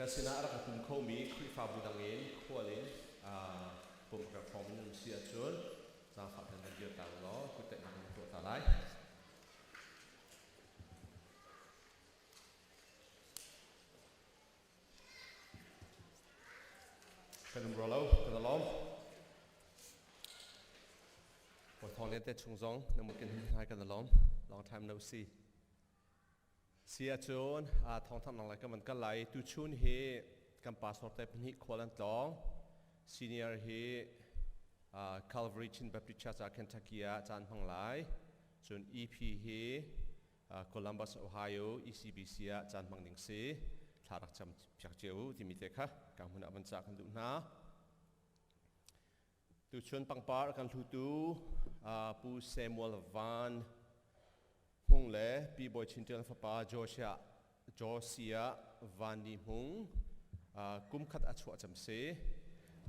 กันสินะรักคุณเขามีคลิปฟ้าบุดังเงินขั้วเล่นผมกับพอมันเสียชนสร้างฝันกันเยอะต่างล้อกุเตะมันตัวตาได้กันรอแล้วกันล้อมพอทองเล่นแต่ชุ่งซองน้ำมันกินให้กันล้อม long time no seeเสียชนทองทำหนังอะไรก็มันก็ไหลตุชุนเฮกันปาสอดแต่เป็นฮิควอลันตอง senior เฮCalvary ชินแบบดิชาจากเคนทักกี้จานพังไหลส่วน EP เฮColumbus Ohio ECBC จานพังหนึ่งเสทารักจำจากเจ้าที่มีเด็กค่ะการหุ่นอันจากกันดูนะตุชุนปังปาร์กันทุตูปูเซมัวลวานฮงเล่ปีบอยชินเจนฟ้าป้าจอเซียวานดีฮงกุมขัดอัชวะจำเส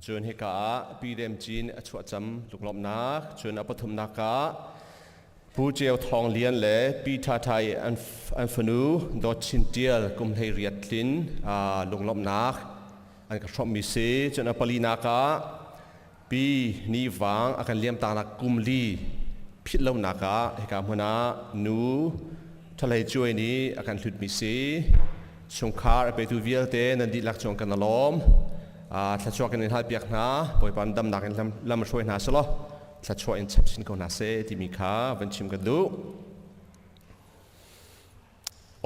จนเฮกาปีเดมจีนอัชวะจำลุกลบนักจนอปทุมนักะผู้เจียวทองเลียนเล่ปีทาไทยอันฟนูดอชินเดียลกุมเฮเรียดลินลุกลบนักอันกระชอบมิเซจนอปลีนักะปีนีวังอาการเลี้ยมตานักกุมลีพิษเล่านักะเฮกาหัวนานูทะเลช่วยนี้อาการหลุดมิเซชงคาร์ไปตูเวียลเตนันดีลักจงกันล้อมถ้าช่วยกันในท่าเปียกนะปล่อยปันดำหนักกันลำมาช่วยนะสโลถ้าช่วยอินชับสินคนน่าเซที่มีค่าวันชิมกันดู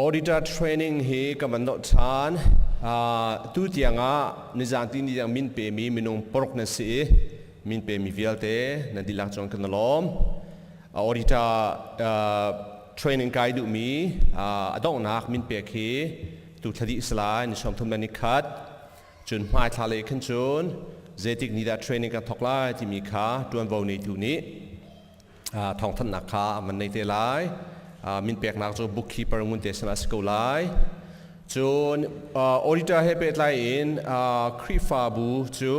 Auditor Training เฮกับมันโนชานตุเตียงนิจานที่นี่ยังมินเปมีมินงปรกนั่นสิมินเปมีเวียลเตนันดีลักจงกันล้อม Auditor Training ไกด์ดูมีอดองนักมินเปเฮตุทดีสลายนิชมทุมนันิคัดจนมาทะเลขึ้นจนเจติกนี่ได้เทรนนิ่งกันทอกไล่ที่มีค่าตัววันนี้ตัวนี้ทองทันนักค่ามันในเตลายมินเปียกนักจนบุ๊กคีเปอร์งุนเตสมาสกุลไลจนออดิเตอร์เฮเปตไลน์ครีฟาบูจู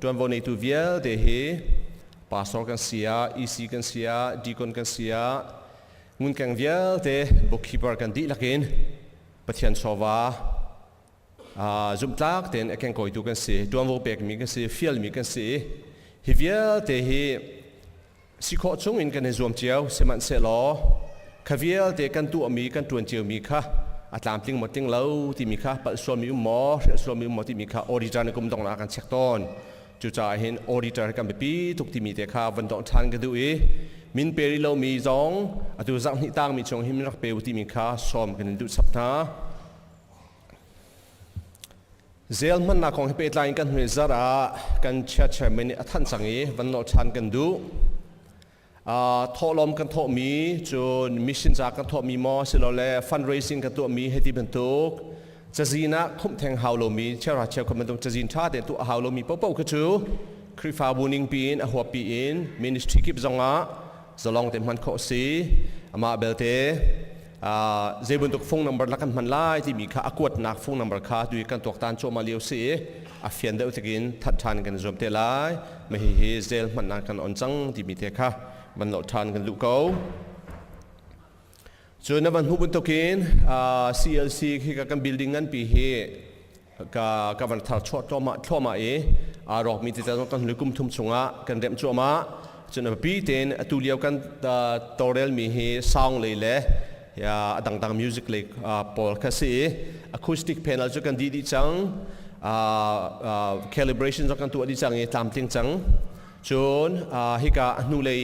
ตัววันนี้ตัวเวียลเดเฮพาสอร์กันเสียอีซีกันเสียดีคอนกันเสียงุนกันเวียลเดบุ๊กคีเปอร์กันดีลักินปะเทียนชาวาจุดลักเต็นเอ็งคอยดูกันสิตัววงเบกมีกันสิฟิลมีกันสิฮิวิลเตหิสิขอจงอินกันในรวมเจียวเสมันเสลอขวิลเตกันตัวมีกันตัวเจียวมีค่ะอัตลามติงหมดติงเล่าที่มีค่ะปัจจุบันมีหมอส่วนมีหมอที่มีค่ะออริจินก็ไม่ต้องนักกันเช็คต้นจุดจ่ายเห็นออริจินกันไปปีทุกที่มีแต่ค่ะวันต้องทานกันดูมินเปริโลมีจงตัวจังหิตังมีจงหิมรักเปวที่มีค่ะซ้อมกันดูสัปดาห์เซลมันนักของเฮปไลน์กันหัวซาระกันเชื่อเชื่อมันอัฐันสังเอวันโนชันกันดูทอลมกันทอมีจนมิชชั่นจากกันทอมีมอสิโลเล่ฟันเรซิ่งกันตัวมีเฮติบันทุกจะจีน่าคุ้มแทงฮาวโลมีเชื่อราเชื่อคนมันต้องจะจีนท่าเด่นตัวฮาวโลมีเป้าๆก็ชูคริฟาบูนิงปีนหัวปีนมินิสทรีกิบจงะจะลองเต็มมันโคสีมาเบลเตเจบุนตุกฟงนัมเบอร์ลักกันมันไล่ที่มีค่าอากวดนักฟงนัมเบอร์ค่าด้วยกันตัวตันโจมาเลียวสีอาฟิยันเดอุตกินทัดทานกันจมเตลัยไม่เฮเซลมันนักกันอ่อนจังที่มีเทค่ะมันหลอดทานกันลุกเอาส่วนนับวันหุบุนตุกินCLC คือการบิลดิ้งนั้นปีเฮกับวันทัดชดทั่วมารอกมีที่จะต้องกันลุกุมทุ่มชงะกันเต็มจัวมาจนปีเต็นตุเลียวกันตัวเรลมีเฮซาวเลยแหละดังมิวสิกเล็กพอลคาซีอะคูสติกแพนัลจะกันดีจังcalibration จะกันตัวดีจังตามจริงจังจนฮิกานูเลย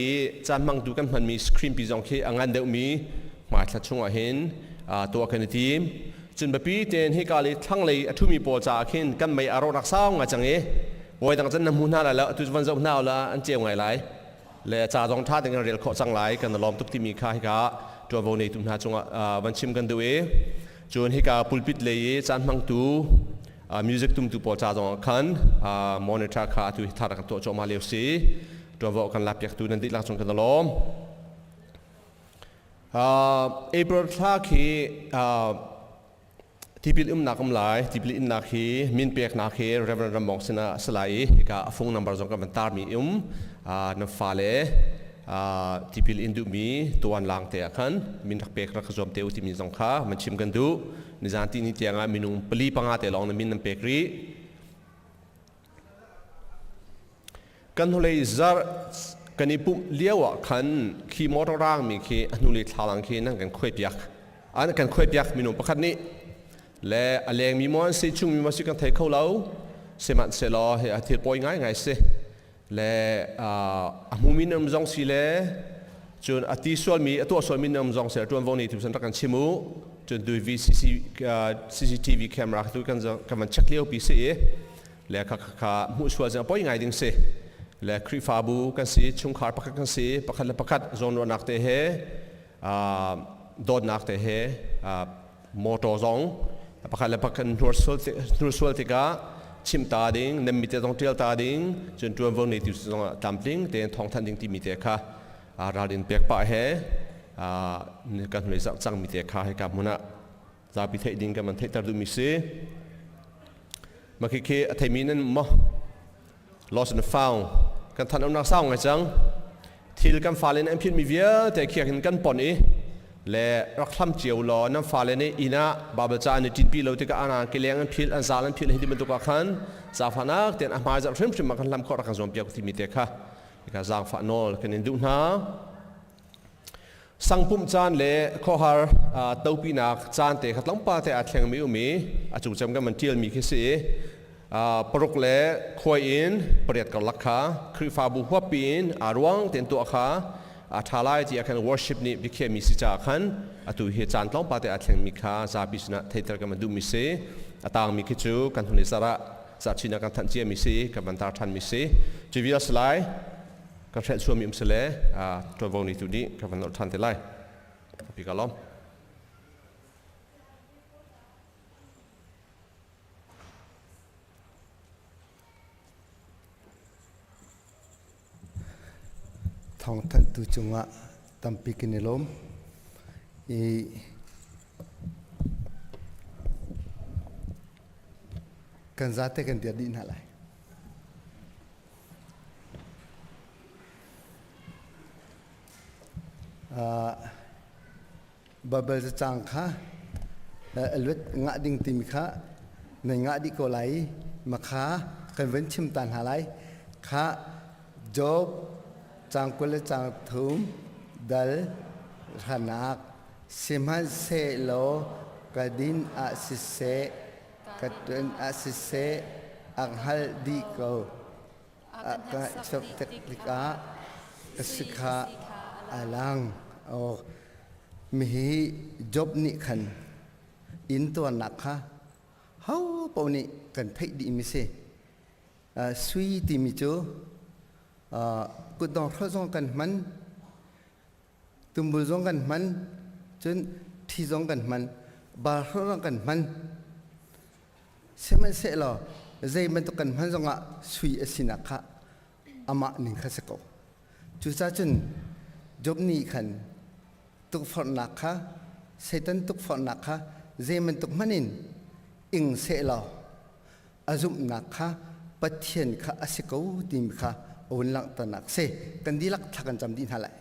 จานมังดูกันมันมีสครีนปีจงเคอังอันเดียวมีมาทัดช่วงเห็นตัวกันทีมจนแบบปีเต็นฮิกาเลยทั้งเลยทุมีปอจากเห็นกันไม่อารมณ์รักษาไงจังบอยดังจันน้ำหุ่นหน้าแล้วทุกวันจะหุ่นหน้าแล้วอันเจียวไงไรและจ่าจงท่าแต่งเรียลข้อจังไรกันล้อมทุกที่มีค่าฮิกาตัววันนี้ตุ้มหาจงวันชิมกันด้วยจนฮิกาพูลปิดเลยจานมังตูมิวสิกตุ้มตูปอจ่าจงขันมอนิเตอร์ค่าตัวทารักตัวจงมาเลี้ยวสีตัววันกันลับอยากตัวนั้นติดลักจงกันล้อมเอเปอร์ท่าคีที่พิลนักหลายที่พิลนักฮีมินเปียกนักฮีเรเวอร์รมองสนะสลายฮิกาฟงนัมเบอร์จงกันตาร์มีนฟ้าเล ที่พิลอินดูมีตัวอันล่างเตะขันมินรักเป็กรักจอมเตะอุติมิจงข้ามันชิมกันดูนิจานที่นี่เตียงมินุงปลีปังอาเตะลองนมินน้ำเป็กรีกันทุเรศจาร์กันนี่ปุ่มเลี้ยวขันขี่มอเตอร์ร่างมีขี่อนุเลทาลังขี่นั่งกันคุยเปียกอันกันคุยเปียกมินุงประคันนี้และอะไรมีมอนสิจุงมีมาสิกันเทเขาเล่าเสมัดเสลอเฮอธิปอยง่ายเสและมุมินนำจงสิเลจนอธิส่วนมีตัวส่วนมินนำจงเสจนวันนี้ทุกสันตกันชิมูจนดูวีCCTV แคมราทุกกันมันเช็คเลี้ยวปีเสียและข้ามุสวาจะปอยง่ายดิ่งเสและคริฟาบูกันสิชุงขาปักกันสิปักละปักจนวันนักเตะเฮโดนนักเตะเฮมอเตอร์จงปักละปักนัวสวลติกาชิมตาดิ้งนำมิเตต้องเที่ยวตาดิ้งจนตัววันนี้ที่สุดตามดิ้งเดินท้องทันดิ้งที่มิเตค่ะราดินเปียกป่าเฮกันเลยจังมิเตค่ะให้กับมุนะจะพิเทดิ้งกันมันเทตัดดูมิเสมาคิดเทมินันมะ lost and found กันทันเอาหนักเศร้าไงจังที่กันฟ้าเลนอันพิษมีเวียแต่เขียนกันปนอีและรักทำเจียวล้อน้ำฟ้าเลนอีน่าบาบจานในจิตปีเราที่ก็อ่านเกลียงอันพิษอันซาลันพิษให้ที่มันตุกขันซาฟานักเตียนอามาจะเริ่มชิมมากันลำข้อรักจอมเปียกที่มีเตะค่ะก็จางฟาโนลกันอินดูนะสังปุ่มจานเล่ข้อหาเต้าปีนักจานเตะขัดล้างปลาแต่อาเทียงไม่อุมีอาจุจำกันมันเจียลมีแค่สิปรุกเล่คอยอินเปรียดกับลักขาคริฟาบุหัวปีนอารวงเต็นตัวขาทาลายที่อาคัน worship นี่บิเคมีสิจาขันตุเหตุจานล้างปลาแต่อาเทียงมีขาซาบิสนะเทตร์กันมันดูมิเสต่างมีคิดจูกันทุนสระสัตชินักันทันเจียมิเสกับมันตาทันมิเสจีวิลสไลก็เทรดชัวมิมเสเลตัววงนี้ตัวนี้กับมันทันเทไลพิกาลอมทองทันตุจงะตัมปิกินลมอีกันซาเตกันเดียดินอะไรบาเบลจะจังค่ะเลือดงะดิ่งติมค่ะในงะดิโกไลมาค่ะกันเว้นชิมตันหาไรค่ะจบจางกุลจางทุมดัลขนักสิมันเซโลกดินอาศิเซกดินอาศิเซอังฮัลดีโกอักชอบเทคนิคากสิกาอาลังโอมีจบนิขันอินตัวนักค่ะเฮาปนิกันเทคดีมิเซสวีติมิจูกุดดองพระจงกันมันตุมบุจงกันมันจนที่จงกันมันบาร์จงกันมันเสมันเสลอใจมันตุกันมันจงอ่ะสวีสินักค่ะอามาหนึ่งข้าศึกจุดจ้าจนจบนี้ขันตุกฝนนักค่ะเซตันตุกฝนนักค่ะใจมันตุกมันอิงเสลออาจุมนักค่ะปัจเจียนค่ะอาศัยดิมค่ะอุ่นหลังตนักเสกันดีลักทักกันจำดินหาเลย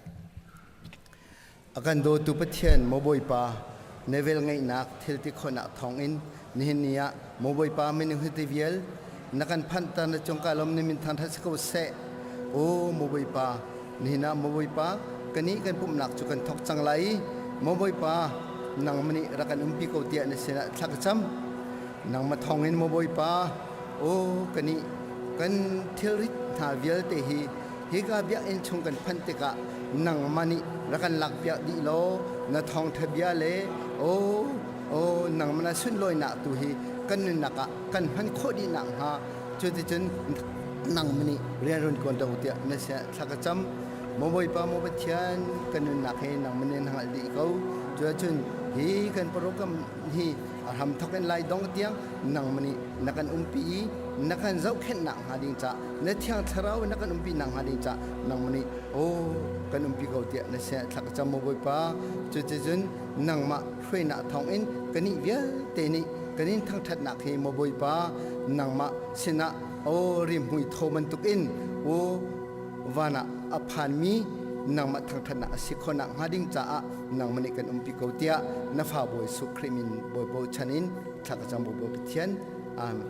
อาการโดตุปัจเจียนโมบอยปาเนเวลไงนักเทลติคนนักทองอินนี่เนียโมบอยปาไม่นึกถึงเวลนักการพันตันจงกาลมนิมิทันทัศกเสโอโมบอยปานี่นะโมบอยปากันนี้กันปุ่มหนักจุกันทอกจังไรโมบอยปานังมันนี่รักันปีโกเตียนเสนาทักจำนังมาทองอินโมบอยปาโอ้กันนี้กันเทลิทาเวลเตฮีฮิกาเบียอินชงกันพันติกะนังมันนี่รักันหลักเบียดีโลนาทองเทเบียเลโอ้นังมันสุนลอยหนักตัวฮีกันนักะกันพันโคดีหนังฮะจุดจนนังมันนี่เรียนรุ่นก่อนตัวเตียนั่นเสียสักจำโมบอยปาโมบเทียนกันนักให้นังมันนี่หังดีเขาจุดจนฮีกันโปรแกรมฮีทำทุกอย่างไล่ดองเตียงนังมันนี่นักการปีนักการเจ้าเข็นนังหาดิงจ้าเนื้อเที่ยงเช้านักการปีนังหาดิงจ้านังมันนี่โอ้การปีเขาเดียนั่นเสียสักจำโมบอยปาจุดจนนังมาช่วยนักทองอินกันนี่เวียเตนี่กันนี่ทั้งทัดนักให้โมบอยปานังมาเสนาโอ้ริมหุยโทมันตุกอินโอ้วานะอภันมี นางมาทางถนัดสิคนนังหาดิ้งจ้านางมันนี่กันปิโกเตียนาฟาบอยสุคริมินบอยบอยชันินทักจังบอยบอยเทียนอาเมน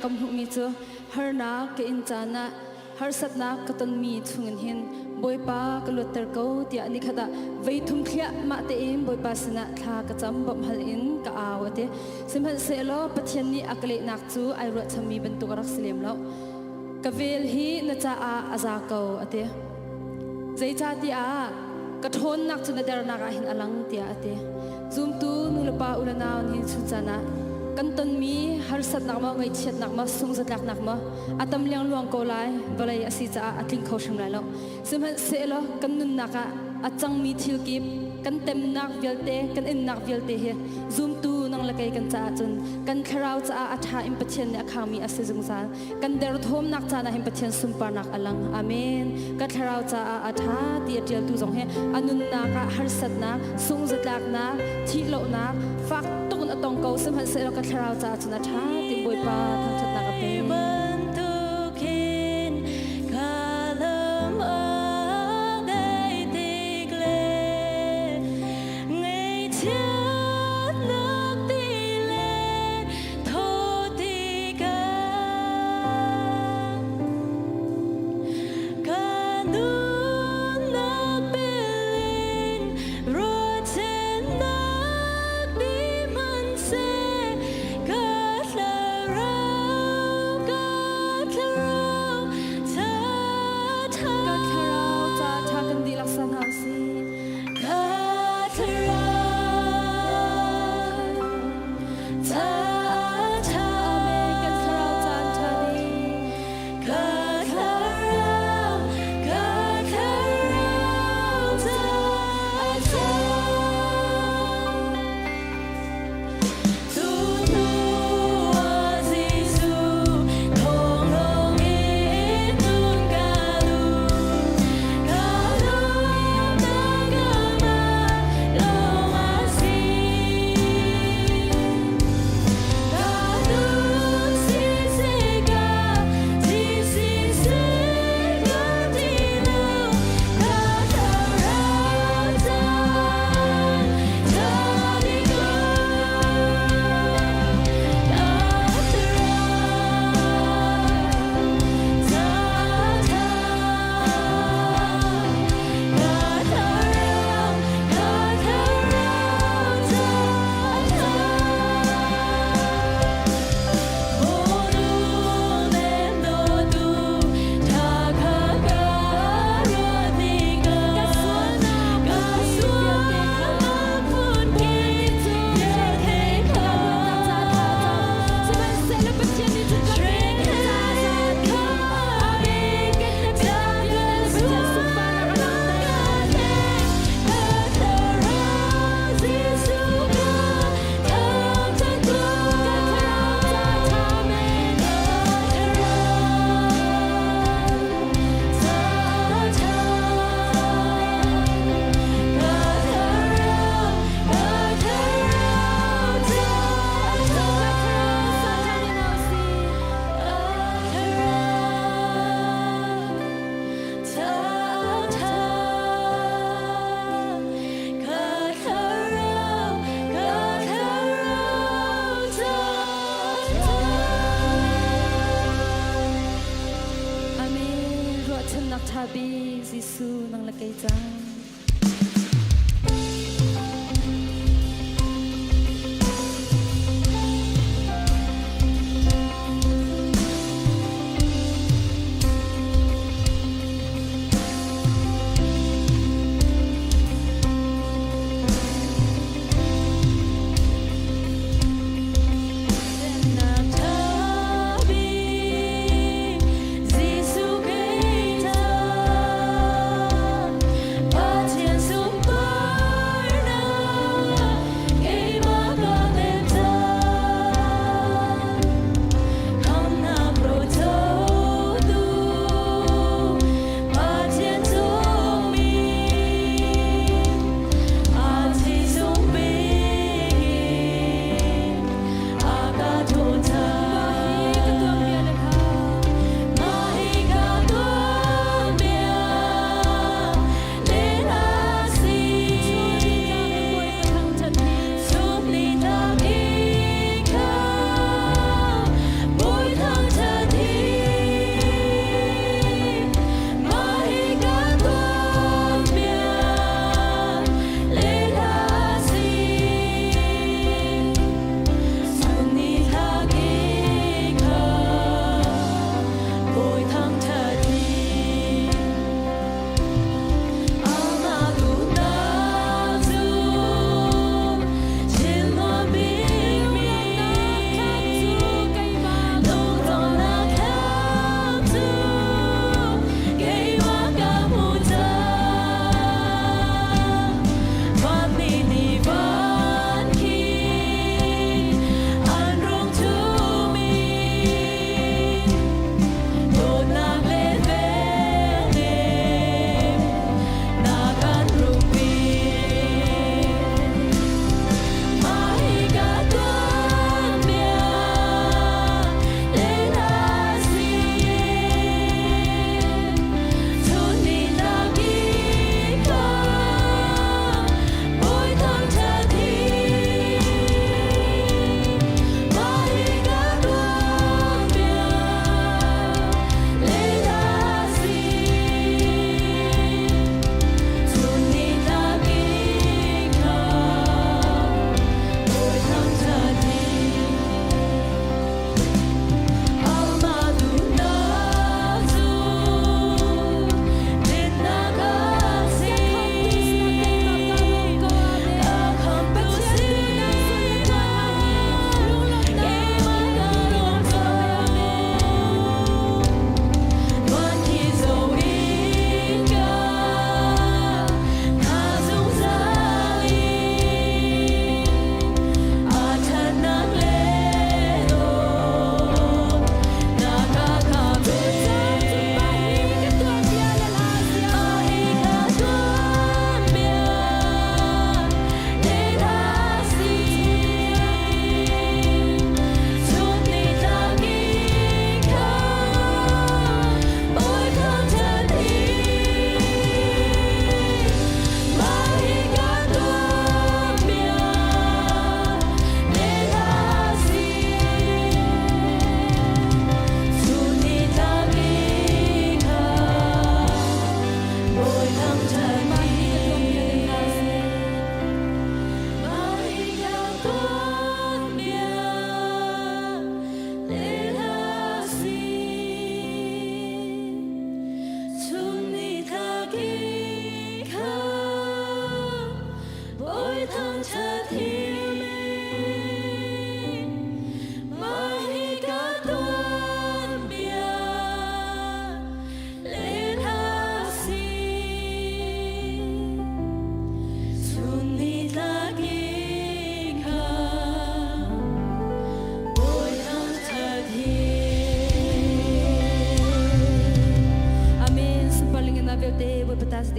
กำหุมีเจอฮาร์นาเกอินจานะฮาร์สัตนักกตันมีทุงินหินบอยปากลุตเตอร์เกาเตียนิขดาเวทุมขยะมาเตอิมบอยปาสนะทากจำบ่มฮัลอินกะอาวเตสิมฮันเซโลปะเทียนนี้อักเลนักจูไอรัตมีบรรทุกรักสเลมแล้วกะเวลฮีนจาอาซาเกาเตใจจาตีอากระทนนักจุนเดรนักหินอลังเตียเตซุมตูนุลปาอุลนาวหินสุจานะกันต้นมีฮาร์สัตนักมาไงเชียดนักมาสุงสัตลักนักมาอาตมเลี้ยงลวงโกไลบลายอาศิจาอัติงเขาชิมไลแล้วซึ่งมันเสลกันนุนนักอาจังมีทิลกิบกันเต็มนักเวลเตกันอินนักเวลเตเฮซุมตูนังละไกกันจ้าจนกันคราวจ้าอัฐาอิมปะเชียนเนี่ยข้ามีอาศิจุงซานกันเดรทมนักจ้านะอิมปะเชียนสุมปานักอลังอาเมนกันคราวจ้าอัฐาเตียเดียลตูจงเฮอนุนนักฮาร์สัตนักสุงสัตลักนักทิโลนักฟักตุนอตองเกาซึ่งมันเสลกันคราวจ้าจนอัฐาติบวยปาทั้งชัดนักเป็น nak tabi Yesu nang lakai jang.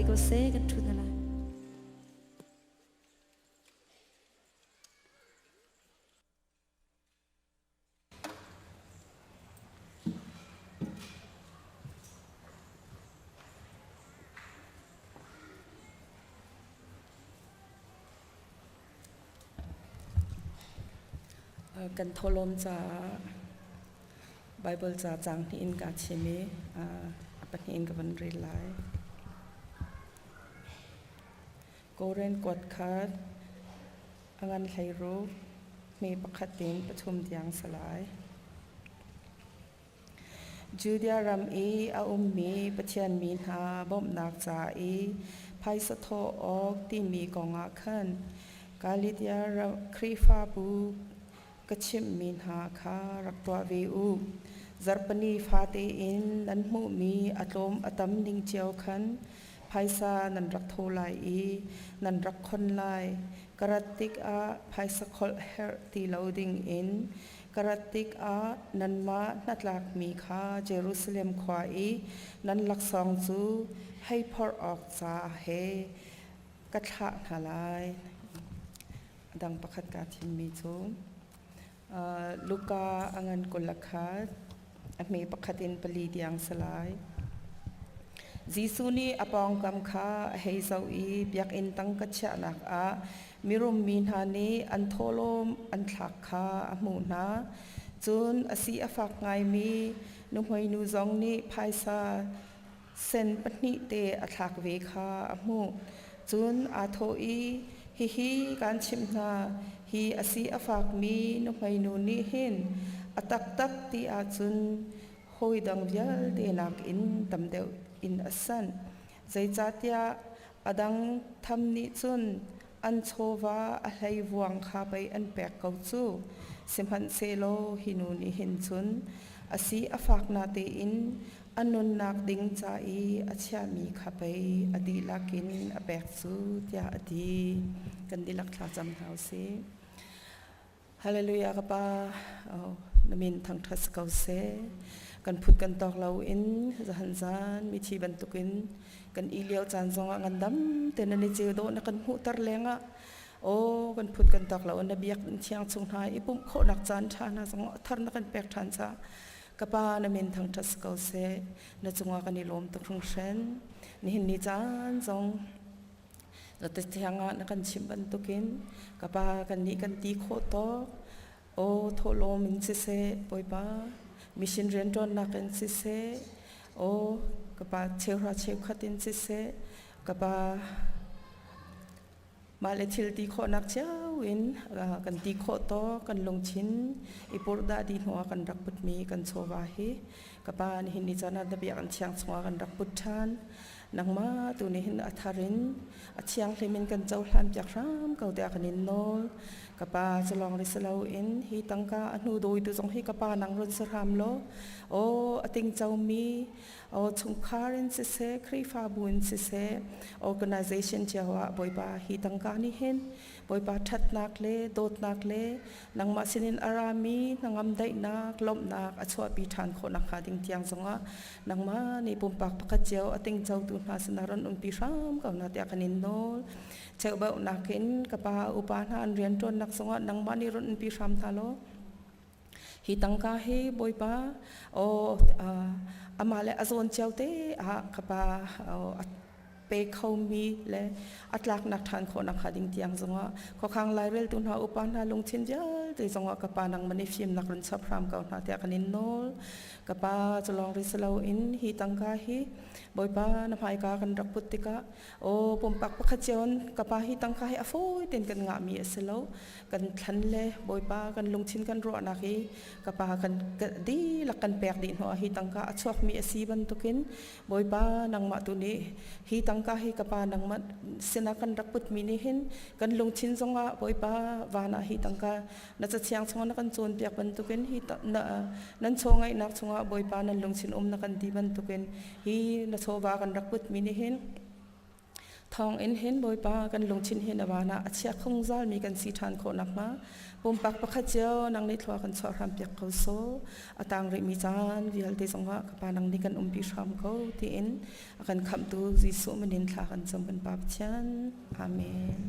they go say to the land. Kan tholom cha Bible cha chang ni in ka chimi ปัญญากันเรียลายโกเรนกดคัดอันไหลรูปมีประคัตินประชุมเตียงสลายจูเดียรัมอีอาอุมมีประเทียนมีนาบ่มนักจ่าอีไพสะโทออกที่มีกองอาคันกาลิเดียรครีฟาบูกชิมมีนาคารักตัวเวอูจัรปนีฟาเตอินนันมูมีอัตลมอัตมนิงเจียวคันไพซานันรักโทไลอีนันรักคนไลกระติกอาไพสะคอลเฮร์ตีลาวดิงอินกระติกอานันมานัดลักมีคาเยรูซาเล็มขวาอีนันลักสองจูให้พอออกจาเฮกระทะนาลายดังประคัดการทิมมีจูลูกาอังันกุลคัดมีประคัดินปลีเดียงสลายจีซูนีอปองกำคาเฮซาอีเบียกอินตังกัจฉะนักอามิรุมมีนานีอันโทโลมอันทักคาอมูนาจุนอสีอฟักไงมีนุหวยนูจงนีภายซาเซนปนิเตอทักเวคาอมูจุนอาโทอีฮิการชิมนาฮีอสีอฟักมีนุหวยนูนีหินอตักตักตีอาจุนหอยดังเวียลเดนักอินตำเดวอินอัสันใจจัดยาอดังทำนิจุนอันโชวาอะไรวงคาไปอันแปกเกาจูสิมพันเซโลฮินูนิหินจุนอสีอฟักนาเตอินอันนุนนักดิงจาอีอาชามีคาไปอดีลักินอแปกจูยาอดีกันดิลักทาจำเท้าซีฮาเลลูยากปานามินทางทัสเกาเซกันพุดกันตอกเราอินจะหันจานมีชีบันตุกินกันอีเลียวจานซองงันดำเตนันเจโดนักันหูตรเลงะโอ้กันพุดกันตอกเราอันนบียกเชียงสงหายอีปุ่มโคนักจานชานาซองทารนักันแปกทันซากปานามินทางทัสเกาเซนจงว่ากันนิลมตกรงเชนนี่เห็นนิจานซองเราติดเชียงนักันชิมบันตุกินกปากันนี่กันตีโคโตโอโทโลมินซิเซปอยปามิชินเรนจอนนักเอนซิเซโอกปาเชราเชขัดเอนซิเซกปามาเลทิลตีโคนักเจ้าวินกันตีโคโตกันลงชินอีปุรดาดีหัวกันรักปุตมีกันโซวาฮีกปานี่หินนิจานาดเบียกันเชียงสวากันรักปุตทานนังมาตัวนี้หินอัฐารินอัเชียงเลมินกันเจ้าหลานจากรามเก่าเดียกันนินโนลกปาจะลองริสลาวอินฮีตังกาอนุโดยตัวจงฮีกปานังรุนสรามโลโออติงเจ้ามีโอชงคารินซิเซครีฟาบุนซิเซ organization เจ้าว่าบอยปาฮีตังกานี่เห็นบอยปาทัดนักเลโดดนักเลนังมาสินินอารามีนังอัมได้นักลมนักอชวปีฐานโคนักขาดิงเตียงสงะนังมาในปุ่มปากปากเจ้าอติงเจ้าตุนมาสนารนอุนปีรามกับนาเตียกันินโนเจ้าเบานักเห็นกปาอุปาหานเรียนจนนักสงะนังมานิรนอุนปีรามทาโลฮิตังกาเฮบอยปาโออามาเลอโซนเจ้าเตกปาเปเขามีและอัตลักษณ์นักทานคนนักขาดิงเตียงสงะข้อข้างไลเรลตุนหาอุปาหาลงชินเจแต่สงะกปานังมันในฟิล์มนักรุนซับพรามเก่านาเตียกันินโนกปาจะลองริสลาวอินฮิตังกาฮิบอยปานภายกากันรักปุติกะโอ้ปุ่มปักปักขจรกปาฮิตังกาฮิอโฟยเต็นกันงามีเสลากันทันเลบอยปากันลงชินกันรัวนักฮีกปากันดีลักกันแปกดินหัวฮิตังกาอชวกมีอสีบันตุกินบอยปานังมาตุนีฮิตังกาฮิกปานังมาเสนากันรักปุตมีนิหินกันลงชินสงะบอยปาวานาฮิตังกาน่าจะเชียงสงะนักกันโจนเปียกบันตุกินฮิตนั้นโชงไงนักสงะบอยปานั้นลงชินนักกันดีบันตุกินฮีน่าโชวากันรักปุตมีนิหินทองเอ็นเห็นบอยปากันลงชินเห็นวานาอาเชียคงซาลมีกันสีทานโคนักมาปุ่มปักปักเจ้านังนิทวากันสอรามเปียกเขาโซอตังริมิจานวิฮัลเตสงะกับปานังนิกันปีชามเขาที่เอ็นอากันคำตูจิสุมันเห็นทากันจำกันปาบชันอาเมน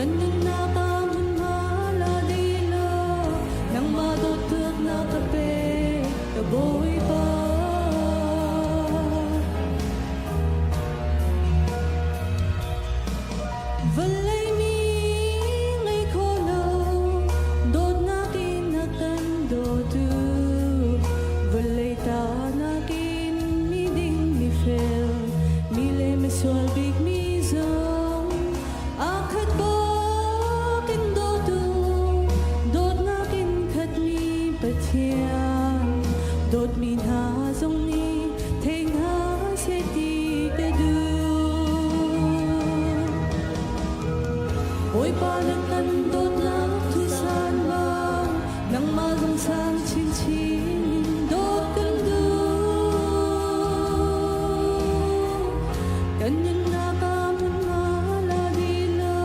ganyan na kamun maladila nang matutok na kape kaboy pa Valay mi ngay kolaw dod na kinakando tu Valay ta na kin mi ding mi fel mi le mi swal big mi zong akhat ba kin do tu dod na kin khat mi pathian dod mi na zong ni theng ha se ti ka du Ôi ba nang kan dot na thu san bang nang mazong sang chin chin dot kan du kanyan na kamun maladila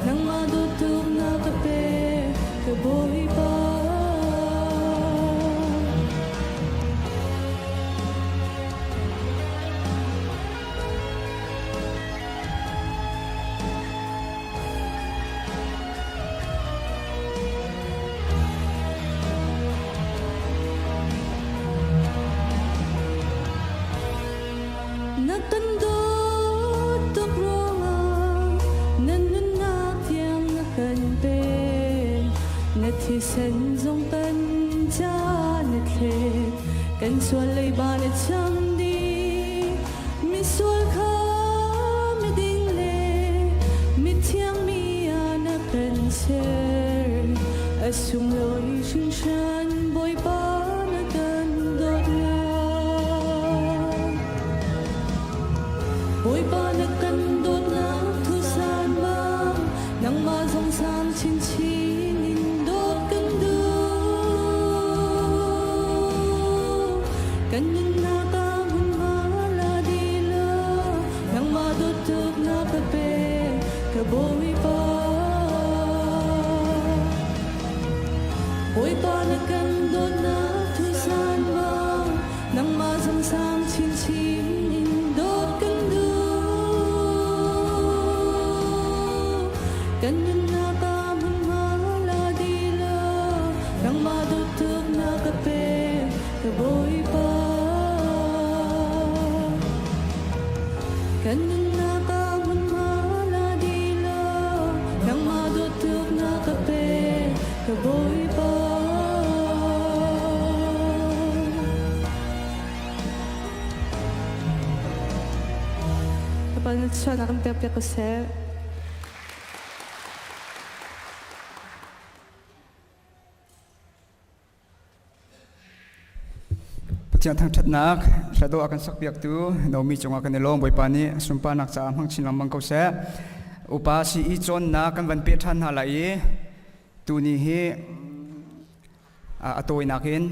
nang madutok na kape kaboy pa Nagkandot tok ronga nanunak yang nakanpe natisen zong kan cha natle kan swalay banat samdi miswal ka meding le mityang miya nakan ser asung loy shunshan boy pa nagkandot na Boy ba nagkandot na tusan bang nang mazong sang chin chin indot kandu kanyan na kamun maladila nang madutok na kape kaboy pa Boy ba nagkandot na tusan bang nang mazong sang chin chin indot kandu Ganyan na kamun maladila nang madutok na kape kaboy pa Ganyan na kamun maladila nang madutok na kape kaboy pa Kapag siya nakampiapya ko sir Tiang thang chat nak shado akan sak piak tu nomi chunga kan elong boi pani sumpa nak cha hang chin lamang ko se upa si I chon na kan van pe than halai tu ni hi atoi nakin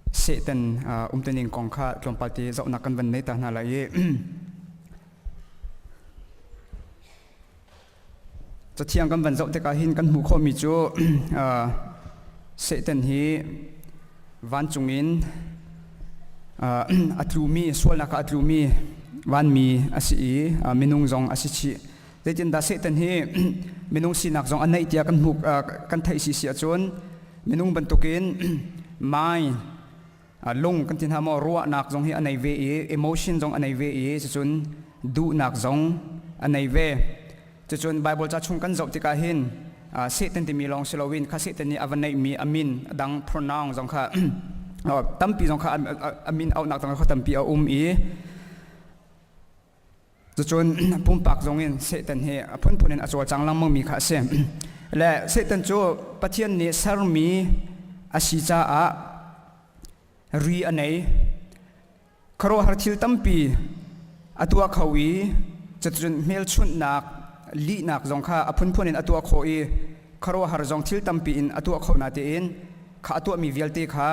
se ten tening kong kha tlom pati zo nak kan van nei ta halai cha thiang kan van zo te ka hin kan mu kho mi chu se ten hi van chungin atlumi swal naka atlumi van mi asi minung zong asichi tetin da se ten hi minung sinak zong anai tia kan huk kan thai si sia chon minung bantukin mai lung kan tin ha mo ruwa nak zong hi anai ve emotion zong anai ve chun du nak zong anai ve chun bible cha chung kan zau ti ka hin se ten ti mi long selowin kha se ten ni avanai mi amin dang pronoun zong kha tampi zong kha amin out nak tang kha tampi i chun pum pak zong in se ten he phun phunin achol changlang mong mi kha se le se ten chu pathian ni sarmi asi cha a ri anei kharo har thil tampi atua khawi chun mel chun nak li nak zong kha aphun phunin atua khoi kharo har zong thil tampi in atua khona te in kha atua mi vialte kha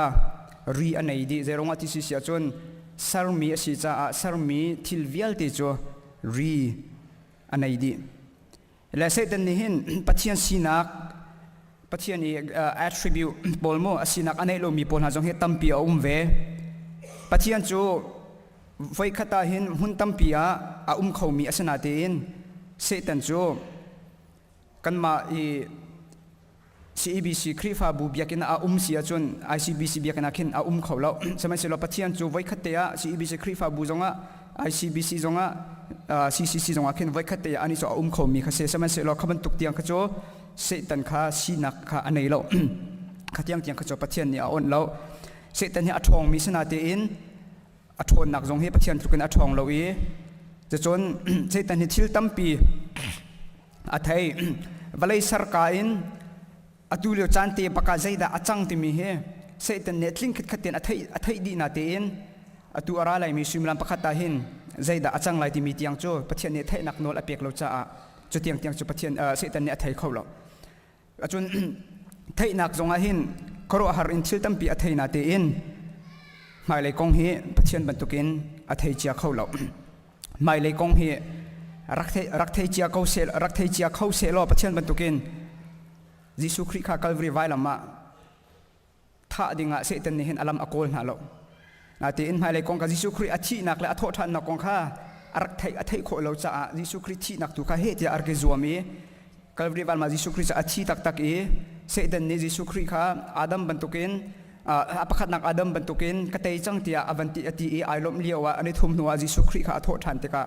ri anei di zeronga ti si sia chun sarmi asi cha a sarmi thil vialte chu ri anei di la se ten ni hin pathian sinak pathian ni attribute bolmo asinak anei lo mi pol ha jong he tampi ve pathian chu voi khata hin hun tampia a khomi asana te in se ten chu กันมาCEBC ครีฟ้าบูเบียกินเสียจน ICBC เบียกันขินเขาแล้วสมัยเสร็จเราปะเทียนจูไว้ขัดเตะ CEBC ครีฟ้าบูจงICBC จงCCC จงขินไว้ขัดเตะอันนี้จะเขามีข้าเสียสมัยเสร็จเราขบันตุกเตียงข้าโจเสตันข้าสีนักข้าอันนี้แล้วข้าเตียงข้าโจปะเทียนนี่อ่อนแล้วเสตันเนี่ยทองมีสนาเตอินทอนหนักจงให้ปะเทียนทุกันทองเราจะจนเสตันเนี่ยทิลตั้มปีไทยวันเลยสรกาอินดูเลี้ยวจานเตะปากกาใจด่าจังที่มีเฮเสตันเน็ตลิงค์ขัดเตียนไทยดีนาเตอินดูอะไรมีสุมลำปากตาหินใจด่าจังไรที่มีเตียงโจปะเทียนเนี่ยไทยนักโนลอเปียกเราจะจุดเตียงจุดปะเทียนเสตันเนี่ยไทยเขาแล้วจนไทยนักจงหินครัวหารินทิลตั้มปีไทยนาเตอินหมายเลยกงเฮปะเทียนบรรทุกินไทยเจียเขาแล้วหมายเลยกงเฮรักไทยเจียเขาเสลปะเทียนบรรทุกินยิสุคริข้าคัลวรีไวลามาท่าดิ่งเสตันนี่เห็นอารมณ์อโกลน่ะหรอกนาทีอินหมายเลยกงกับยิสุคริอาชีนักและอโทษทันนักกงข้ารักไทยโคเราจะยิสุคริที่นักตุข้าเฮติอาร์เกซัวมีคัลวรีไวลามายิสุคริจะอาชีตักเสตันนี่ยิสุคริข้าอาดัมบรรทุกินประคัดนักอาดัมบรรทุกินกเตยจังเตียอวันติตีไอลมเลี้ยวอันนี้ทุ่มหัวยิสุคริข้าอโทษทันแต่ก็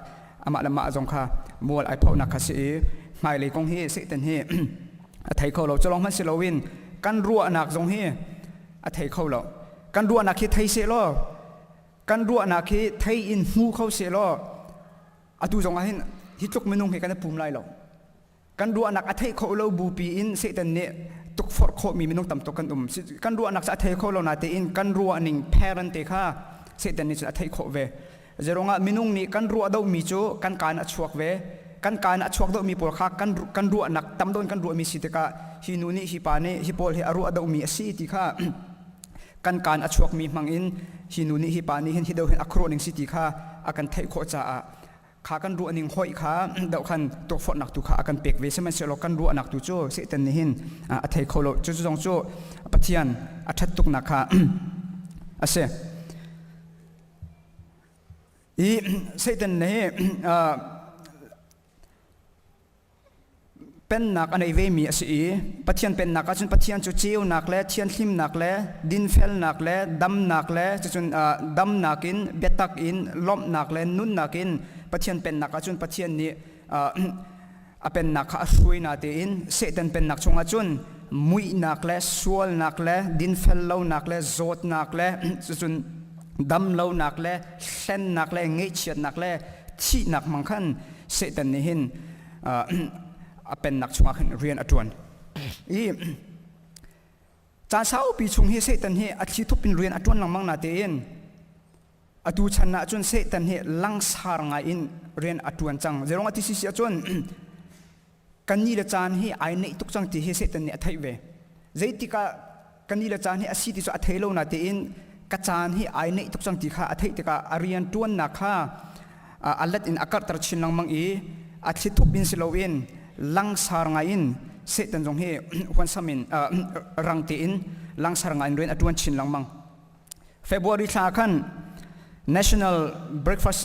อามาละมาจงข้ามัวไอพ่อนักข้าเสียหมายเลยกงเฮเสตันเฮไทยเขาเราจะลองมันเสลวินกันรัวนักจงเฮไทยเขาเรากันรัวนักที่ไทยเสลกันรัวนักที่ไทยอินหูเขาเสลดูจงเห็นที่จุกมันนุ่งให้กันปุ่มไล่เรากันรัวนักไทยเขาเราบูปีอินเสตันเนี่ยตุกฟอร์เขามีมันนุ่งต่ำตกันกันรัวนักไทยเขาเรานาเตอินกันรัวนิ่งแพรันเตค่ะเสตันเนี่ยจะไทยเขาเวจะลองมันนุ่งนี่กันรัวเรามีโจกันการอัดชวกเวกันการอัดชวกโดมีปอลค่ะกันรัวนักตำโดนกันรัวมีสิทธิ์กะฮินูนี่ฮิปานี่ฮิปอลเฮอารัวโดมีสิทธิ์ค่ะกันการอัดชวกมีมังอินฮินูนี่ฮิปานี่เห็นฮิเดเห็นอัครนิงสิทธิ์ค่ะอากันไทยโคจ่าขากันรัวนิงห้อยค่ะเดาคันตัวฝนหนักตุค่ะอากันเปกเวสมันเสลกันรัวหนักตุโจเสตันนี่เห็นไทยโคโลจุจงโจปะเทียนอัดตุกนักค่ะเสอีเสตันนี่เป็นนักอันไอเวมีสิปัจจัยเป็นนักจนปัจจัยจุเจียวนักเล่เทียนทิมนักเล่ดินเฟลนักเล่ดำนักเล่จนดำนักินเบตักอินล้มนักเล่นุ่นนักินปัจจัยเป็นนักจนปัจจัยนี้เป็นนักช่วยนาเตอินเสตันเป็นนักชงจนมุยนักเล่สวลนักเล่ดินเฟลเลานักเล่โจดนักเล่จนดำเลานักเล่เส้นนักเล่เงยเฉียดนักเล่ชีนักมังคันเสตันนี้เห็นเป็นนักชงขึ้นเรียนอัจวนจากเช้าปีชงเฮเสตันเฮอัจฉริทุบเป็นเรียนอัจวนหลังมังนาเตียนอดูชนะจนเสตันเฮลังสารไงอินเรียนอัจวนจังเจรงอติสิอัจวนกันนี่ละจานเฮไอเนตุกจังที่เฮเสตันเฮไทยเวเจติกากันนี่ละจานเฮอสิติสุอัทเฮโลนาเตียนกัจจานเฮไอเนตุกจังที่ข้าอัทเฮติกาอารียนตวนนักข้าอัลลัดอินอากัดตรชินหลังมังอัจฉริทุบบินสิโลวินลังสารไงอินเสตันจงเฮวันสามินรังตีอินลังสารไงอินเรียนอดวนชินลังมังFebruary ชาคัน National Breakfast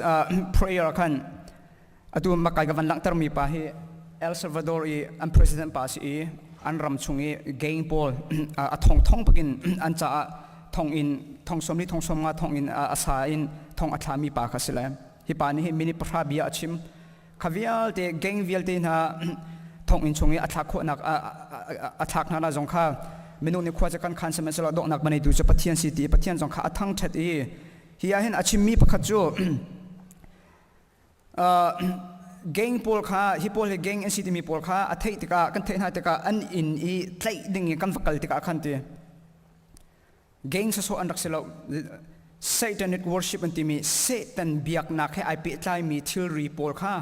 Prayer คันอดูมักไก่กับวันหลังตรมีป่าเฮ El Salvador อัน President ป่าสีอันรำชงเกงบอลท่องปกินอันจะท่องอินท่องสมนิท่องสมงาท่องอินอาสาอินท่องอัฐามีป่าคัสเลมฮิปานี่มินิพระบิอาชิมขวิลเตเกงวิลเตน่าท่องอินชงอัฐาขวนักอัฐานาจงข้าเมนูนี้ควรจะกันคันสมัยสลัดดอกนักบันไดดูจะปะเทียนสิตีปะเทียนจงข้าทั้งชัดฮียาเห็นอาชิมีประคัตจูเกงโพลข้าฮิโพลเกงเอ็นซีทีมีโพลข้าอัฐิติกากันเทน่าติกาอันอินไตดิ่งกันฟักกัลติกาขันตีเกงสโซอันรักเสลาSatanic worship อันที่มีเซตันเบียกนักให้ไอเปิดใจมีทิลรีโพลข้า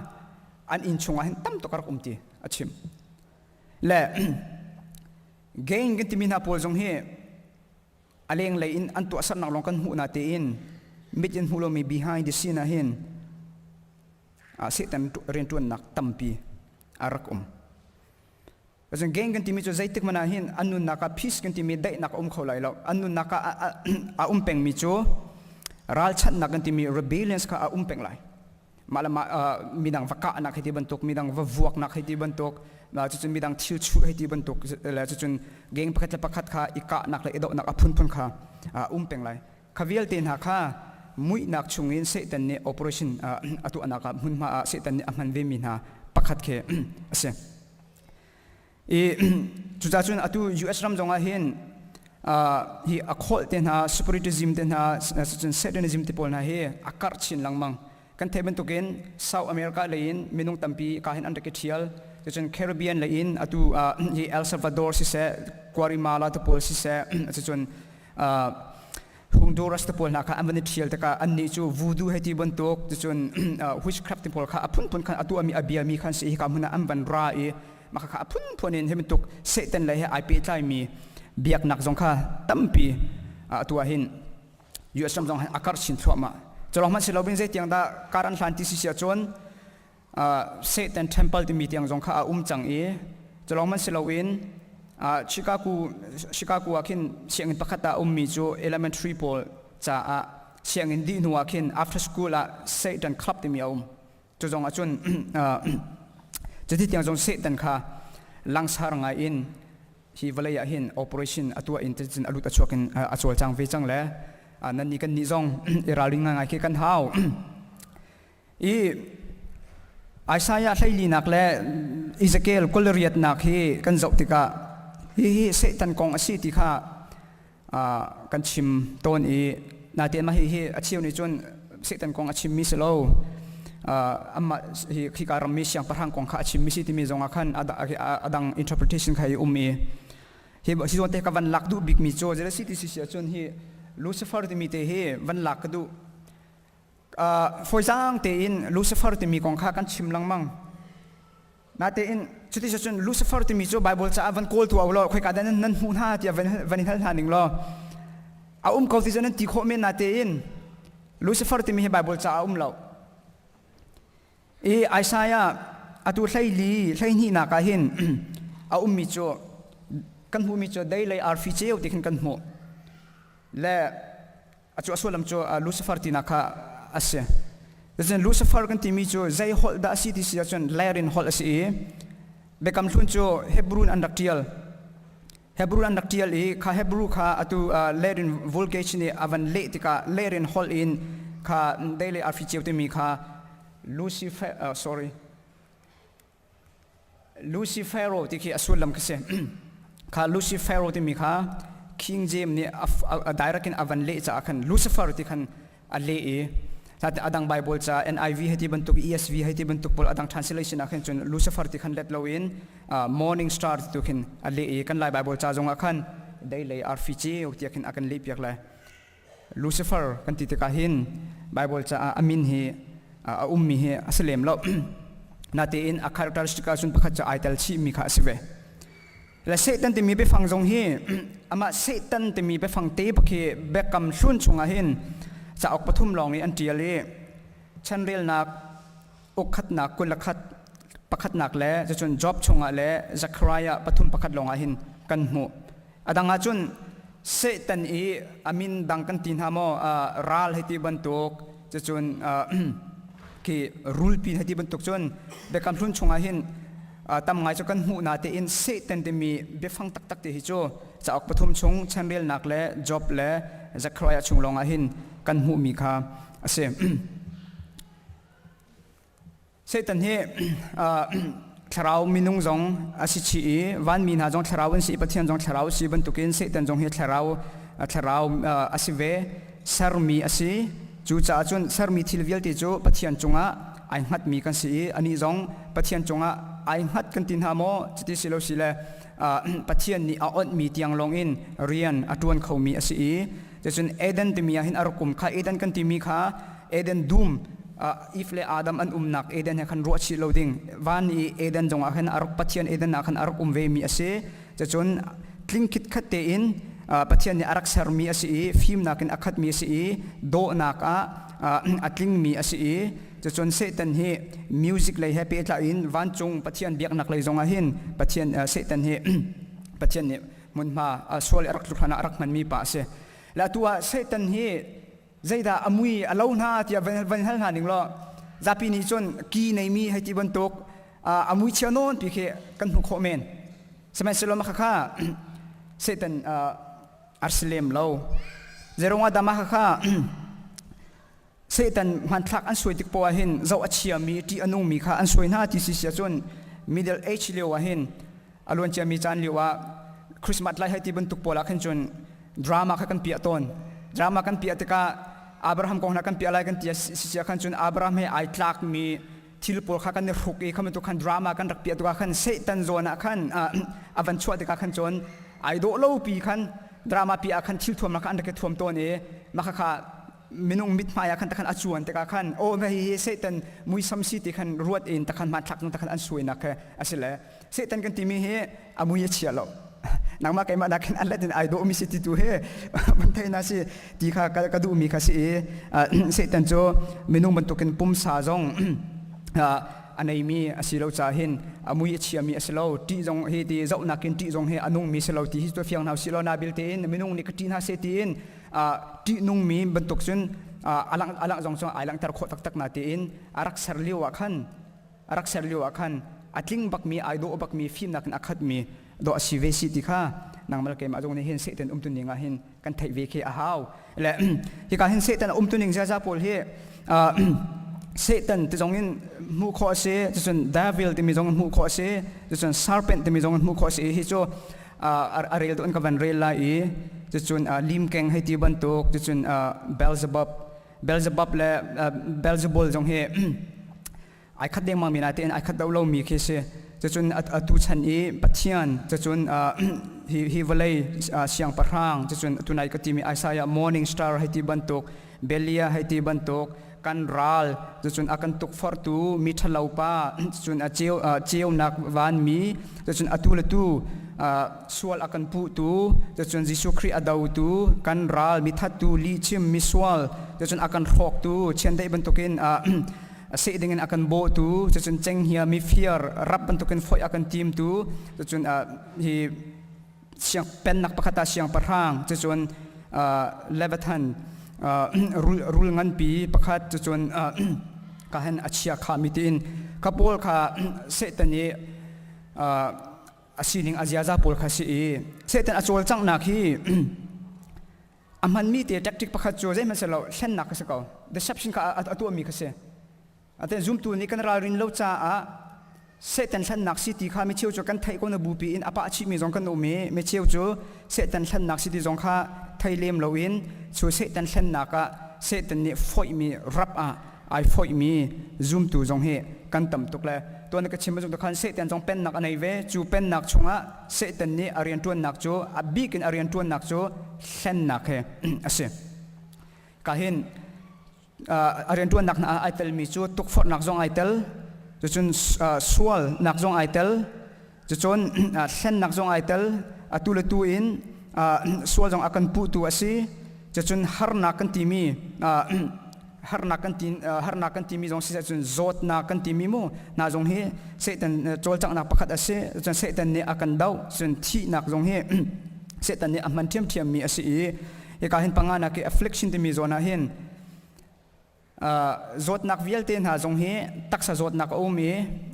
อันอินชงเห็นตั้มตกกระกุมตีอาชิมและเกงกันที่มีนาโพลจงเฮอเลงเลยอินอันตัวสันนักลงกันหูนาเตอินมิดยันหูเรามี behind the scene นะเห็นเสตันเรียนตัวนักตั้มปีอารักเพราะฉะนั้นเกงกันที่มีจุดใจติกมันนะเห็นอันนู้นนักพิสกันที่มีได้นักเขาไหลแล้วอันนู้นนักเป็งมีจูรัลชัดนักกันที่มี rebellions ก็เป็งไหล malama midang vaka nak hiti bentuk midang vavuak nak hiti bentuk chuchun midang thil chu hiti bentuk la chuchun geng pakhat kha ika nak la edo nak aphun kha peng lai khavial ten ha kha mui nak chungin se tan ne operation atu anaka hunma se tan ne amhan ve min ha pakhat khe ase e chujachun atu US ram jonga hin hi akhol ten ha separatism ten ha chuchun satanism te pol na he akar chin langmang kan theben tukin South America lein minung tampi kahin andake thial chuchun Caribbean lein atu hi El Salvador si se Guatemala te pol si se chuchun Honduras te pol na ka amani thial te ka anni chu voodoo heti bantok chuchun witchcraft te pol kha apun pun khan atu ami abia mi khan si ka muna amban ra e maka kha apun punin hementuk Satan la he IP tlai mi biak nak jong kha tampi atu hin US ram jong akar chin thwa Jolong man silawin zai tiang da karan hlanti si sia chon Satan temple ti mi tiang jong kha chang e jolong man silawin Chicago akin siang pakata mi chu elementary pol cha siang in di nu akin after school Satan club ti mi chu jong a chun jadi tiang jong Satan kha langsar nga in hi valaya hin operation atua intelligence alut achuakin achol chang ve chang le nan ni kan ni zong iraling nga ke kan hau I Isaiah thaili nak le Ezekiel kolriat nak hi kan zautika hi Satan kong asi ti kha kan chim ton I na te ma hi achiu ni chun Satan kong achim mi selo amma hi khikaram mi siang parhang kong kha achim mi si ti mi zonga khan adang interpretation khai hi si zon te ka van lak du big mi cho jela si ti si chun hi Lucifer ti mi te he van lak du for jang te in Lucifer ti mi kong kha kan chim lang mang na te in chuti chun Lucifer ti mi cho Bible cha van call to awlo khoi ka dan nan hun ha ti van hal haning lo ko ti jan ti kho me na te in Lucifer ti mi Bible cha lo e Isaiah atu hlai ni na ka hin mi cho kan hu mi cho dai lai arfi cheu ti kan mu le achu asolam cho Lucifer tina kha ase then Lucifer kan timi cho zai hol da si ti sia chon lairin hol ase bekam thun cho Hebrew andaktial e kha Hebrew kha atu lairin vulgation ni avan le tika lairin hol in kha daily arfi cheu timi kha Lucifer tiki asolam kase kha Lucifer timi kha King James ni direct in avan le cha khan Lucifer ti khan ale e tat adang Bible cha NIV heti bentuk ESV heti bentuk pol adang translation akhan chun Lucifer ti khan let lowin morning star tu khin ale e kan lai Bible cha jong akhan dai le RFG ti khin akan le piak la Lucifer kan ti ka hin Bible cha amin hi ummi hi aslem lo na te in a characteristic chun pakhat cha aital chi mi kha sive la Satan ti mi be phang jong hi ama Satan ti mi be phang te pakhe bekam hlun chunga hin cha ok pathum long ni an tiali chanrel nak okhat nak kulakhat pakhat nak le chun job chunga le Zachariah pathum pakhat longa hin kan mu adanga chun Satan I amin dang kan tin ha mo ral heti bantuk chun ki rule pin heti bantuk chun bekam hlun chunga hin tam ngai cho kan hu na te in Satan te mi be phang tak tak te hi cho cha ok pathum chung chanrel nak le job le Zachariah chung longa hin kan hu mi kha ase Satan he tharau minung jong asichi van min ha jong tharau an si pathian jong tharau si ban tukin Satan jong he tharau asive sarmi asi chu cha chun sarmi thilvial ti chu pathian chunga ai ngat mi kan si ani jong pathian chunga ai ngat kan tin ha mo chiti silo sile pathian ni a on mi tiang long in rian atuan khomi asi chun Eden ti mi hin arukum kha Eden kan ti mi kha Eden dum if le Adam an umnak Eden ha khan ro chi loading van I Eden jong a khan aruk pathian Eden na khan aruk ve mi ase chun tlingkit khatte in pathian ni arak sar mi ase film na kan akhat mi ase do nak atling mi ase chun Satan he music le happy tla in van chung pathian biak nak lai zonga hin pathian Satan he pathian ni munma swal arak lukhana arak man mi pa ase la tua Satan he zaida amui alo na tia van hal haning lo zapi ni chon ki nei mi hai ti ban tok amui chianon pi khe kan hu kho men semai selo ma kha Satan arsilem lo zeronga dama kha Satan man thak an soi tik po hin zo achia mi ti anung mi kha an soi na ti si sia chon middle age lewa hin alon chia mi chan lewa Christmas lai hai ti ban tuk pola khan chon drama kha kan pi aton drama kan pi ateka Abraham kong na kan pi alai kan tia si sia khan chon Abraham he ai tlak mi thil pol kha kan ruk e kham tu khan drama kan rak pi atu khan Satan zona khan avan chwa de khan chon ai do lo pi khan drama pi a khan thil thom na khan de ke thom ton e ma kha minung mit maya khan takhan achuan te ka khan o mai Satan mui samsi ti khan ruat in takhan ma thak nang takhan an sui na kha asile Satan kan ti mi he amui chia lo nang ma kai ma nakhan alatin ai do mi si ti tu he man thai na si ti kha ka du mi kha si Satan jo minung man token pum sa jong anei mi asilo cha hin amui chia mi asilo ti jong he ti zau nakin ti jong he anung mi selo ti hi to fiang nau silo na bil te in minung ni ka ti na se ti in ti nung mi bentuk sun alang jong jong ailang tar kho tak tak na ti in arak sarliwa khan atling bak mi ai do bak mi fim nak akhat mi do asive si ti kha nang mal ke ma jong ne hin Satan tu ninga hin kan thai ve khe a haw le hi ka hin Satan tu ning ja pol he Satan ti jong in mu kho se chun devil ti mi jong mu kho se chun serpent ti mi jong mu kho se hi cho arel to an ka van rel la e chun lim keng hai ti ban tok chun Beelzebub le Beelzebul jong he ai khat deng ma mi na te ai khat do lo mi khe se chun atu chan e pathian chun hi valai siang parhang chun tunai ka ti mi Isaiah morning star hai ti ban tok Belia hai ti ban tok kan ral chun akan tuk for tu mi thalau pa chun cheu nak van mi chun atul tu sual akan pu tu chun Jisu Christ adau tu kan ral mi that tu li chim mi sual chun akan khok tu chen dei ban tokin se dengan akan bo tu chun cheng hia mi fear rap ban tokin foi akan team tu chun hi siang pen nak pakata siang parhang chun Leviathan rul ngan pi pakhat chun ka han achia kha mitin kapol kha Satan ni asining aziaza pol kha si Satan achol chang na khi amhan mi te tactic pakhat cho je masalo hlen nak se ko deception ka atu mi kha se ate zoom tu ni kan ral rin lo cha a Satan hlen nak si ti kha mi cheu cho kan thai ko na bu pi in apa chi mi jong kan no me cheu cho Satan hlen nak si ti jong kha thailem lo in chu Satan hlen naka Satan ni foi mi rap ai foi mi zoom tu jong he kan tam tuk le to na ka chim jong khan Satan jong pen nak anei ve chu pen nak chunga Satan ni arian tuan nak chu a big in arian tuan nak chu hlen nak he ase ka hin arian tuan nak na ai tel mi chu tuk for nak jong ai tel chun sual nak jong ai tel chun hlen nak jong ai tel atule tu in sual jong akan pu tu ase chun har na kan ti mi har na kan ti mi jong si chun zot na kan ti mi mo na jong he Satan chol chang nak pakhat ase chun Satan ne akan dau chun thi nak jong he Satan ne aman thiam mi ase e ka hin panga na ke affliction ti mi zona hin zot nak vial ten ha jong he taksa zot nak o mi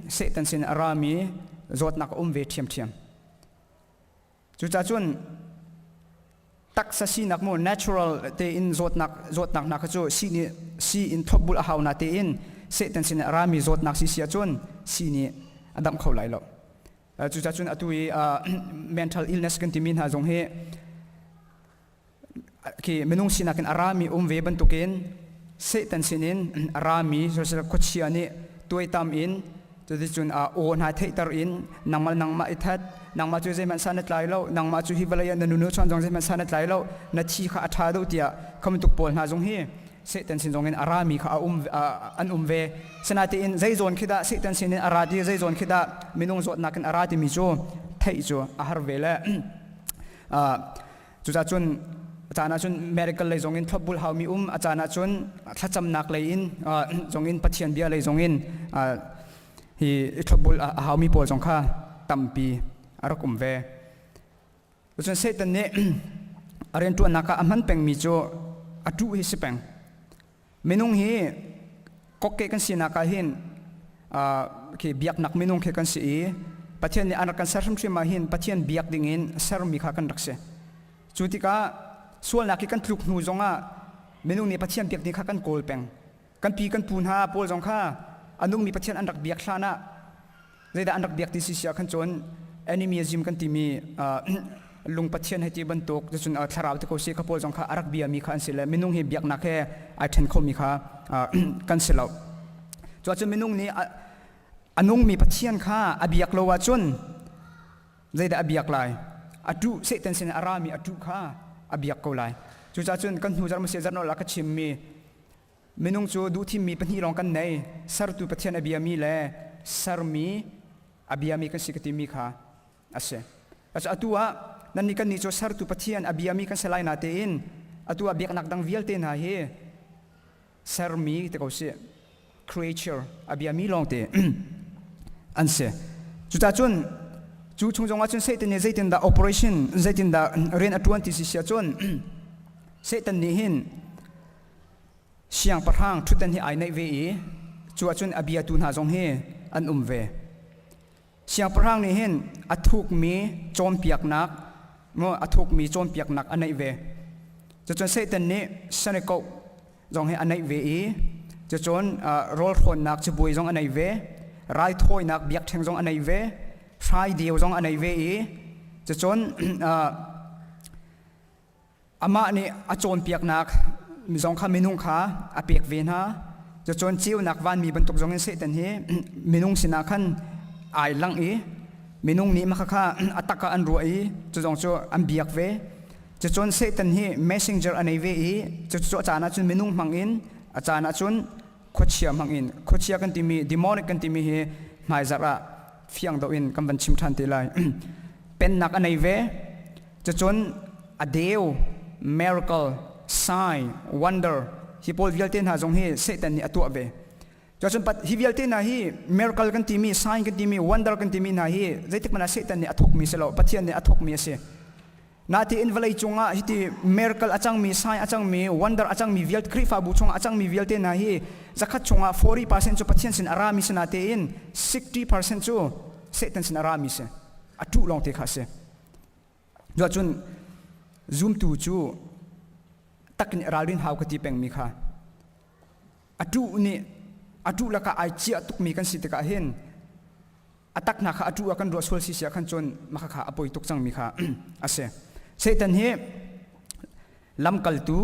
Satan sin arami zot nak ve thiam chu cha chun tak sa si nak mo natural te in zot nak chu si in thobul a haw na te in Satan sin arami zot nak si sia chun si ni adam khau lai lo chu cha chun atui mental illness kan timin ha jong he ki menung sinakin arami ve ban tukin Satan sinin arami so sa kochia ni tuai tam in to di chun on ha theitar in nangmal nangma ithat nangma chu zeman sanat lai lo nangma chu hivalaya nanunu chon jong zeman sanat lai lo na chi kha atha do tia khamtuk pol na jong hi Satan sin jong in arami kha an ve sanati in zai zon khida Satan sin in aradi zai zon khida minung zot nakin aradi mi chu thei chu ahar vela chu cha chun achana chun miracle lei jong in thobul haw mi achana chun thacham nak lei in jong in pathian bia lei jong in hi thobul haw mi pol jong kha tampi arakum ve chun Satan ne aren tu naka amhan peng mi chu atu hi sipeng menung hi ก็เกกันสินาคาหินคือเบียกนักมินุงเคกันสิปัจจัยนี้อันกันเสริมชิมาหินปัจจัยเบียกดิ่งเสริมมีข้ากันรักเสจุดที่ก้าส่วนนักกันทุกหนูจงมินุงนี้ปัจจัยเบียกนี้ข้ากันโกลเปงกันปีกันปูนหาโพลจงข้าอันนุ่งมีปัจจัยอันรักเบียกชานะเลยแต่อันรักเบียกที่สิเสียขันจนแอนิเมียจิมกันที่มีลุงปัจจัยให้ที่บรรทุกจะจนทาราวที่เขาเสียข้าโพลจงข้าอันรักเบียมีข้าอันสิเลมินุงเฮเบียกนักแค่ไอเทนเขามีข้ากันสิเลวจวนมินุงนี้อันนุ่งมีปัจจัยข้าอเบียกโลวาจนเลยแต่อเบียกลายอดูเสตันเซนอารามีอดูข้าอเบียกเขาลายจุดจนกันหูจารมาเสียจานนลักชิมมีมินุงจูดูที่มีปัญหาลองกันในสารตุปัจจัยอเบียมีเลยสารมีอเบียมีกันสิกติมีข้าอาเซอาตัวนั่นนี่กันนี่จูสารตุปัจจัยอเบียมีกันสลายนาเตอินอาตัวอเบียกนักดังวิลเตนหาเฮสารมีที่เขาเสีย creature อเบียมีลองเตอันเสจุดจนจูชงจงว่าจนเซตันเนี่ยเซตันดา operation เซตันดาเรียนอัตวันที่สิเสียจนเซตันนี่หินเสียงประทังทุตันที่ไอในเวจูจนอเบียตุนหาจงเฮอันเวเสียงประทังนี่หินอัตุกมีโจมเปียกนักเมื่ออัตุกมีโจมเปียกนักอันในเวจะจนเซตันนี้สนิกจงเฮอันในเวจะจนโรลคนนักจะบุยจงอันในเวไรถ้วยนักเบียกแทงจงอันในเวใช้เดียวจงอันในเวจะจนอามานี่อาโจนเปียกนักมีจงขามินุงขาอาเปียกเวนะจะจนจิ้วนักวันมีบรรทุกจงเงินเสตันเฮมินุงสินาขันไอลังมินุงนี้มาข้าอัตตะอันรัวจะจงชัวอันเบียกเวจะจนเสตันเฮ messenger อันในเวจะจนอาจารย์จนมินุงมังอินอาจารย์จนขดเชียมังอินขดเชียกันที่มีดิมอนิกกันที่มีเฮหมายจากเฟียงดอินกำบันชิมทันทีเลยเป็นนักอันในเวจะจนอเดียว miracle sign wonder ฮิปโปวิลเทนหาจงเฮเซตันนี่อตัวเวจะจนปัดฮิวิลเทนนะฮี miracle กันที่มี sign กันที่มี wonder กันที่มีนะฮีใจที่มันเซตันนี่อทุกมีเสลาปัจจัยนี่อทุกมีเสนาที่อินเวลัยจงอ่ะที่ miracle อาจังมี sign อาจังมี wonder อาจังมีวิลคริฟาบุชงอาจังมีวิลเทนนะฮีจะคัดจงอ่ะ 40% จูปัจจัยสินอารามิสนาเตอิน 60% จูเซตันสินอารามิสอทุลองเทขาเสจะจน zoom ตูจูตักนี่ราลินหาวกติเป็งมีค่ะอดูนี่อดูละก็ไอเจียตุกมีกันสิตกะเห็นอตักนักอดูกันรัวสวลสิเสียกันจนมาค่ะอปอยตุกจังมีค่ะอาเซเซตันเฮลำกัลตู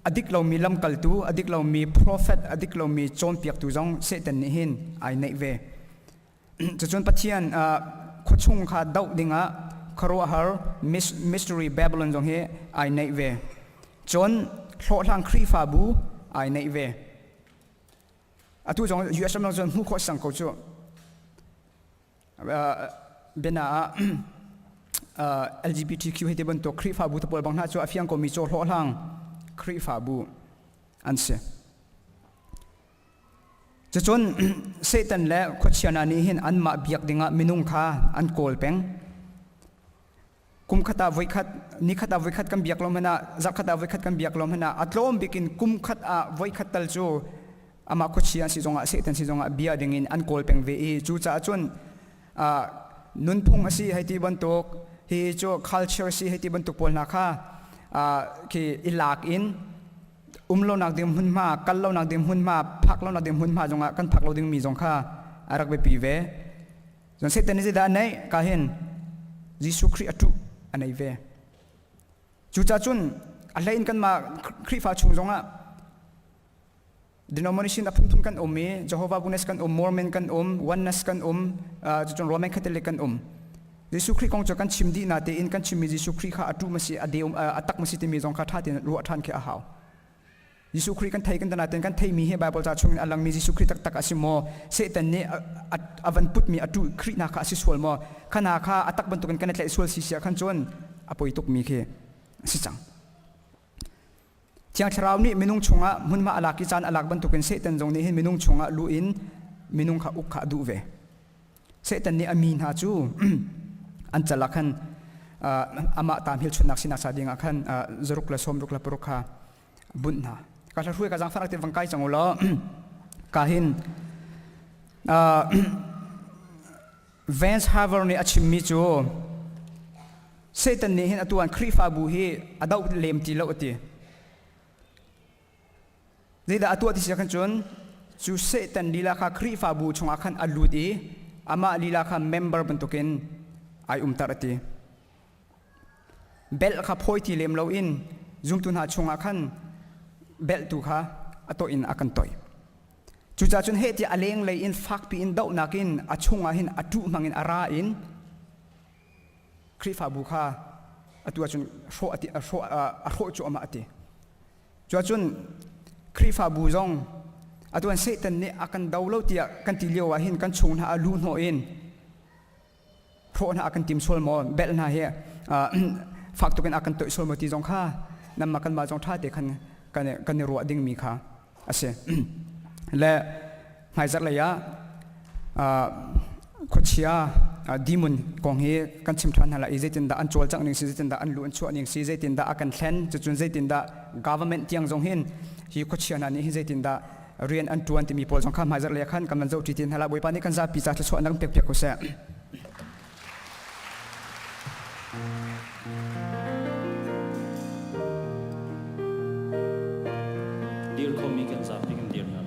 อดิกเรามีลำกัลตูอดิกเรามี prophet อดิกเรามีโจนเปียกตูจงเซตันนี่เห็นไอในเวจะจนปัจจัยขดชงค่ะดาวดิงะครัวฮาร์ mystery Babylon จงเฮไอในเวจนโลลังครีฟาบูไอในเวอทุจงยูเอสมันจนหูขดสังกัจจุเบน่าLGBTQ ให้ที่บนตัวครีฟาบูตะปอลบางท่าจัวอฟิยังก็มีโจโลลังครีฟาบูอันเสจะจนเซตันและขดเชียนานี้เห็นอันมาเบียกดิงะมินุงคาอันโกลเปงคุมขัดวิขัดนิขัดวิขัดกันเบียกลมหน้าจักขัดวิขัดกันเบียกลมหน้าอัตโลมบิกินคุมขัดวิขัดตัลจูอามาคุชิอันสิจงอาเสตันสิจงอาเบียดิงินอันโกลเป็นเวจูจ่าจนนุนพงอาศิให้ที่บรรทุกให้จู culture สิให้ที่บรรทุกพลนักค่ะคืออิลักอินเรานักดิมหุ่นมากันเรานักดิมหุ่นมาพักเรานักดิมหุ่นมาจงอากันพักเราดิมมีจงค่ะอารักไปปีเวจนเสตันนี่จะได้ไหนก็เห็นยิสุคริสต์อันไหนเวจูจ่าจุนอะไรอินกันมาคริฟาชุงจงอ่ะ denomination อพุ่งทุนกันมี Jehovah Witness กันMormon กันOneness กันจุด Roman Catholic กันยิสุคริสต์คงจะกันชิมดีนาเตอินกันชิมยิสุคริสต์ข้าอดุมาสิอเดียอัตักมาสิที่มีจงข้าท่าที่รู้อัฐานแค่อาหาวยิสุคริสต์กันไทยกันตนาเตนกันไทยมีให้ไบเบิลจ่าชุงอัลลังมียิสุคริสต์ตักอาศิโมเสตันเนี่ยอวันพุทธมีอดุคริสต์นาข้าอาศิสวลโมขณะข้าอัตักบรรทุกกันในสวลสิเสียขันจนอปอยตุกมีแค่สิจังเชียงชราวนี่มินุงชงอ่ะมุนมาอลักกิจานอลักบรรทุกกันเสตันจงนี้เห็นมินุงชงอ่ะลุอินมินุงข้าอุกข้าดูเวเสตันเนี่ยอามีนฮาจูอันจะลักขันอามาตามฮิลชุนักสินักสาดิงขันจรุกละสมรุกละปรุกข้าบุญนาการช่วยการจังฟังที่ฟังไกลจังอุล kahin Vance Haver ni achimmi chu Satan ni hin atuan khrifa bu hi adau lem ti lo ti zida atu ti sakan chun chu Satan lila kha khrifa bu chunga khan aludi ama lila kha member bentukin ai tarati bel kha phoi ti lem lo in zungtun ha chunga khan bel tu kha ato in akan toy chu cha chun he ti aleng le in fak pi in dau nakin achunga hin atu mangin ara in khrifa bu kha atu chun ro ati ro chu ama ati chu chun khrifa bu zong atuan Satan ni akan daulo tia kan ti lewa hin kan chung na alu no in ro na akan tim sol mo bel na he fak to kan akan to sol mo ti zong kha nam makan ma zong tha te kan ro ding mi kha ase le mai zat la ya khochia demon kong he kan chim than hala izetin da an chol chang ning sizetin da an lu an chu aning sizetin da akan thlen chun zetin da government tiang zong hin hi khochia na ni hi zetin da rian an tuan ti mi pol jong kha mai zat le khan kan zo ti tin hala boi pa ni kan za pi cha chu nang pek pek ko se dear komi kan za ping dear na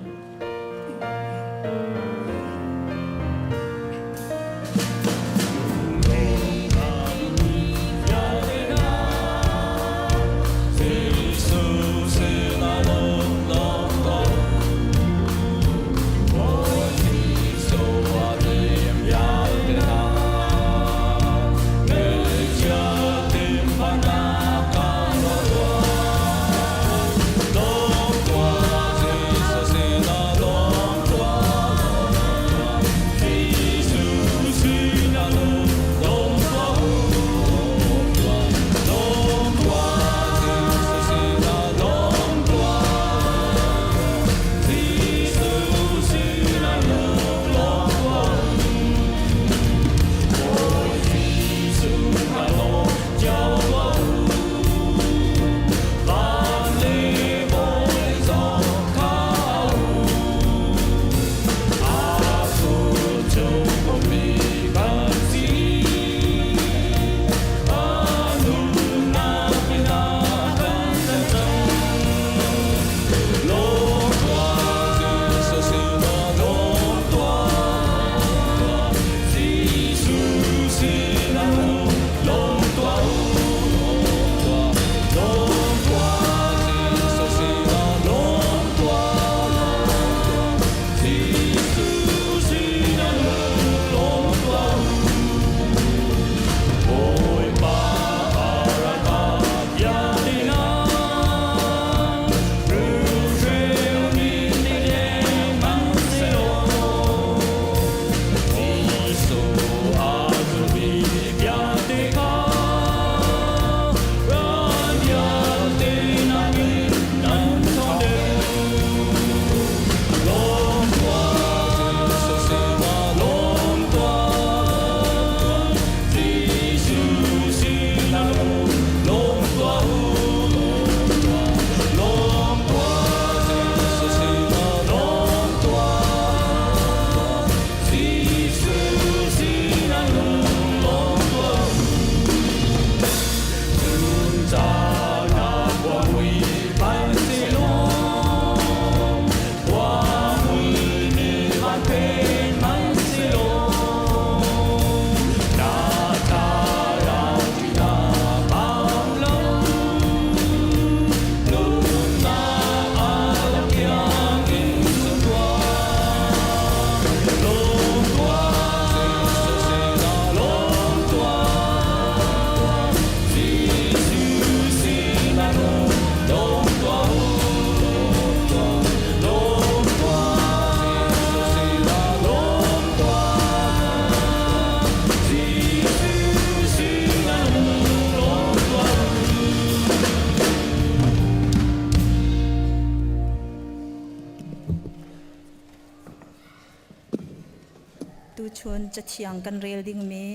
tu chun cha chiang kan rel ding mi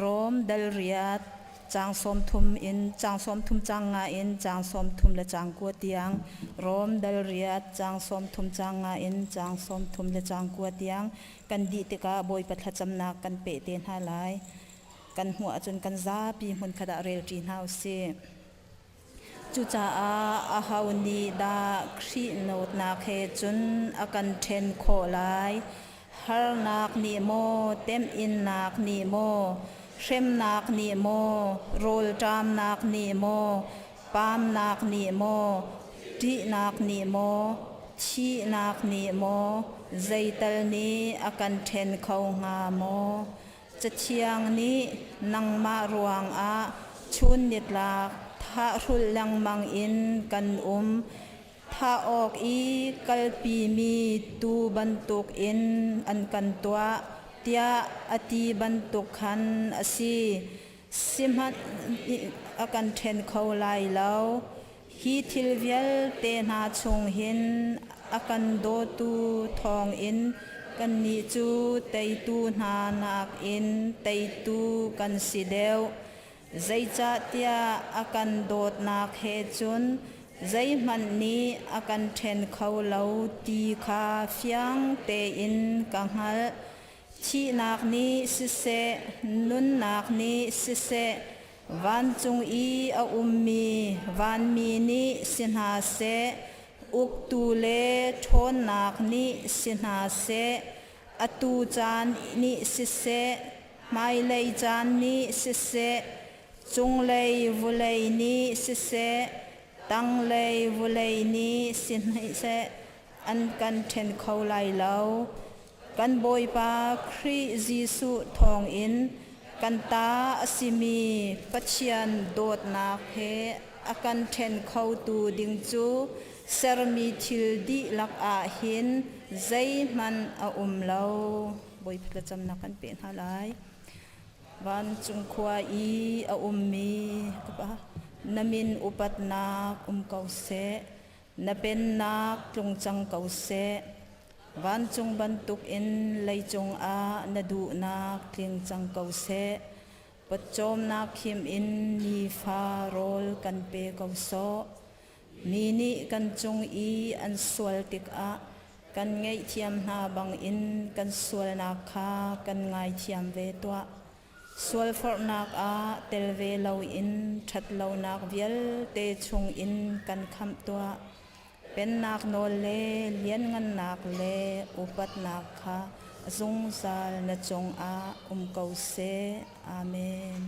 rom dal riat จางสมทุมอินจางสมทุมจางงาอินจางสมทุมและจางกัวเตียงรอมดัลเรียจางสมทุมจางงาอินจางสมทุมและจางกัวเตียงกันดีติกาบอยปัทจำนักกันเปเตนหาลายกันหัวจนกันซาปีมุนขดาเรลจีนเฮาเซจุจาอาฮาวนีดาครีโนดนาเคจุนอากันเทนโคลายฮาร์นักนิโมเต็มอินนักนิโมเชมนักนิโมโรลจามนักนิโมปามนักนิโมดีนักนิโมชีนักนิโมใจตลนี้อากันเทนเขางาโมจะเชียงนี้นังมารวงอาชุนนิดลากถ้ารุลลังมังอินกันถ้าออกอีกัลปีมีตูบันตุกอินอันกันตัวเตียอติบันตุกขันอสีสิมหันอากันเทนเขาไลเล่าฮีทิลเวลเตนาชงหินอากันโดตูทองอินกันนิจูไตตูนานักอินไตตูกันสิเดวใจจัตยาอากันโดดนักเฮจุนใจมันนี้อากันเทนเขาเล่าตีคาเฟียงเตอินกังหัลชีนักนี้สิเสนุนนักนี้สิเสวันจงอีอามีวันมีนี้สินหาเสอุกตูเลทนนักนี้สินหาเสอตูจานนี้สิเสไม่เลยจานนี้สิเสจงเลยวุเลยนี้สิเสตั้งเลยวุเลยนี้สินให้เสอันกันเทนเขาไลเล่ากันบอยปาคริจิสุทองอินกันตาอสิมีปัจเจียนโดดนาเพอากันเทนเขาตูดิงจูเซรมีทิลดีลักอาหินใจมันอาเล่าบอยประจำนักกันเป็นหาลายวันจุงควาอีอามีกับนามินอุปัตนาคุมเกาเสนาเป็นนักจงจังเกาเสวันจงบันตุกอินเลยจงอานาดูนักเทียงจังเกาเสปัจจมนักขิมอินนีฟาโรลกันเปเกาโซมีนิกันจงอีอันสวลติกอากันไงเทียมนาบังอินกันสวลนาคากันไงเทียมเวตัวสวลฟอร์นักอาเตลเวลาอินชัดลานักเวียลเตชงอินกันคำตัวเป็นนักโนเลเลี้ยนเงินนักเลอุปัตนักค่ะจงซาลนจงอาเกาเซอาเมน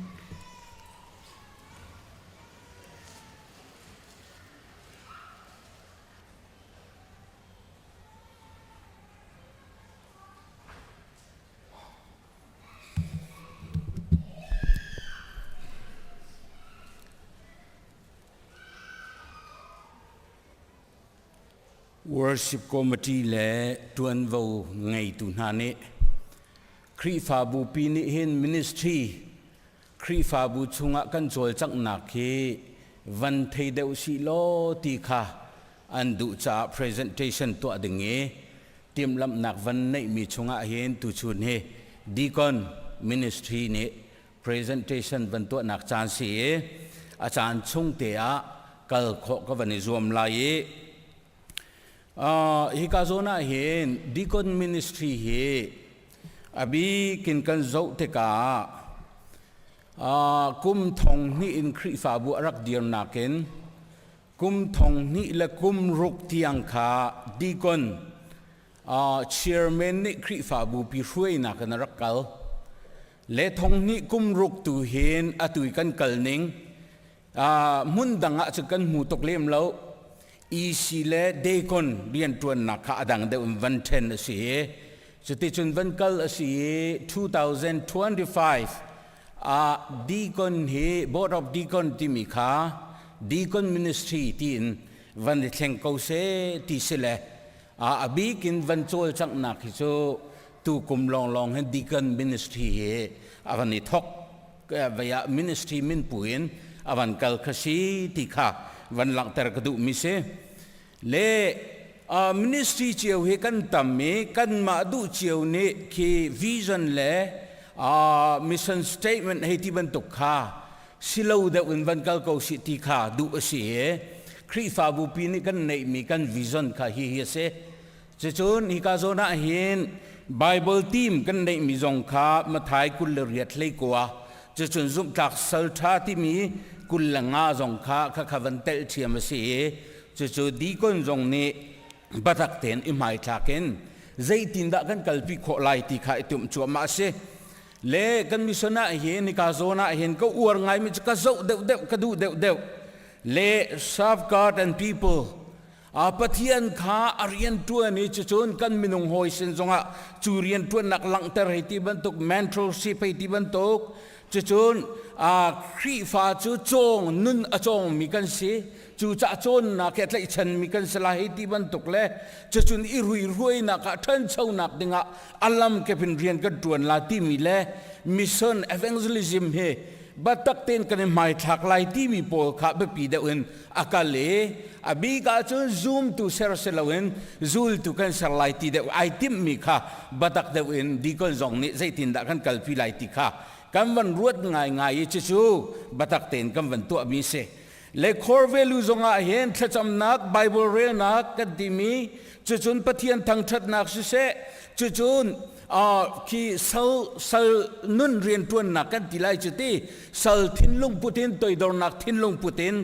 Worship Committee le tuan vo ngai tu na ne Kri fa bu pi ni hin ministry Kri fa bu chunga kan chol chak na ke van thei deu si lo ti kha an du cha presentation to adinge tim lam nak van nei mi chunga hin tu chun he deacon ministry ne presentation van to nak chan si a chan chung te a kal kho ka van zoom lai hikazona hin deacon ministry he abi kin kan zo te ka kum thong ni in khri fa bu rak dir naken kum thong ni la kum ruk tiang kha deacon chairman ni khri fa bu pi hrui na kan rakal le thong ni kum ruk tu hin atui kan kalning mun danga chu kan mu tok lem lo isi le deacon bian tuan na kha adang de van ten si chuti chun van kal si 2025 deacon he board of deacon timi kha deacon ministry tin van thleng ko se ti sele abi kin van chol chang na khi chu tu kum long long hen deacon ministry he avani thok via ministry min puin avan kal khasi ti kha van lang ter kadu mi se le ministry chiu he kan tam me kan ma du chiu ne ki vision le mission statement he ti ban tuk kha สิโลเดวินวันกัลโกสิติขาดูเสียครีฟาบูปีนี้กันในมีกันวิชั่นค่ะเฮียเสจะจนฮิกาโซนาเห็นไบเบิลทีมกันในมีจงขามาถ่ายกุลเรียดเลยกว่าจะจนซุ่มจากสัลทาที่มีกุลงาจงขาข้าวันเตลเชียมเสียจะจนดีคนจงนี้บัตักเต็นอิมายทักเนใจตินดักกันกัลปิโคไลติขาตุมชัวมาเสเล่กันมิสนาเห็นฮิกาโซนาเห็นก็อวดไงมิจะกระโจเดวเดวกระดูเดวเดวเล่ safeguard and people ปะเทียนข้าเรียนตัวนี้จะจนกันมินงหอยเส้นจงะจูเรียนตัวนักลังเตอร์ให้ที่บรรทุก mentorship ให้ที่บรรทุกจะจนครีฟ้าจูจงนุนจงมีกันเสียจูจะจนนักแค่ไหนฉันมีกันสลายให้ที่บรรทุกเล่จะจนอิรุยนักท่านเช่านักดึงอัลลัมแค่เป็นเรียนกันตัวลาที่มีเล่มิชชั่น evangelism เฮบัตักเต็นกันไม่ทักไล่ที่มีโปลขาไปปีเดินอากาเลอบีกาจน zoom ตุเซอร์เซลวิน zoom ตุกันสไลที่เดินไอติมมีค่ะบัตักเดินดีกันจงนี้ใจตินดักกันกัลพิไลที่ค่ะกันวันรวดง่ายๆจู่บัตักเต็นกันวันตัวมีเสเลคอร์เวลูจงอาเห็นทัศน์นักไบเบิลเรียนนักกันดีมีจู่ปะเทียนทางทัศนักสุเสจู่ที่สัลนุนเรียนตัวนักกันที่ไล่จุดที่สัลทินลงปุตินตัวดอนักทินลงปุติน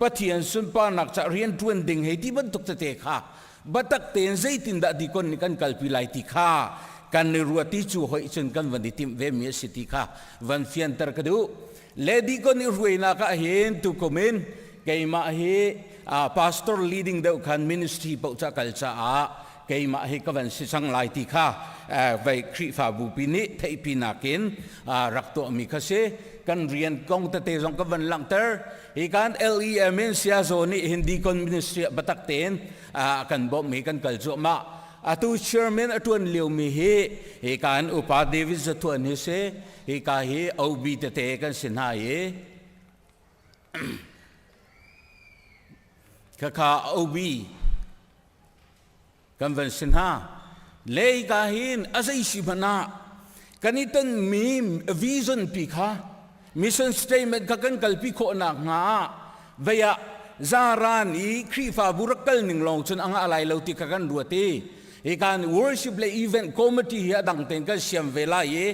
ปะเทียนสุนปานักจะเรียนตัวดิ่งให้ที่บรรทุกเตะค่ะบัตักเต็นใจตินดักดีคนนี้กันกัลพิไลที่ค่ะกันในรัวที่จู่หอยจนกันวันที่ทิมเวมีสิทธิค่ะวันเฟียนตระกดูเลดีคนนี้รวยนักเห็นตุกมินไกมาเฮpastor leading เดียวกัน ministry ปกจักกัลจ้าไกมาเฮก็วันสิสังไลที่ค่ะไว้ครีฟาบูปีนี้เทปีนักินรักตัวมีคเสกันเรียนกองเตะจงก็วันหลังเตอร์อีกัน LEM เสียโซนี่ฮินดีคนมินิสทรีบัตักเต็นกันบ่มีกันกัลจ้ามาตัวเชอร์แมนตัวเลี้ยวมีเฮอีกันอุปาเดวิสตัวนี้เสอีกันเฮเอาบีเตะกันสินหายข้าเอาบีกันวันสินหาเลกาหินอาศัยสิบนากันนี่ตั้งมีวิชั่นปีค่ะมิชชั่นสเตทเมนต์กันกัลปีโคนักงาเวียจารานีครีฟ้าบุรักกัลหนึ่งลงจนอ่างอะไรเราติกันรัวตีอีการ worship เลย event committee เฮียดังเต็งกันเสียมเวลาเย่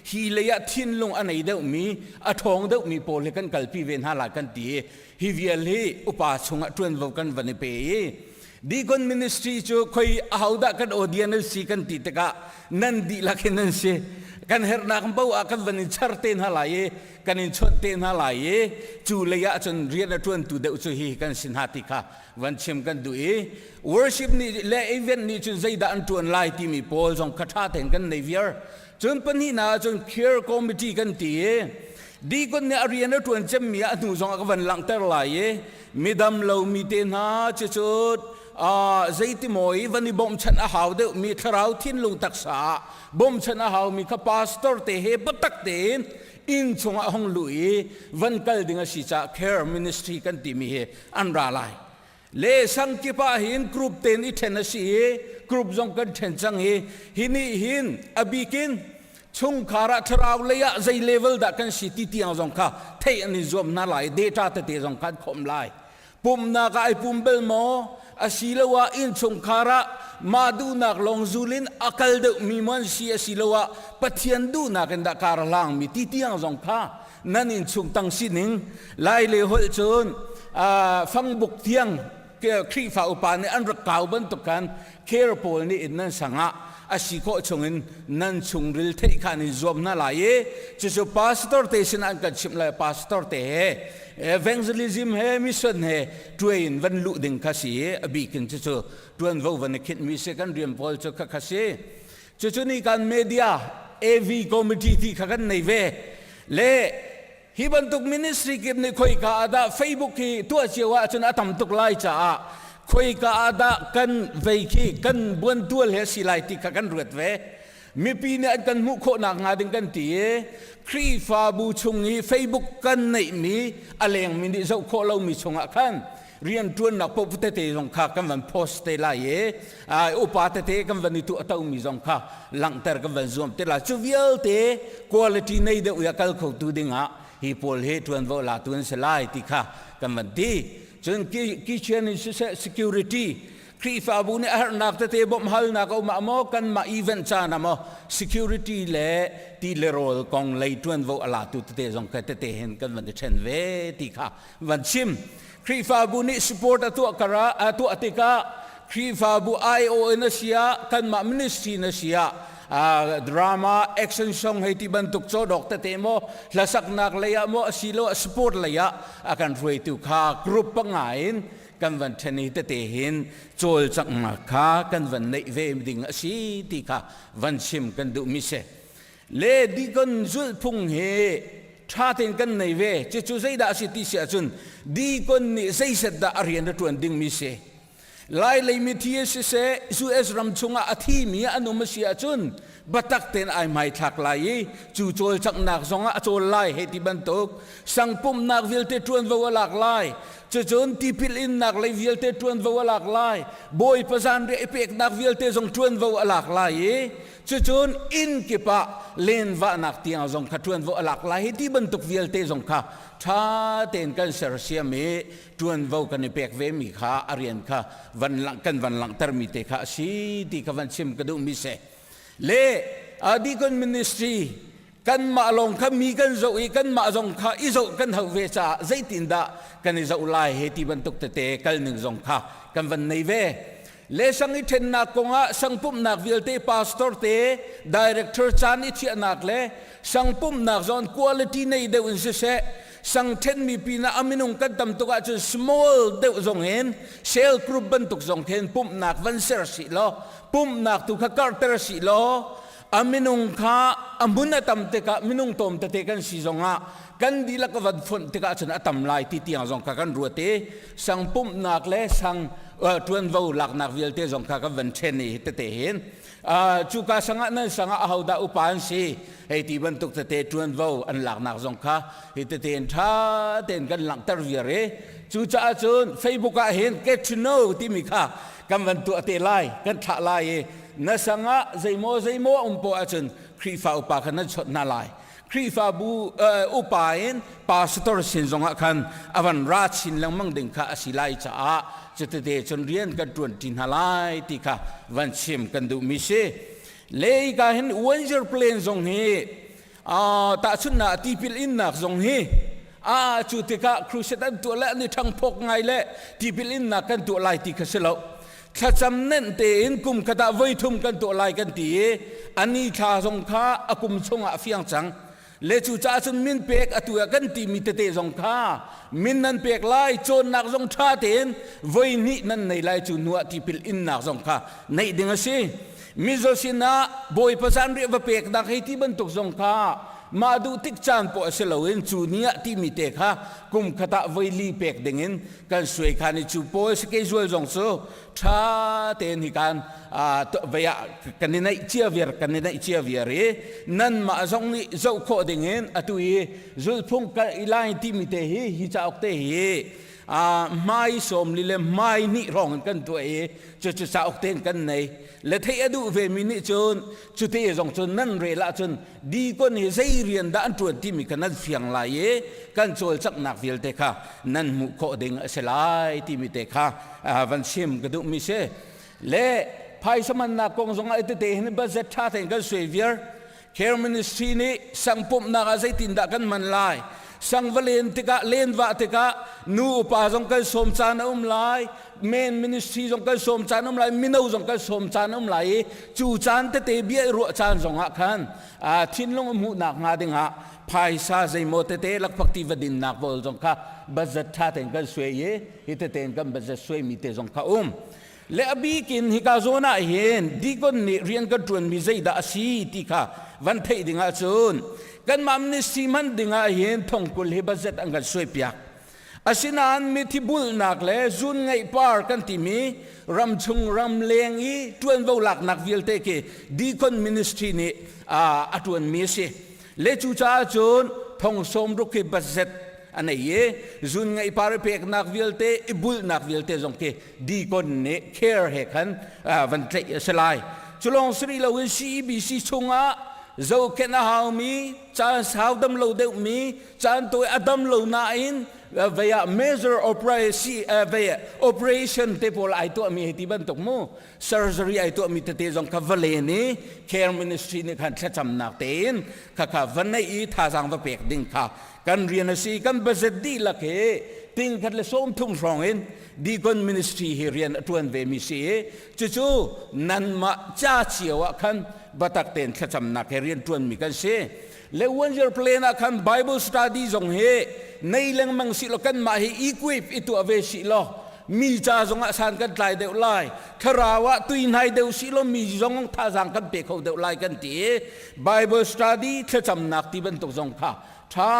ฮีเลยทิ้งลงอันไหนเดามีอัทองเดามีโพลกันกัลปีเวนหาลากันตีฮีเวียลเฮอุปาสงะทวนวกันวันเปย์ดีคนมินิสทรีจูคอยเอาดักกันออเดียนสีกันติดตะกะนั่นดีลักนั่นเสกันเฮร์นักบ่าวกันวันนี้ชาร์เตนฮาลายกันอินชดเตนฮาลายจูเลยจนเรียนทวนตุเดอุสุฮีกันสินหาติค่ะวันเชื่อมกันดูworship นี่และอีเวนต์นี่จนใจด่านทวนไล่ที่มีโพลจงคาถาเต็งกันในเวียร์จนปัญหาจน care committee กันตีดีคนเนี่ยเรียนทวนจำมีอนุจงกันวันหลังเตอร์ไล่มีดำเรามีเตนหาจุดใจที่มวยวันนี้บ่มฉันอาหาวเดมีคราวทิ้งลงตักษาบ่มฉันอาหาวมีข้าพาสตอร์เตะเฮปตักเตนอินชงอาหงลุยวันกัลดิ่งสิจ้า care ministry กันที่มีเฮอันราไลเลสังกิปะหินกรุ๊ปเตนอิเทนสีเฮกรุ๊ปจงกันเทนจังเฮหินหินอบิกินชงขาระทราวเลยะใจเลเวลดักกันสิติที่อังจงค่ะเทอันนี้จอมน่าไลเดต้าเตะจงกันคมไลปุ่มนักไอปุ่มเบลโมอาศิลวะอินชงคาระมาดูนักลงจูลินอักลเดมีมันสีอาศิลวะปะเทียนดูนักดักการลังมีที่ที่อังจงค่ะนั่นอินชงตั้งสินิงไล่เลหจนฟังบุกเทียงครีฟ้าอุปาในอันรักเก่าบรรทุกกันเคอร์โพลนี่อินนั่นสังะอาศิโคชงอินนั่นชงริลเทคานิจอมน่าไล่จู่พาสตอร์เตชันอันกันชิมเลยพาสตอร์เตevangelism เฮมิชชั่นเฮทวยนวันลุดึงข้าศึกอบีกินจู่ทวนว่าวันนี้คิดมีเสกันเรียนพอลจู่ข้าศึกจู่นี่การมีเดีย AV committee ที่ข้ากันในเวเล่ฮิบันตุกมินิสทรีกิบนี่คอยกาดา Facebook ที่ตัวเชื่อว่าจนอาตมตุกไล่จ้าคอยกาดากันเวคีกันบวนตัวเลสิไลที่ข้ากันรวดเวมีปีนี้กันมุขนักงาดึงกันตีครีฟ้าบูชงฮีเฟซบุ๊กกันในมีอะไรอย่างมินิเจ้าโคเรามีชงอ่ะกันเรียนจวนนักพบเตะจงข้ากันวันโพสต์เตไลอุปาเตะกันวันนี้ตัวเต้ามีจงข้าหลังแต่กันวันzoomเตล่าจูเวลเตคุณภาพในเดือดกัลเขาตัวดิ่งอ่ะ hi pol he tuan vo la tuan selai ti kha kan van ti chun ki chen ni security kri fa bu ne har nak te bom hal na ko ma mo kan ma event cha na mo security le ti le rol kong lei tuan vo ala tu te jong ka te hen kan van de chen ve ti kha van chim kri fa bu ni support atu kara atu atika kri fa bu IO na sia kan ma ministry na sia drama action song hei ti bantuk cho dok te mo lasak nak leya mo asilo support leya akan roi tu kha group pangain kan van thani te hin chol chak ma kha kan van nei ve ding asi ti kha van sim kan du mi se le di kon zul phung he tha ten kan nei ve che chu zai da si ti sia chun di kon ni zai set da arian da tuan ding mi se lai lei mi thi se su es ram chunga athi mi anu ma sia chun batak ten ai mai thak lai chu chol chak nak zonga chol lai he ti ban tok sang pum nak vil te tuan vo lak lai chu chon ti pil in nak lai vil te tuan vo lak lai boy pazan re epek nak vil te zong tuan vo lak lai chu chon in ke pa len va nak tiang zong kha tuan vo lak lai he ti ban tok vil te zong kha tha ten kan ser sia me tuan vo kan pek ve mi kha arian kha van lang tar mi te kha si ti ka van sim ka du mi se le adi kon ministry kan ma long kha mi kan zo I kan ma zong kha I zo kan hau ve cha zai tin da kan I zo lai he ti ban tuk te kal ning zong kha kan van nei ve le sang I then na konga sang pum nak vil te pastor te director chan I chi nak le sang pum nak zon quality nei de un se sang ten mi pina aminung kan tam to ka chu small de zong hen sel group ban tuk zong hen pum nak van ser si lo pum nak tu kha carter si lo aminung kha amuna tam te ka minung tom te kan si zonga kan di la ka vad phon te ka chana tam lai ti tiang zong ka kan ruate sang pum nak le sang tuan vo lak nak vil te zong ka ka van chen ni te hen chu ka sanga na sanga hauda upan si hei ti ban tuk te tuan vo an lak nak zong kha hi te ten tha ten kan lang tar viare chu cha chun Facebook a hen get to know ti mi kha kan van tu ate lai kan tha lai na sanga zaimo umpo a chun kri fa upa kan na chot na lai kri fa bu upain pastor sin zong khan avan ra chin lang mang ding kha asilai cha a chete chon rian kan tuan tin halai ti kha van sim kan du mi se le ka hen wanger plan zong he ta chun na ti pil in nak zong he chu te ka crusader tu la ni thang phok ngai le ti pil in nak kan tu lai ti kha selo kha cham nen te in kum kata voi thum kan tu lai kan ti ani tha zong kha akum chunga fiang chang le chu cha chun min pek atua kan ti mi te zong kha min nan pek lai chon nak zong tha ten voi ni nan nei lai chu nuwa ti pil in nak zong kha nei ding ase mi zo sina boy pasan ri va pek dak hei ti ban tuk zong kha ma du tik chan po aseloin chu nia ti mi te kha kum khata voi li pek dingin kan suai khani chu po se ke zual zong so tha ten hi kan veya kaninai chia vier nan ma zong ni zo kho dingin atui zul phung ka ilai ti mi te hi cha ok te hi mai som li le mai ni rong kan tu chu cha ok ten kan nei le thei adu ve mi ni chun chu te zong chun nan re la chun di kon hi sei rian da an tu ti mi kan fiang la kan chol chak nak vil te kha nan mu kho ding selai ti mi te kha van sim ka du mi se le phai saman na kong zong ai te hin ba zet tha ten kan savior care ministry ni sang pum na ga zai tin da kan man lai sang valen tika len va tika nu pa zong kan som chan lai main ministry zong kan som chan lai minau zong kan som chan lai chu chan te bia ro chan zong ha khan thin long mu nak nga ding ha phai sa zai mo te lak phakti vadin nak bol zong kha bazat tha ten kan sui hi te ten kan bazat sui mi te zong kha le abi kin hi ka zona hen di kon ni rian ka tuan mi zai da si ti kha van thei dinga chun kan mam ni siman dinga hen thong kul hi bazat angal soi piak asinan mi thi bul nak le zun ngai par kan ti mi ram chung ram leng I tuan vo lak nak vil te ke di kon ministry ni atuan mi se le chu cha chun thong som ru ke bazat anei zun ngai par pek nak vil te ibul nak vil te zong ke di kon ne care he khan van tre selai chulong sri lo CBC chunga zo ken a hau mi จานสาวดำโลเดวมีจานตัวอดัมโลนาอินvia major operation te pol ai to mi heti ban tok mo surgery ai to mi te jong ka vale ni care ministry ni khan thacham nak ten kha vanai I tha jang va pek ding kha kan rian si kan budget di la ke ting khat le som thum rong in deacon ministry hi rian tuan ve mi si chu nan ma cha chiawa khan batak ten thacham nak he rian tuan mi kan se le one year plan khan bible study jong he nei leng mang si lo kan ma hi equip itu ave si lo mi cha jong a san kan tlai deu lai tharawa tuin hai deu si lo mi jong tha jang kan pe khau deu lai kan ti bible study thacham nak ti ban tok jong kha tha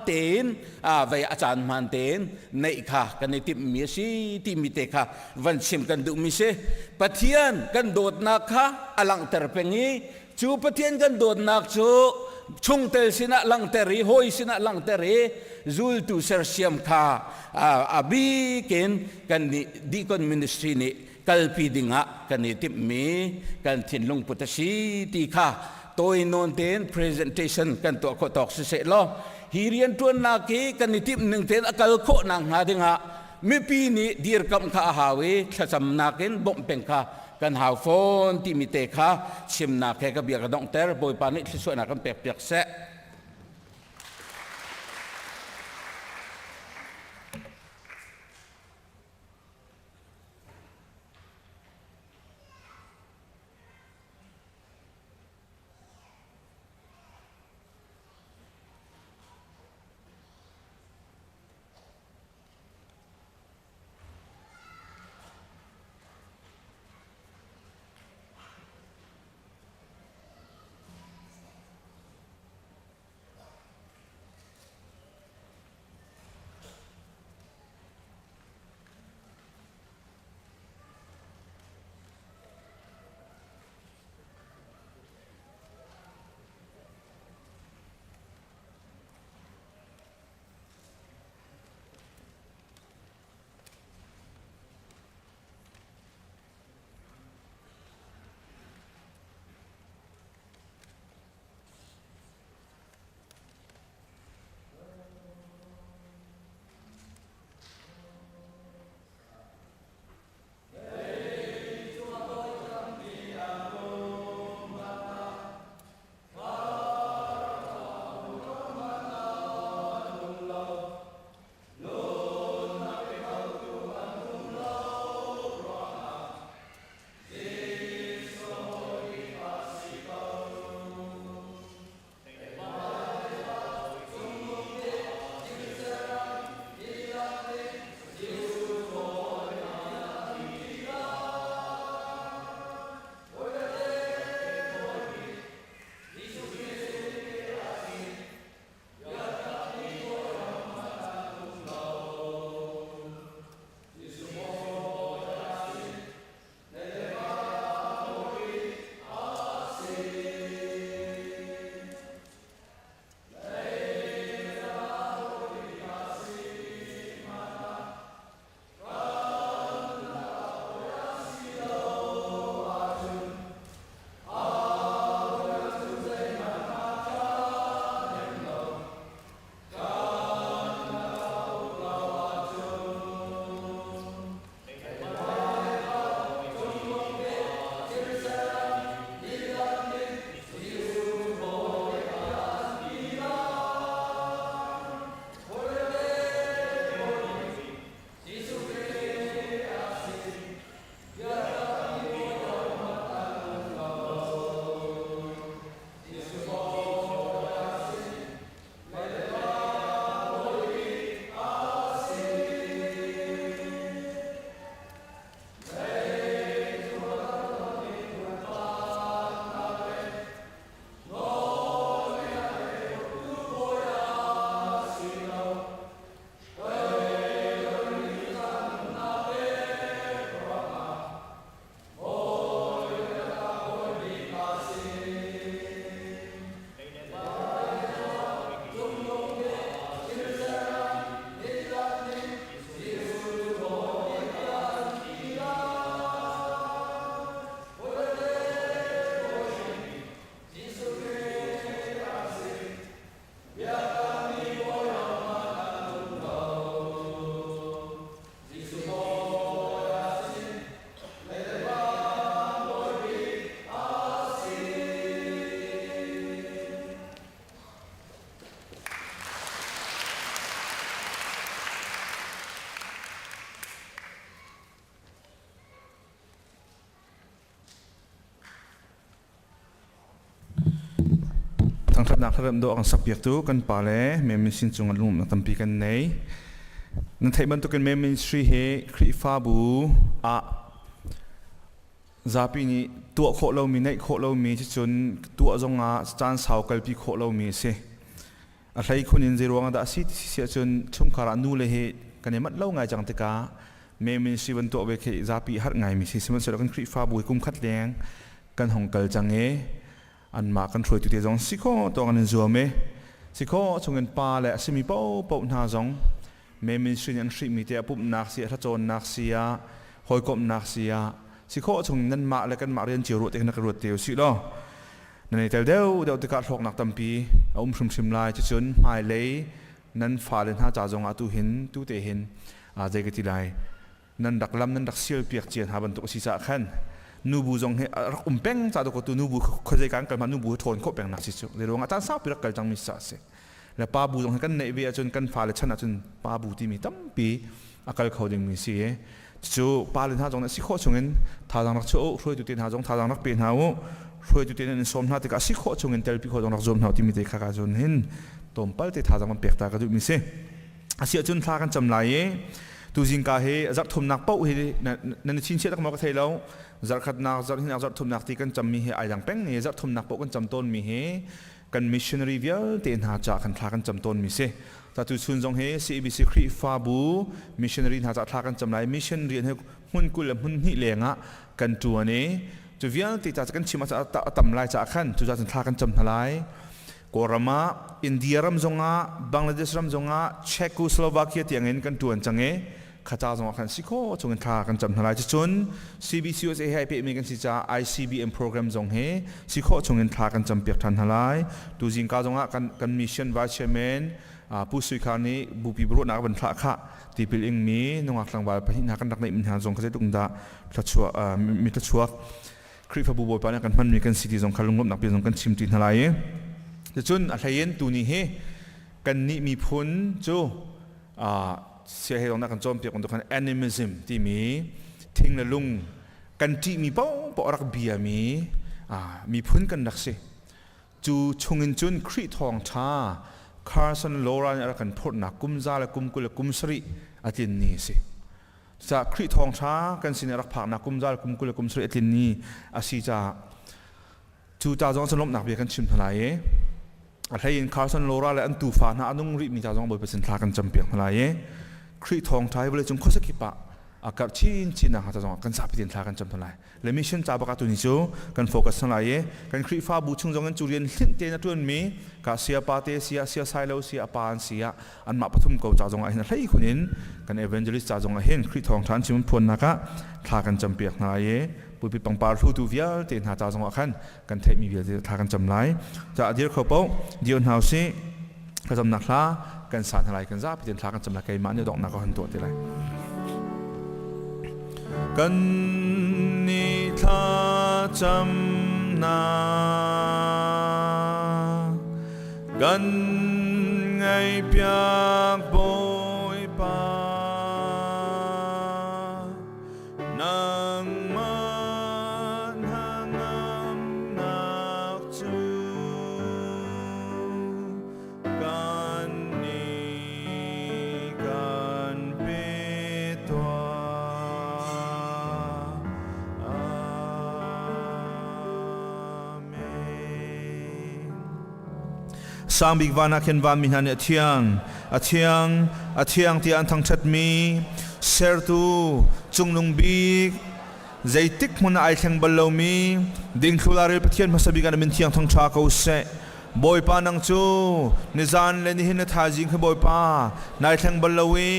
ten ve achan man ten nei kha kan ni tim mi si ti mi te kha van sim kan du mi se pathian kan dot na kha alang ter pengi chu pathian kan dot nak chu chung tel sina lang teri hoi sina lang teri zul tu ser siam kha abi ken kan ni deacon ministry ni kalpi dinga kan ni tip mi kan thin lung putasi ti kha toy non ten presentation kan to ko tok se lo hirian tuan na ki kan ni tip ning ten akal kho nang ha dinga mi pi ni dir kam kha hawe thacham na ken bom peng kha kan hau phone ti mi te kha chim na ke ka bia ka dong ter boy pa ni thsu na kan pek pek se ทัดนักทัดดอกสับเปียกตัวกันป่าเล่เมมินสินจงลุ่มตั้มปีกันไหนนั่นไทยมันตัวกันเมมินสรีเฮคริฟาบูอะซาปีนี้ตัวโคเรามีในโคเรามีจนตัวจงอาจานสาวกัลปีโคเรามีเสอะไรคนยินเจรวงดาสิเสียจนชุ่มคารานูเลยกันเนี่ยมัดเล่าไงจังตะกาเมมินสรีวันตัวเวกซาปีหัดไงมีสิมันเสร็จกันคริฟาบูกุมขัดแรงกันหงกัลจังอันมากันช่วยตัวเดียวจงสิโคตัวกันจัวเมสิโคชงเงินปลาและสิมีเป้าเป้าหน้าจงเมมินสรียันสรีมีเดียปุ๊บนักเสียทัศนนักเสียหอยกบนักเสียสิโคชงนั้นมาและกันมาเรียนจิ๋วรุ่งเด็กนักรุ่งเดียวสิล้อนั่นเองเดี๋ยวตะการหอกนักตั้มปีเอาชิมลายจะจนหายเลยนั้นฝ่าเดินหาจ่าจงอาตูหินตูเตหินใจกติไลนั้นดักลำนั้นดักเสียลเปียกเจียนหาบรรทุกศีรษะขันนูบูจงเฮเป็งจ่าตัวตัวนูบูเขาใจกันกันมานูบูทนเขาเป็งนักสิจุเดี๋ยวงาจานสาวปีรักกันจังมิสเสและป้าบูจงให้กันในเวียจนกันฝ่าเลยชนะจนป้าบูที่มีตั้มปีอาการเขาดึงมีเสียจู่ป้าเล่นหาจงนั้นสิโคชงเงินท่าทางนักโจ้ช่วยตัวเตียนหาจงท่าทางนักเปลี่ยนหาวุช่วยตัวเตียนในสมนาติกาสิโคชงเงินเตลปีเขาจงนักจมหาที่มีเตะขากาจนเห็นตมปัลเตท่าทางมันเปียกตากระดุมมีเสียอาเสียจนท่ากันจำไหลตูจิงกาเฮจักทุมนักเป้าเฮนั่นชินเชื่อตั้งมากระเทยแล้วจักขัดนักจักหินจักทุมนักที่กันจำมีเฮไอดังเป้งเฮจักทุมนักเป้ากันจำต้นมีเฮกันมิชชันนารีเวียลเตียนหาจากกันท่ากันจำต้นมีเสแต่ตูชุนจงเฮ CBC คริฟาบูมิชชันนารีหาจากท่ากันจำไหลมิชชันเรียนให้หุ่นกุลหุ่นหิเลงะกันตัวนี้จูเวียลตีจากกันชิมาจากต่ำลายจากขันจูจากท่ากันจำทลายกัวรามาอินเดียรัมจงะบังลาเทศรัมจงะเช็กสโลวาเกียเตียงเงินกันตัวจังเงข้าเจ้าจงกันสิโคจงกันท่ากันจำทลายจน CBC USA ให้เปิดมีกันสิจ้า ICBM โปรแกรมจงเฮสิโคจงกันท่ากันจำเปียกทันทลายตูจิงกาจงกันมิชชั่นไวส์แชร์แมนผู้สื่อข่าวนี้บุปีบรุษนักบันทะขะที่เป็นอิงมีนงอักลังวาลพหินักนักในมินหาจงเขาจะตุงดาทัชวมิทัชวคริฟบูบอยปานกันมันมีกันสิที่จงคันลงลบนักเปียจงกันชิมตินทลายจนอะไรเย็นตัวนี้เฮกันนี้มีพ้นจู่เสียให้ตรงนั้นกันโจมตีกันตัวกันแอนิมิซึมที่มีทิ้งละลุงกันที่มีเป้ารักเบียมีพ้นกันนักสิจู่ชงเงินจุนคริทองชาคาร์สันโลราเนี่ยกันพูดนักกุมซาและกุมกุลกุมสรีอาทิตย์นี้สิจากคริทองชากันสินรักผักนักกุมซาและกุมกุลกุมสรีอาทิตย์นี้อาศิจาจู่จ่าจงสลบนักเบียกันชิมทลายอะไรยินคาร์สันโลราและอันตูฟานะอันนุ่งริมีจ่าจงบ่อยเป็นสินทากันจำเปียกทลายคริทองไทยเวลาจงข้อสกิปะอากับชินนะฮะจ่าจงกันสับเป็นสินทากันจำทลายและมิชชั่นจ่าบักตุนิโจกันโฟกัสทลายกันคริฟ้าบูชงจงกันจูเรียนลิ้นเตนตัวนี้กาเสียปาเตเสียไซโลเสียปานเสียอันมาปฐุมเก่าจ่าจงไอ้นั่นอะไรคนนี้กันเอเวนเจลิสจ่าจงเห็นคริทองทันชิมพลนะคะทากันจำเปียกทลายปุยปิปังปารูตูเวียเตียนหาจ่าจงขันกันเทมีเวียทากันจำไหลจะเดียร์เขาเป้าเดียร์เฮาส์ก็จำนักละกันสารทลายกันจ้าพิจารณากันจำนักไก่มันเนี่ยดอกนักก็หันตัวที่ไรกันนิทาจำนากันไงเปียกโบยปานังมันหางามนักจูกันนี้กันเปิดตัวอาเมนสามบิกวานาเคนวามินันเทียงที่อันทั้งชัดมีเซอร์ตูจุงลุงบิกใจติกมันไอแข่งบอลลูมีดิ่งคุลาเรปเทียนมาสบิกันมินเทียงทั้งชาเขาเสบอยปานังจูนิจานเลนิหินทาจิงคือบอยปานายแข่งบอลลูวี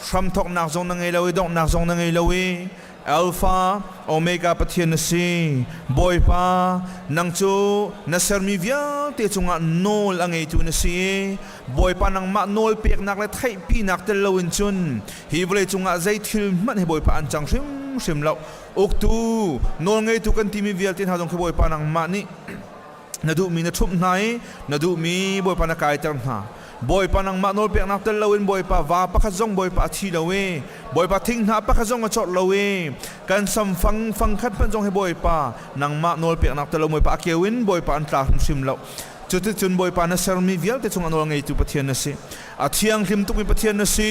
ฟรัมทอกนักจงนังเอลวีดอกนักจงนังเอลวีอัลฟาโอเมก้าปะเทียนสีบอยปานังจูนัสเซอร์มีเวียเตจุงะโนลอังเอจูนสีบอยปานังมาโนลเปียกนักและไทยปีนักเตลวินจุนฮิวเลจุงะใจทิลมันให้บอยปาอันจังชิมแล้วอุกตูโนลไงทุกันที่มีเวียเตนหาจงคือบอยปานังมานี่นาดูมีนาทุบไหนนาดูมีบอยปานักไก่จังหาบอยปานังมาโนลเปียกนักเตลวินบอยปาวาปะขจงบอยปาทีละเวบอยปาทิ้งหาปะขจงมาจอดละเวการสัมฟังคัดเป็นจงให้บอยปานังมาโนลเปียกนักเตลวินบอยปาเกวินบอยปาอันตราชิมแล้ว จุดที่จุนบอยปานะเซรมีเวียลแต่จงอันวงไงตุปะเทียนนะสิอาเทียงคลิมตุกมีปะเทียนนะสิ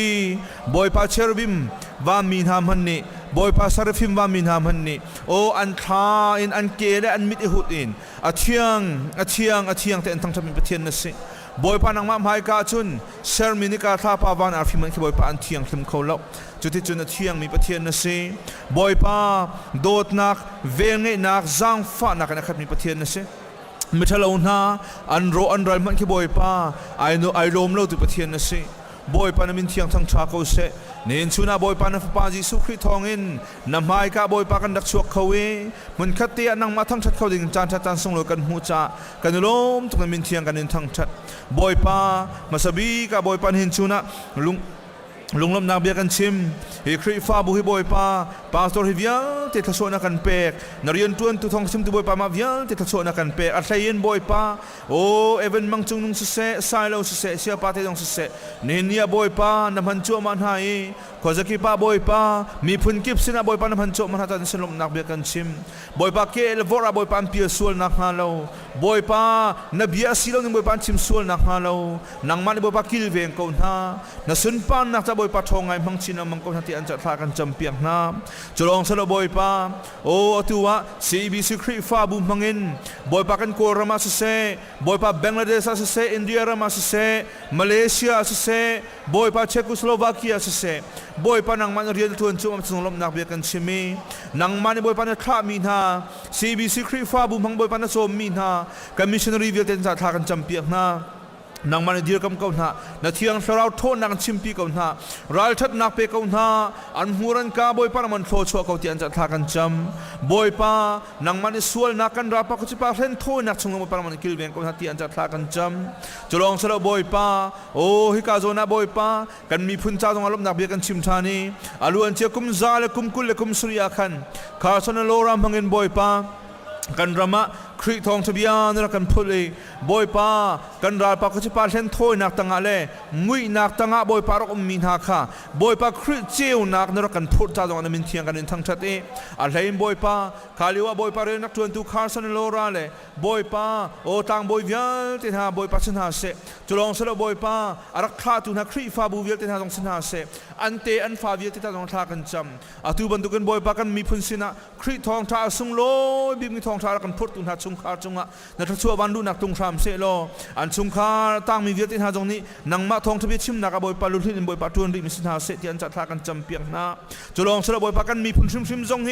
บอยปาเชอร์บิมวามีนามฮันนี่บอยปาซาร์ฟิมวามีนามฮันนี่โออันทาอินอันเกเลอันมิดอิหุดอินอาเทียงแต่อันทั้งทำมีปะเทียนนะสิบอยปานังมาหายกาจุนเซรมีนิกาท่าปาวานอาฟิมันคือบอยปาอันเทียงคลิมเขาเล่าจุดที่จุนอาเทียงมีปะเทียนนะสิบอยปาโดดนักเวงเงนักจังฟ้านักนะครับมีปะเทียนนะสิมิทะเลาหน้าอันโรอันไรมันคือบอยป้าไอโรมเราตุปะเทียนนะสิบอยป้านั้นมินเทียงทั้งชาเขาเสเนินชุนาบอยป้านั้นฟ้าจีสุขริทองอินนำไม้กาบอยป้ากันดักชวกเขาเวมันคัดเตียนังมาทั้งชัดเขาดิ่งจานส่งโลกันหูจ่ากันโลมตุกนั้นมินเทียงกันนินทั้งชัดบอยป้ามาสบีกาบอยป้าเห็นชุนาลุงลำนาเบียกันชิมเฮครีฟ้าบุหิบอยป้าปาสตอร์ฮิวิลเตทัศนักันเปกนเรียนตวนตุทองชิมตุบอยป้ามาวิลเตทัศนักันเปกอัตเย็นบอยป้าโอเอเวนมังจุงนุงสุเสไซเลวสุเสเสียปาเตดงสุเสเนียบอยป้านำพันจัวมันหายขอจะกีป้าบอยป้ามีพุนกิบสินะบอยป้านำพันจัวมันหาตันสลมนักเบียกันชิมบอยป้าเกลวอระบอยป้าเปียส่วนนักฮาโลบอยป้านเบียสิโลนึงบอยป้าชิมส่วนนักฮาโลนังมันบอยป้ากิลเวงกอนฮานสุนปันนักจะบอยป้าทองไงมังชินามังกรที่อันจะทากันจำเปียกน้ำจะลองสละบอยป้าโอ้ตัวซีบีซีครีฟ้าบุมมังอินบอยป้ากันโครามาสุเซบอยป้าบังลาเดชสุเซอินเดียรามาสุเซมาเลเซียสุเซบอยป้าเชโกสโลวาเกียสุเซบอยป้านังมันเรียนทวนจุ่มสงลมนักเบียกันชิมีนังมันบอยป้าเนท่ามีนาซีบีซีครีฟ้าบุมมังบอยป้าเนโซมีนาการมิชชันนารีเวียเตนจะทากันจำเปียกน้ำนังมันเดียร์กำเก่าหน้านาเทียงสลาวโทนังชิมปีเก่าหน้ารัลทัดนักเปเก่าหน้าอันหูรันกาบอยป้ามันโทชัวเก่าที่อันจะทากันจำบอยป้านังมันสวลนักกันราปากุจิปาเล่นโทนักชงบอยป้ามันกิลเวงเก่าหน้าที่อันจะทากันจำจะลองสลาวบอยป้าโอ้ฮิกาโซนาบอยป้ากันมีพุนจ้าตรงอารมณ์นักเบียกันชิมทานีอาลูอันเชียกุมซาเลกุมกุลเลกุมสุริยาคันคาร์ซอนโลรามพังเงินบอยป้ากันรำมะครีทองทบียานรักกันพูดเลยบอยป้ากันราปากุจิปาเช่นโทยนักตั้งอะไรงุยนักตั้งบอยป้ารกมีนาคาบอยป้าครีเจียวนักนรักกันพูดจ้าตรงนั้นมินเทียงกันทั้งชัดเออะไรบอยป้าคาลิว่าบอยป้าเรียนนักทวนตุคาร์สันโลราเลยบอยป้าโอตังบอยวิลติหาบอยป้าชนะเสจุลองสละบอยป้าอารักขาตุนักครีฟ้าบูวิลติหาตรงชนะเสอันเตอันฟ้าวิลติหาตรงทากันจำอาตุบันตุกันบอยป้ากันมีพุนสินะครีทองทาสุงโลบิมีทองทารักกันพูดตุนหาชุงคาจุงะนัทชัวบันดูนักตุงทรามเสโลอันชุงคาตั้งมีวิลติหาตรงนี้นังมาทองทบีชิมนักบอยป้าลุทินบอยป้าทวนริมิสินาเสที่อันจัดทากันจำเปียงนะจุลองสละบอยป้ากันมีพุนชิมจงเฮ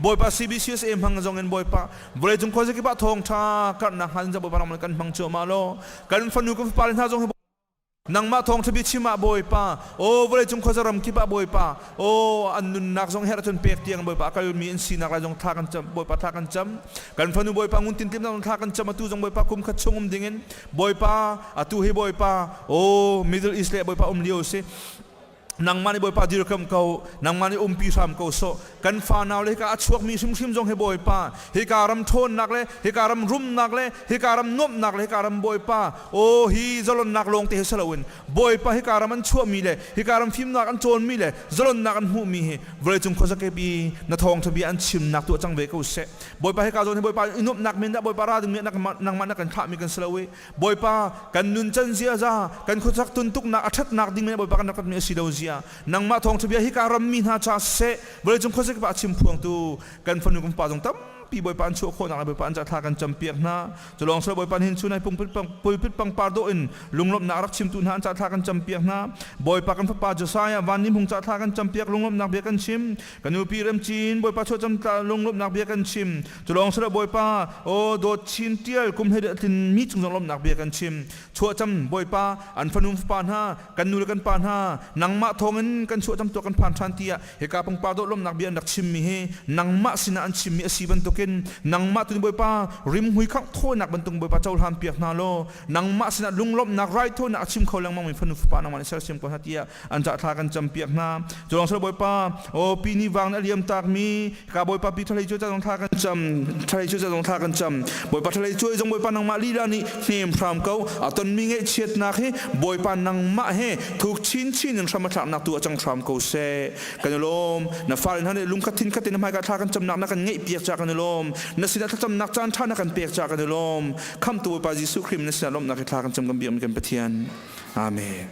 บอยป้าซีบีซีเอสเอ็มหังจงเงินบอยป้าบริจงคอยจะกิบะทองทากันนักหันจะบอยป้ามันกันมังเจอมาโลกันฟันอยู่กับปาลินหาจงนังมาทองทบีชิมาบอยป้าโอ้บริจงคอยจะรำกิบะบอยป้าโอ้อันนุนนักจงเฮรัจนเปียกเตียงบอยป้าก็มีอินซีนักจงทากันจำบอยป้าทากันจำกันฟันอยู่บอยป้างุนตินติมจงทากันจำมาตู้จงบอยป้าคุมขัดชงดิ่งเงินบอยป้าอาตู้ให้บอยป้าโอ้มิดเดิลอีสต์เลยบอยป้าเลี้ยวสินังมันบอยป้าดีรกมเขานังมันปีสามเขาโซกันฟ้านาวเลยก็อัดชวกมีชิมจงให้บอยป้าเฮการำโทนนักเลยเฮการำรุ่มนักเลยเฮการำนบนักเลยเฮการำบอยป้าโอ้ฮีจลนนักลงเตะสลาวินบอยป้าเฮการำมันชั่วมีเลยเฮการำฟิมนักอันโจนมีเลยจลนนักอันหูมีเฮเวลจุงคนสักปีนาทองทบีอันชิมนักตัวจังเวเขาเสบอยป้าเฮการจนให้บอยป้าอินบนักเมนดาบอยป้าราดึงเมนนักนังมันนักกันข้ามีกันสลาวิบอยป้ากันนุนจันเซียจ้ากันคนสักตุนตุกนักอัดนักดึงเมนบอยป้ากันนักกันมีสิดาวเซียนังมาทองทบีฮิการมีนาชาเสบริจงคนสักปะชิมพวงตูกันฟันอยู่กับป่าตรงตั้มปีบอยปานชั่วโคนักบอยปานจะทากันจำเปียกนะจะลองสละบอยปานหินชูในปุ่งพิษปังปาร์โดอินลุงลบนักรักชิมตุนหันจะทากันจำเปียกนะบอยปากันพระปาจะสายวันนี้พุงจะทากันจำเปียกลุงลบนักเบียกันชิมกันอยู่ปีเริ่มจีนบอยปาช่วยจำตาลุงลบนักเบียกันชิมจะลองสละบอยปาโอ้โดดชินเตียลกุมให้เดือดทินมีจุงลบนักเบียกันชิมช่วยจำบอยปาอันฟันุมปานห้ากันนูกันปานห้านังมะทองเงินกันช่วยจำตัวกันผ่านทันเตียเหตุการณ์ปังปาโดลบนักเบียนักชิมมีเฮนังมะสินะอันชิมมีสีบันตุกินนังมาตุนบอยป้าริมหุยข้างโทนักบรรทุงบอยป้าเจ้าทำเปียกนาโลนังมาสินะลุงลบนักไรโทนักชิมเขาแรงมองมีฟันฟุปานังมันเสียชิมคนฮัตเตียอันจะทากันจำเปียกนาจะลองสละบอยป้าโอ้ปีนี้วางนั่นเลียมตากมีกาบอยป้าปีทะเลช่วยจะต้องทากันจำทะเลช่วยจะต้องทากันจำบอยป้าทะเลช่วยจงบอยป้านังมาลีลานี่เนียมพรามเขาตอนมีเงยเฉียดนักเฮบอยป้านังมาเฮถูกชิ้นยังสมรรถนักตัวจังพรามเขาเสกันโลมนักฟ้าเรนฮันลุงคัดทินน้ำให้การทากันจำนักนักกันเงยเปียกจากกันโล lom na sina thacham nak chan thana kan pek cha kan lom kham tu pa Jesu Christ na sina lom na thla kan cham gam biam kan pathian amen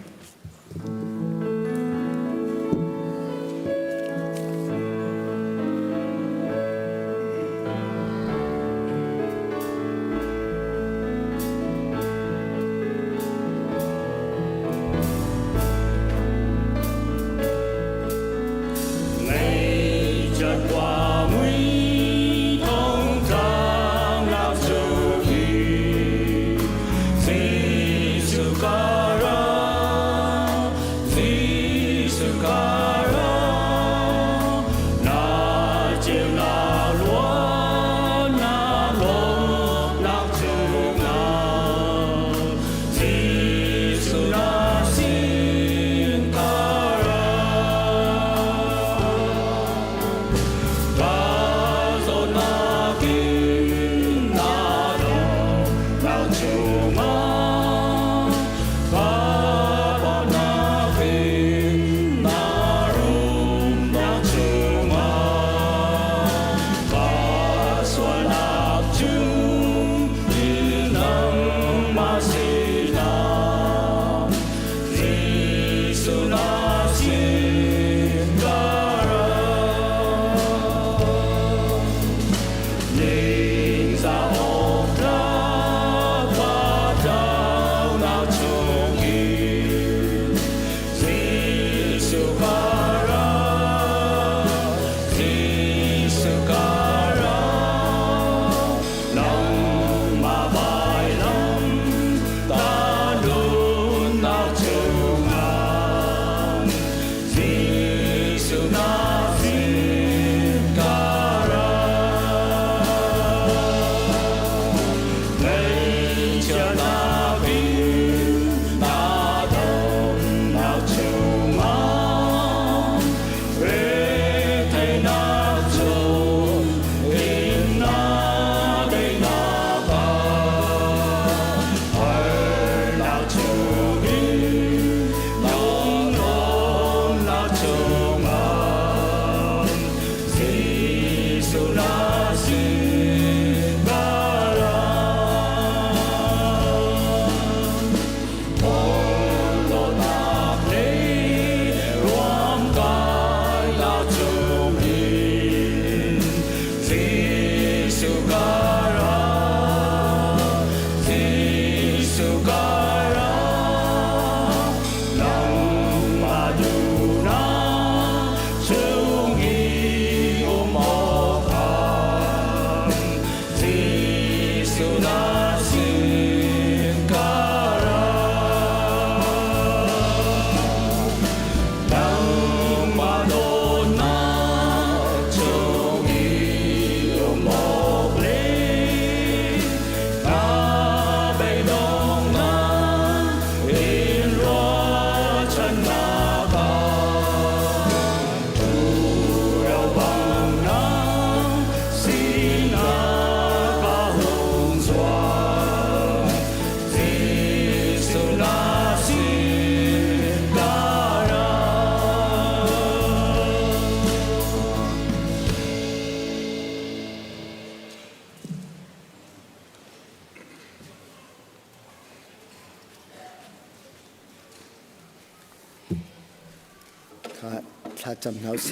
ถ้าจำเอาเส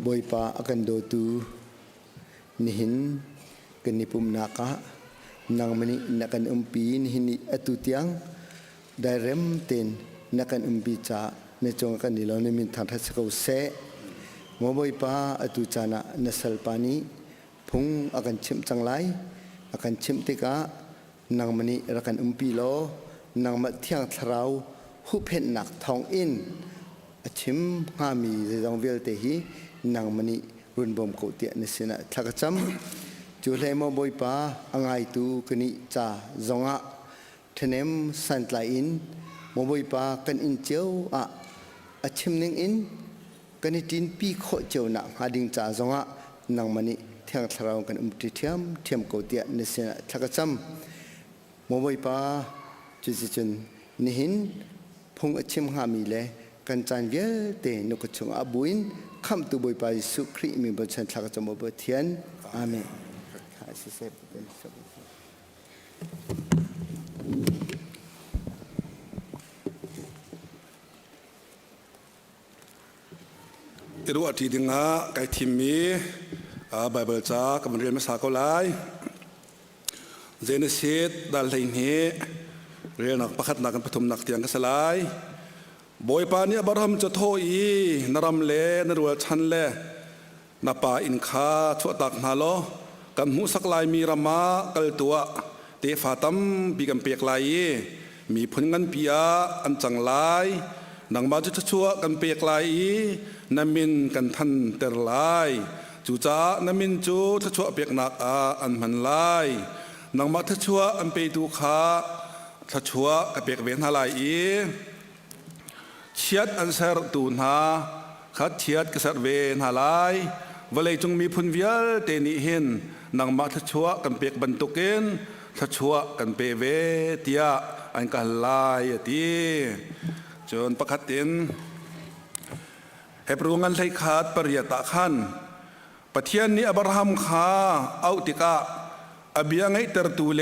บอยปาอากันโดตูนิหินกันนิปุมนากะนางมณีนักันปีนิหินอตุเตียงได้เริ่มเต้นนักันปีจ่าในจงกันนิลนิมินทันทัศกเสมบอยปาอตุจานะนสัลปานีพุงอากันชิมจังไรอากันชิมติกะนางมณีรักันปีโลนางมาเที่ยงทราวหุบเห็นหนักทองอินชิมหามีจะต้องเวลเตหีนางมณีรุนบอมโกเตียนสินะทักจำจุเลมบอยปาอังไงตูกนิจ่าจงะเทเนมสันไลอินมบอยปากันอินเจียวชิมนึงอินกันอินปีโคเจียวนักหาดิงจ่าจงะนางมณีเที่ยงทราวกันติเทียมโกเตียนสินะทักจำมบอยปาจุดจุนนิหินพงชิมหามีเลก กันจานเวลเตนุกชงอาบุญคำตุบอยไปสุครีมีบทชันทักจมบทเทียนอาเมนข้าสิเสพเป็นสบุ ที่รู้อาทิตย์งาไก่ทิมมีไบเบิลจ้ากับเรียนภาษาเกาหลีเจเนซิสดัลเลนเฮเรียนนักประคัดนักปฐมนักเตียงกัสลายบอยปานี่บารมจะโทอีนรำเลนรัวชันเลนับป่าอินคาชั่วตักนาโลกันหูสักลายมีรามากัลตัวเตฟาตัมปีกันเปียกลายมีผลงานปียอันจังลายนังมาจุชั่วกันเปียกลายนามินกันทันเตอร์ลายจูจ้านามินจูชั่วเปียกนักอันมันลายนังมาชั่วอันเปตูขาชั่วกับเปียกเวนฮาลายเชียดอันเสรตูนหาขัดเชียดกษัตริย์เวนฮาลายวลัยจงมีพุนเวียลเตนิเห็นนังมาชั่วกันเปียกบรรทุกินชั่วกันเปเวเตียอันกันลายตีจนประคัดตินให้ปรุงอันไทยขาดปริยตะขันปะเทียนนี้อับราฮัมขาเอาติกะอเบียงให้เตอร์ตูเล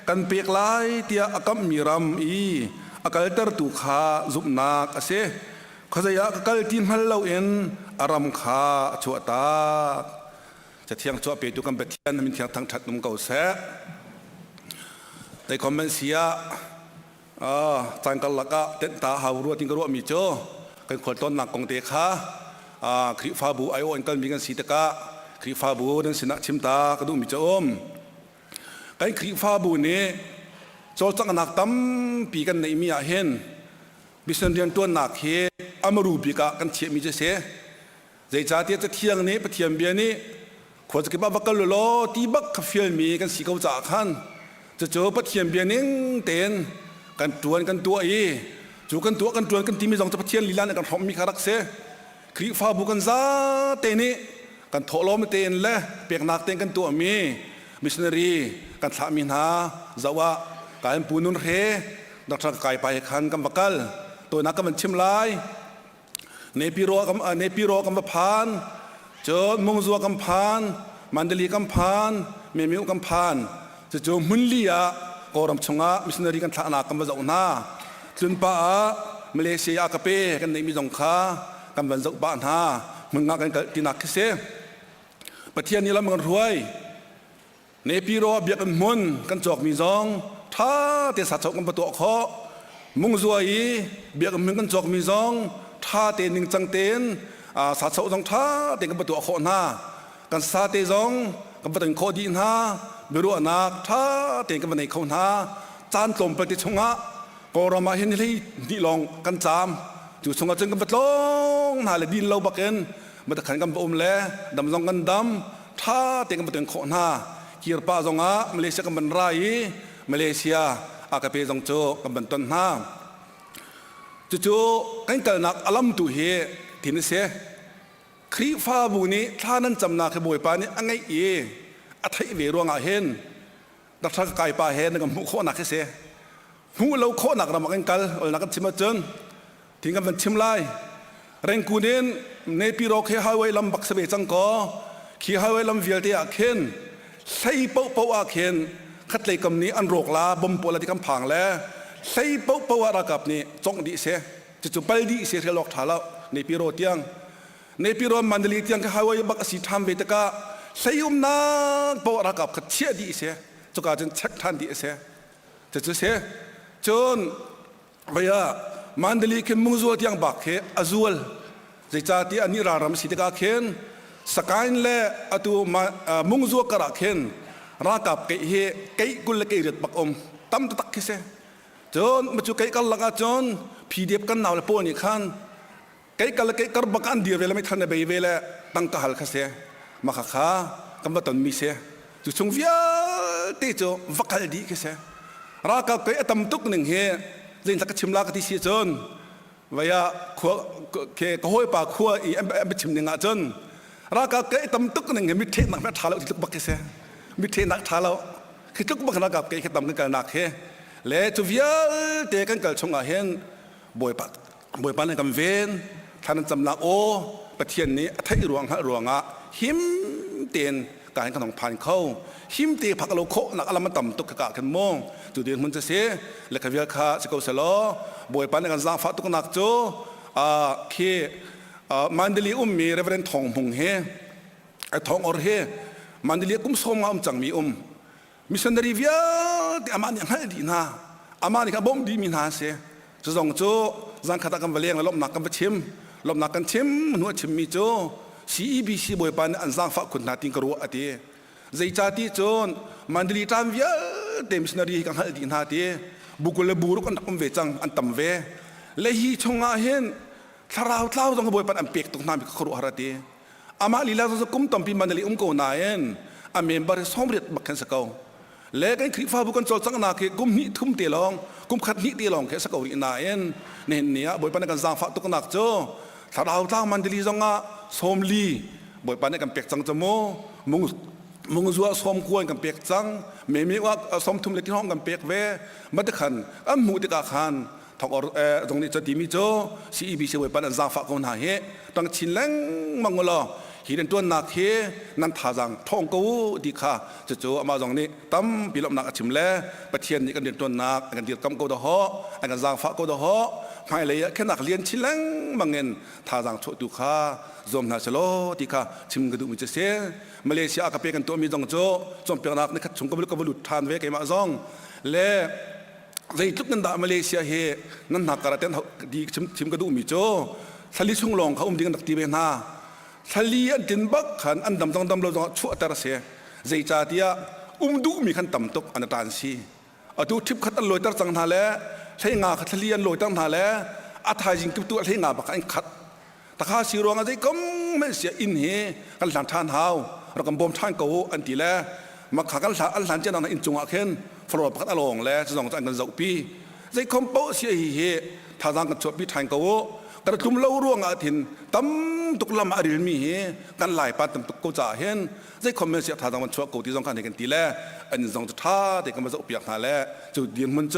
กันเปียกลายเตียอักมมีรัมอากาศเตอร์ตูขาจุบนักเสขจายากาศที่ฮัลโลเอ็นอารามขาชัวตาจะเที่ยงชัวเปียตุกันเปียนมันเที่ยงทั้งทัดนุ่มเก่าเสแต่คอมเมนเซียจังกัลลักะเต็นตาหาวรัวติงกรัวมีโจกันคนต้นหนักกงเตค่ะคริฟาบูไอโอเอ็นกันมีกันสีตะกะคริฟาบูนั้นสินักชิมตากระดูมีโจกันคริฟาบูนี้โจจังนักตั้มปีกันในมีอาเห็นบิสเนเรียนตัวนักเฮอามรูปีกะกันเชี่ยมีเจเสใจจ่าเตียจะเที่ยงนี้ปะเทียมเบียนี้ขวดจะเก็บบักกันโลตีบักคาเฟ่มีกันสีเกาจ่าขันจะเจอปะเทียมเบียนี้เต็นกันตวนกันตัวจูกันตัวกันตวนกันที่มีสองจะปะเทียนลีลาในกันหอมมีคารักเสคริฟาบุกันซาเตนี้กันทอลอมเตนและเปียกนักเตนกันตัวมีมิชเนรีกันสามินาจาวะการปูนุนเฮดักทางกายไปขันกำบักลตัวนักกำมันชิมลายเนปิโรกำพานเจอมงซัวกำพานมันเดลีกำพานเมมิวกำพานจะเจอมุนลียกอรำชงะมิชเนรีกันท่านากำบัจอุนาจุนป้ามาเลเซียกเปกันในมีสงขากำบัจอุบ้านฮามึงงากันตินักเสประเทศนี้ละมึงรวยเนปิโรเบียกันมุนกันจอกมีซองถ้าเตสัตว์กันประตูข้อมุงซัวเบียกันมึงกันจอกมีซองถ้าเตนิงจังเตนสัตว์จงท่าเตกันประตูข้อหน้ากันซาเตจงกันประตูข้อดีหน้าเบรุอนักถ้าเตกันประตูข้อหน้าจานตมปฏิชงะกอรมาเห็นที่ดีลองกันจามจู่ชงะจึงกันประตูหน้าเลยดินเราบักเอ็นมาตะขันกันอมเล่ดำจงกันดำถ้าเตกันประตูข้อหน้าคีร์ป้าจงะมาเลเซียกันบรรลัยมาเลเซียอากาศจงโจกันบรรทุนหน้าจู่ๆกันกันนักอลัมตุเฮที่นี่เสียคริฟาบูนี้ท่านั้นจำนาขบวยปานี้อังไงอัฐิเวรวงอาเห็นดักทักไก่ปาเห็นกับมุขโคนักเสียหูเราโคนักเรามากันกันนักกันชิมจนทิ้งกันเป็นชิมไล่เร่งกูเน้นในปีโรเคฮาวเวลำบักเสเบจังก็ขี่ฮาวเวลำเวียลเตียเข็นใส่เป้าอาเข็นขัดเลยกำนี้อันโรกลาบ่มปวดที่กำพังแล้วใส่เป้าอาระกับนี่จงดีเสียจะไปดีเสียเทลอกถาแล้วในปีโรเตียงในปีโรมันเดลีเตียงก็ฮาวเวบักสีทำเวตกะใส่นักเป้าอาระกับขัดเชี่ยดีเสียจุกอาจจะเช็คทันดีเสียจะเสียจนเวียมันเดลีเข็นมุงซัวเตียงบักเขอซัวลใจจ่าที่อันนี้รารำสิตกะเข็นสกายเล่อตัวมุงซัวกระเข็นรักับเกยเกยกุลเกยเรียดบักอมตั้มตักเสจนมาจุเกยกันละกันจนพีเดียบกันหนาวเลยปนี่ขันเกยกันละเกยกระบักอันเดียวเวลาไม่ทันในใบเวลาตั้งกะหัลเสมาขากำบัดตันมีเสจุชงเวียเตโจวักขัลดีเสรักับเกยตั้มตุกหนึ่งเฮเล่นสักชิมลากที่เสียจนวิยาขัวเกยกห้อยปากขัวอีเอ็มชิมหนึ่งจนรักับเกยตั้มตุกหนึ่งเฮมิเทนักแม่ทาแล้วที่ตุกบักเสมิเทนักทาแล้วคือทุกบักนักกับเกยตั้มกันนักเฮและจูเวียเตกันกันชงอาเห็นบ่อยปัด บวยปันในกำเวนท่านจำนักโอประเทศนี้ไทยรวงฮะรวงอ่ะหิมเตียนการขนมพันเข้าหิมเตียผักโลโคนักอลามันต่ำตุกกะขันมองจุดเดียนมันจะเสียและขวิลคาสกอสโลบวยปันในการสร้างฟ้าตุกนักโจเคมันเดลีมีเรเวรนทองหงเฮไอทองอร์เฮมันเดลีกุมสมงามจังมีมิชันดารีเวียที่อามันยังให้ดีนะอามันนี่ครับบ่มดีมีนาเสียจะส่งโจจังขัดกันไปเลี้ยงลบหนักกันไปชิมลบหนักกันชิมมันหัวชิมมีโจCEBC บอยปันอันสร้างฝักคุณนาติงกรัวอดีใจจ่าที่โจนมันดีตามเวียเต็มสินารีกันให้ดีนาทีบุกเลบูรุกันตักเวจังอันต่ำเวเลยฮีชงอาเห็นถ้าเราเล่าต้องบอยปันอันเปียกตรงนั้นมีกรัวฮาร์ดีอามาลีลาจะกุมต่ำปีมันดีกโกนายนอาเมมบาร์สอมเรียดบักกันสกาวเล็กไอ้คริฟ้าบุกันโจจังนาเกกุมนิทุ่มเตลองกุมขัดนิเตลองแค่สกาวรีนายนเนี่ยบอยปันกันสร้างฝักตุกนักโจถ้าเราเล่ามันดีจังอ่ะสมลีบอยปันในกันเปียกจังจมูมุงซัวสมควรกันเปียกจังไม่มีว่าสมทุ่มเล็กที่ห้องกันเปียกเวมัดขันอันมูติกาขันทองตรงนี้จะดีมิโจCEBC บอยปันอันสร้างฝักคนหาเหตั้งชินแรงมังงลอฮีเดนตัวนักเฮนันทาจังทองกูดีค่ะจะโจมาตรงนี้ตั้มปีลบนักชิมแลประเทศนี้กันเดินตัวนักกันเดียดกำกูดอฮอกันสร้างฝักกูดอฮอไม่เลยแค่นักเรียนชิแรงมังเงินทาจังโชดูค่าจอมนาชโลดีค่ะชิมกระดูกมิจเสียมาเลเซียกับเพื่อนตัวมีจงโจจอมเปียกนักในขัดชงกับลูกกับลุดทานเวกมาจงเล่ใจทุกนันดามาเลเซียเฮนั่นนักการะเต้นดีชิมกระดูกมิโจสลิชุงลงเขาดีกันนักตีเบนาสลีอันตินบักขันอันดำเราชั่วตระเสียใจจ่าที่ดูมีขันต่ำตกอันตรายสิดูทิพขัดอันลอยตั้งจังท่าแล้วใช้งาขัดเลียนลอยตั้งท่าแล้วอาทายจิงกับตัวใช้งาบักอันขัดตะข้าสีรวงอะไรก็ไม่เสียอินเหกันหลังท่านเฮาเรากำบ่มท่านกูอันตีแล้วมาขัดกันหลังเจ้าหน้าอินจงอาเคนฟลอร์พัดอลงแล้วจะส่งจากกันเจ้าปีใจคอมโปเสียเหท่าทางกันชดปีท่านกูกระทุ่มเล่าร่วงอาทินตั้มตุกลำอาริลมีกันหลายปัดตั้มตุกกูจ่าเห็นใจคอมเมเสียท่าทางมันชั่วกูที่สำคัญในกันตีแล้วอันนี้ส่งจะท่าแต่ก็มาจะอุปยากหาแล้วจุดเดียนมันโจ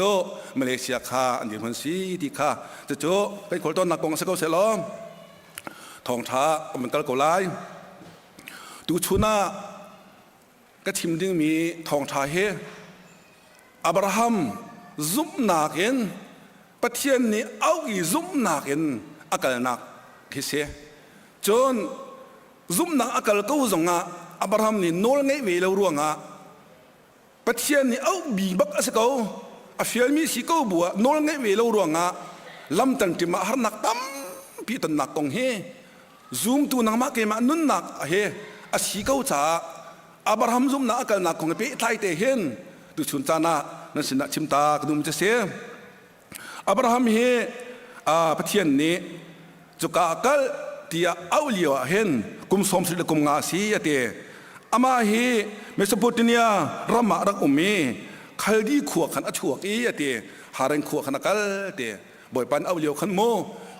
มาเลเซียค่าอันเดียนมันสีที่ค่าจะโจเป็นคนต้นนักกองสกัดเสลอทองท้ามันก็โกไลดูชุน่าก็ทิมดึงมีทองท้าเฮอับราฮัมซุปนักเอ็นประเทศนี้เอาอีซุปนักเอ็นอักลนักคิเสจนซุปนักอักลก็อุจงะอับราฮัมนี่โนลไงเวลรวงอ่ะประเทศนี้เอาบีบักอสกาวอาเฟียมีสิกาวบัวโนลไงเวลรวงอ่ะลำตันที่มาหานักตั้มปีตันนักกองเฮซูมตัวนักมาเกมานุนนักเฮอาสิกาวจ่าอับราฮัมซุปนักอักลนักกองเปไทยเตเห็นดูชุนจานะนั่นสินะชิมตากระดุมจะเสียอับราฮัมเฮประเทศนี้จุกากลที่เอาเลี้ยวเห็นกุมสมศิลกุมงาสีเตอามาเฮเมสโปเตเมียรามารักอุมีขันดีขวขันอชัวกีเตหาเรงขวขันกัลเตบ่อยปันเอาเลี้ยวขันโม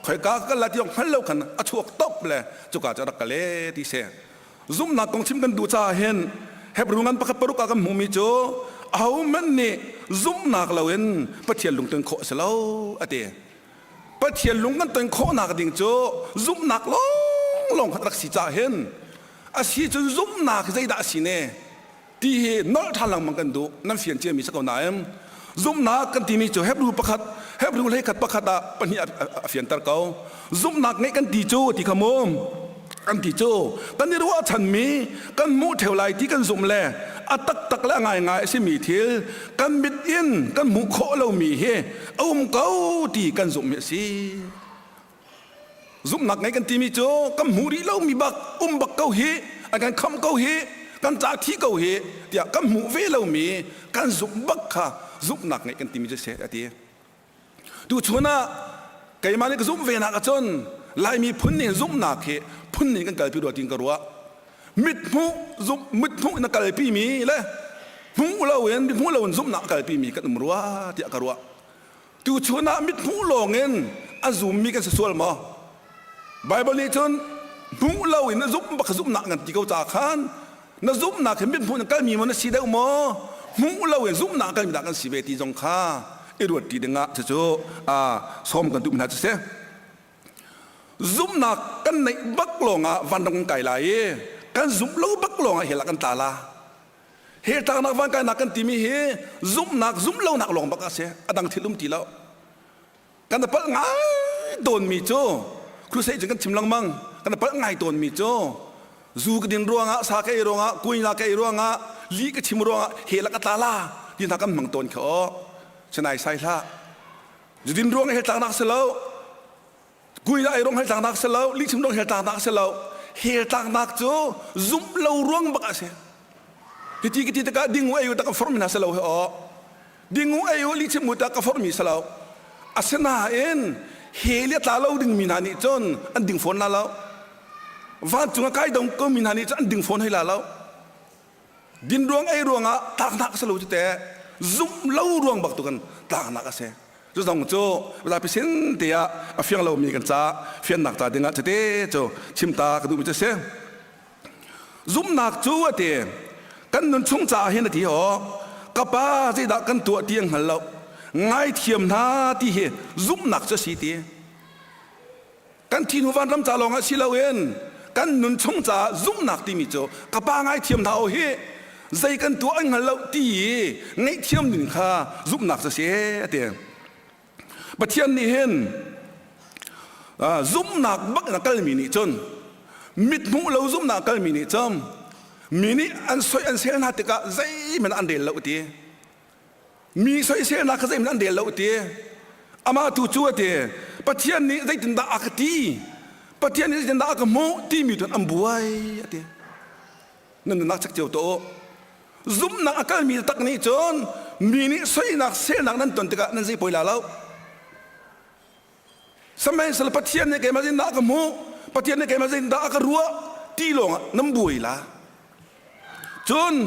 คอยกากลละที่ยองขันเล่าขันอชัวตบเลยจุกาจะรักกันเลยที่เสียซุ่มนักกองชิมกันดูจ่าเห็นเฮบรุงันประคับปรุกกันมุมิโจเอามันนี่ซุ่มนักเราเห็นประเทศลุงตึงโคเสลาเตประเทศลุงกันตึงโคนักดิ่งโจซุ่มนักลงขันรักสิจ่าเห็นอาชีพซุ่มนักใจด่าสิเน่ที่นอลทันหลังมันกันดูนั่นเสียงเจียมีสักหน่อยซุ่มนักกันที่มีโจเฮบรูประคัดเฮบรูเลยขัดประคัดปัญญาเสียงตะเกาซุ่มนักไงกันที่โจที่ขโมยกันที่โจกันนี่รู้ว่าฉันมีกันมูเทวไลที่กันซุ่มแลอัตตักและง่ายสิมีเทียกันบิดอินกันมุขเรามีเฮเกาตีกันซุ่มเสีซุ่มนักไงกันที่มีโจกันมูรีเรามีบักบักเกาเฮกันคำเกาเฮกันจากที่เกาเฮเดี๋ยวกันมูเวเรามีกันซุ่มบักค่ะซุ่มนักไงกันที่มีจะเสียทีดูชนะไก่มานี่ก็ซุ่มเวนักจนลายมีพุ่นนี่ซุ่มนักเฮพุ่นนี่กันเกิดพิโรติงกรัวมิดหูซุ่มมิดหูนักการปีมีเลยหูเราเห็นมิดหูเราเห็นซุ่มนักการปีมีกันมรัวที่กรัวดูชนะมิดหูลงเงินอาซุ่มมีกันส่วนมาไบเบิลนี่จนหูเราเห็นซุ่มบักซุ่มนักกันที่เขาจากขันนั่นซุ่มนักเห็นมิดหูนักการมีมันสีเดียวมาหูเราเห็นซุ่มนักกันมีนักกันสีเวทีจงข้าไอ้รวดที่เด้งะจะโจซ้อมกันตุมันจะเสีย zoom nak kan nei bak longa van dong kai lai kan zoom lo bak longa hela kan tala he ta nak van kai nak kan timi he zoom lo nak long bak ase adang thilum ti lo kan ta pal ngai don mi cho kru sei jeng kan chimlang mang kan ta pal ngai don mi cho zu ka din ruanga sa kai ruanga kuin la kai ruanga li ka chim ruanga hela ka tala din ta kan mang ton kho chanai sai la din ruanga he ta nak se lo kui la rong hel tang nak selo li chim rong hel tang nak selo hel tang nak cho zum lo ruang bak ase kiti ta ka dingu ayu ta ka formina selo ho dingu ayu li chim ta ka formi selo asena en hel ya ta lo ding minani chon an ding phone na lo van chunga kai dong ko minani chan ding phone hela lo din ruang ai ruanga tak nak selo te zum lo ruang bak tu kan tak nak ase chú dòng chú là bị xin thì phiền lâu mi cần cha phiền nạc ta tiếng ngã thế chú chim ta cái đủ bị chết giúp nạc chú thì căn nôn chung cha hiện thì họ các ba chỉ đã căn tuổi tiếng hẳn lâu ngay thiềm tha thì hiện giúp nạc cho sĩ thì căn thiên hồ văn lâm cha lòng sĩ lâu hen căn nôn chung cha giúp nạc thì mi chú các ba ngay thiềm tha ở hiện dây căn tuổi anh hẳn lâu thì ngay thiềm đỉnh kha giúp nạc cho sĩ thì bất thiên ni hen zoom nak bak na kal mini chon mit mu lo zoom na kal mini chom mini an soi an sel na tika zai men an del lo ti mi soi sel na ka zai men an del lo ti ama tu chu ti bất thiên ni zai tin da akati bất thiên ni zai tin da ka mo ti mi ton am buai ti nan nak chak cheu to zoom na kal mi tak ni chon mini soi nak sel nak nan ton tika nan zai poi la lo sampai selepas tian ni kemana nak kamu, patian ni kemana nak kerua, tilong nembui lah. Jun,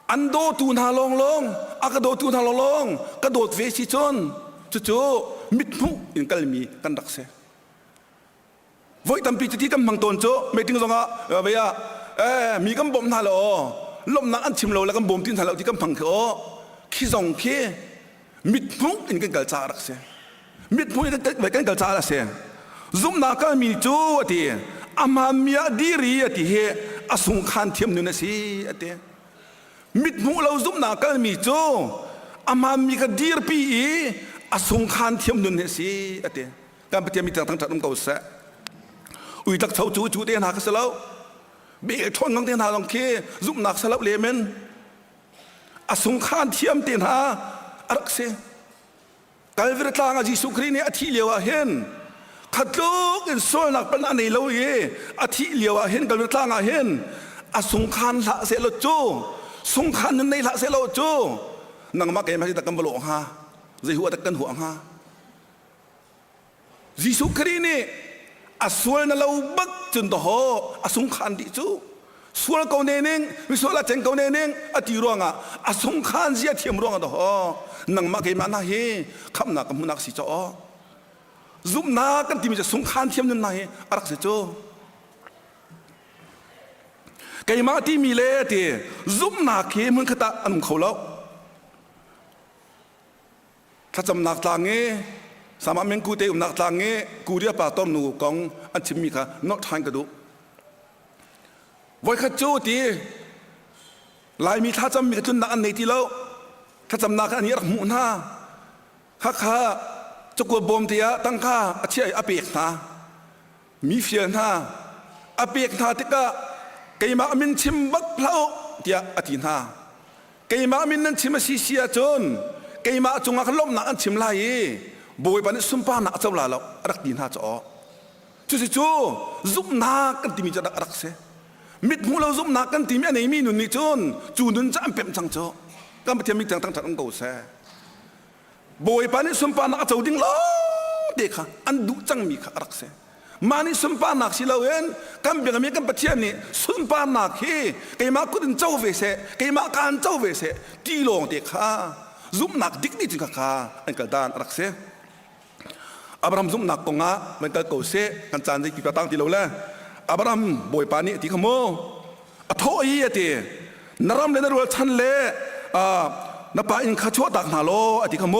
ando tu na long long, akado tu na long long, kadot vesi jun, cucu mitmu in kalmi kandak se. Voi tampi jadi kam mang tonco, meeting zonga, baya, mi kam bom na lo, lom na an chim lo, la kam bom tin na lo, di kam pang ko, kizong ke, mitmu in kan kalcarak se. Mit pun itu kan kalau cara saya, zoom nak kami tu ati, amamia diri ati he asungkan tiam nunasi ati, mit pun lau zoom nak kami tu, amamia diri pi asungkan tiam nunasi ati, kan petiam itu tang tang kau se, uitak cau cu dia nak selau, be thon ngang dia nak long ke, zoom nak selau lemen, asungkan tiam dia nak arak se. Kalau bertang aji sukri ni ati lewa hen, katlok in sol nak pernah ni lau ye, ati lewa hen kalau bertang hen, asungkan lah selo jo, sungkan ni lah selo jo, nang mak masih takkan belok ha, zihu takkan huang ha. Ji sukri ni asol na lau bak contoh asungkan di jo, sual kau neneng, sual aceng kau neneng, ati ruanga, asungkan zia tiam ruanga doh. Nang makai mana he, kam nak kamu nak si coo, zoom nak kan timis sungkan tiam nun nahe, arak si coo. Kaya mati mile te, zoom nak he mun kata anum kaulau. Kacam nak tange, sama mengku te nak tange, kuria patom nu kong antimika not hang kadu. Voi kacu te, lai mi kacam mi kacun nak an neti lau.ถ้าจำนักอันนี้รักมุนาข้าจะกลัวบอมเตียตั้งข้าอาเชียอาเปียกนามีเฟียนาอาเปียกนาที่ก็ไก่มามินชิมบักเพลาเตียอาทินาไก่มามินนั้นชิมซีเซียจนไก่มาจงอาขล้มนักอันชิมลายบอยปันสุมปานักเจ้าลาเรารักดีนาจ่อจู่ซุปนักกันที่มีจะรักเสมิดหูเราซุปนักกันที่มีอันไหนมีหนุนนี่จนจูนุนจะอันเป็นจังจ่อก็ไม่เทียมมีตั้งแต่ตั้งเก่าเสบอยปานิสมปานักเจ้าดิ้งล้อเด็กค่ะอันดุจังมีค่ะรักเสมานิสมปานักสิเราเองกันเบียงมีกันปะเทียนนี่สมปานักเฮ้ไก่มาคุนเจ้าเวเสไก่มาการเจ้าเวเสตีลงเด็กค่ะซุปนักดิกนี่จึงค่ะอันกระดานรักเสอับราฮัมซุปนักกงะมันก็เก่าเสกันจานที่ปีประตังตีเราแล้วอับราฮัมบอยปานิที่ขโมอโทอีตีนรำเลนรัวชันเลนับไปอินข้าชั่วตักหาโลอธิขโม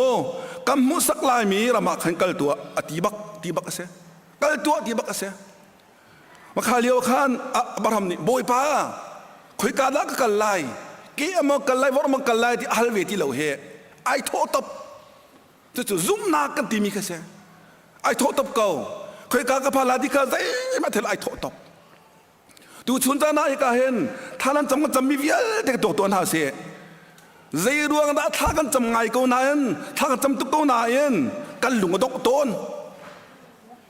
กำมุสักลายมีระมาขันกัลตัวอธิบักเส กัลตัวที่บักเสียมาขาเลียวขันอับราฮัมนี่บอยป้าคุยกันแล้วก็กันไล่กี่อมกันไล่วอร์มกันไล่ที่ฮัลเวที่เราเฮไอโทตบจะจุซุ่มนักกันที่มีกันเสียไอโทตบเก่าคุยกันกับพาลาที่กันใจมาเถอะไอโทตบดูชุนจานาอีกเห็นท่านั้นจำกันจำมีเวียแต่ตัวตัวน่าเสียใจดวงนั้นท่ากันจำไงกูนายนท่ากันจำตุกกูนายนกันลุงก็ต้องต้น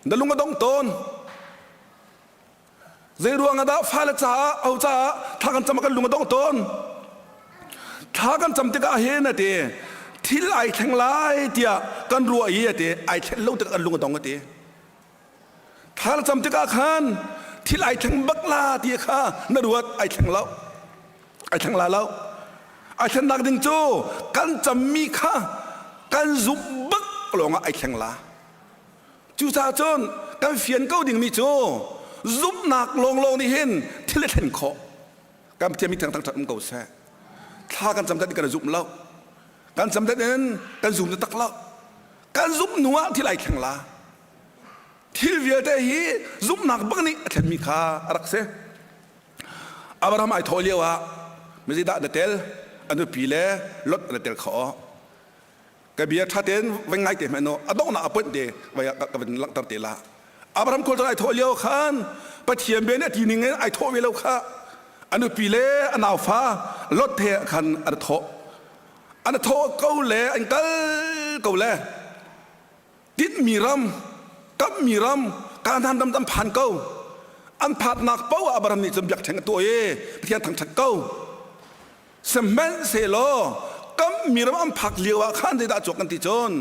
เดินลุงก็ต้องต้นใจดวงนั้นฟ้าละจ้าเอาจ้าท่ากันจำกันลุงก็ต้องต้นท่ากันจำติกาเห็นนะเดที่ไอแทงไล่เดียกันรัวเหี้ยเดไอแทงเล่าติกันลุงก็ต้องกันเดท่ากันจำติกาขันที่ไอแทงบักลาเดียค่ะนั่นรัวไอแทงเล่าไอแทงลาเล่าไอแทงนักดึงโจกันจำมีค่ะกันซุบบักลงไอแทงลาจูซาจนกันเฟียนเก้าดิ่งมีโจซุบหนักลงนี่เห็นที่เล็ดเห็นคอกันเทียมมีทางจัดมันเก่าแท้ถ้ากันจำได้กันซุบเล่ากันจำได้นั้นกันซุบจะตักเล่ากันซุบหนัวที่ไอแทงลาที่เวียดฮีซุบหนักบักนี่เทียมมีค่ะรักเสอับราฮัมไอโทเลียวะไม่ใช่ด่าเดลอันนู้นปีเล่ลดเดลขอกบียร์ทัดเดนวันไงเตะมันโนอดองน่าเปิดเดย์ไว้กับเป็นลักตัดเตล่าอับราฮัมคนไอโทเลียวขันปะเทียมเบนทีนึงไอโทเวลค่ะอันนู้นปีเล่อันเอาฟ้าลดเทขันอันโทเกาเล่อันเกาเล่ติดมีรำกับมีรำการทำผ่านเกาอันผ่านนักเป้าอับราฮัมนี่จำอยากแทงตัวเพียงทางชัดเกาสมัยเสโลก็มีรำผักเลี้ยวขันได้ด่าจกกันที่จน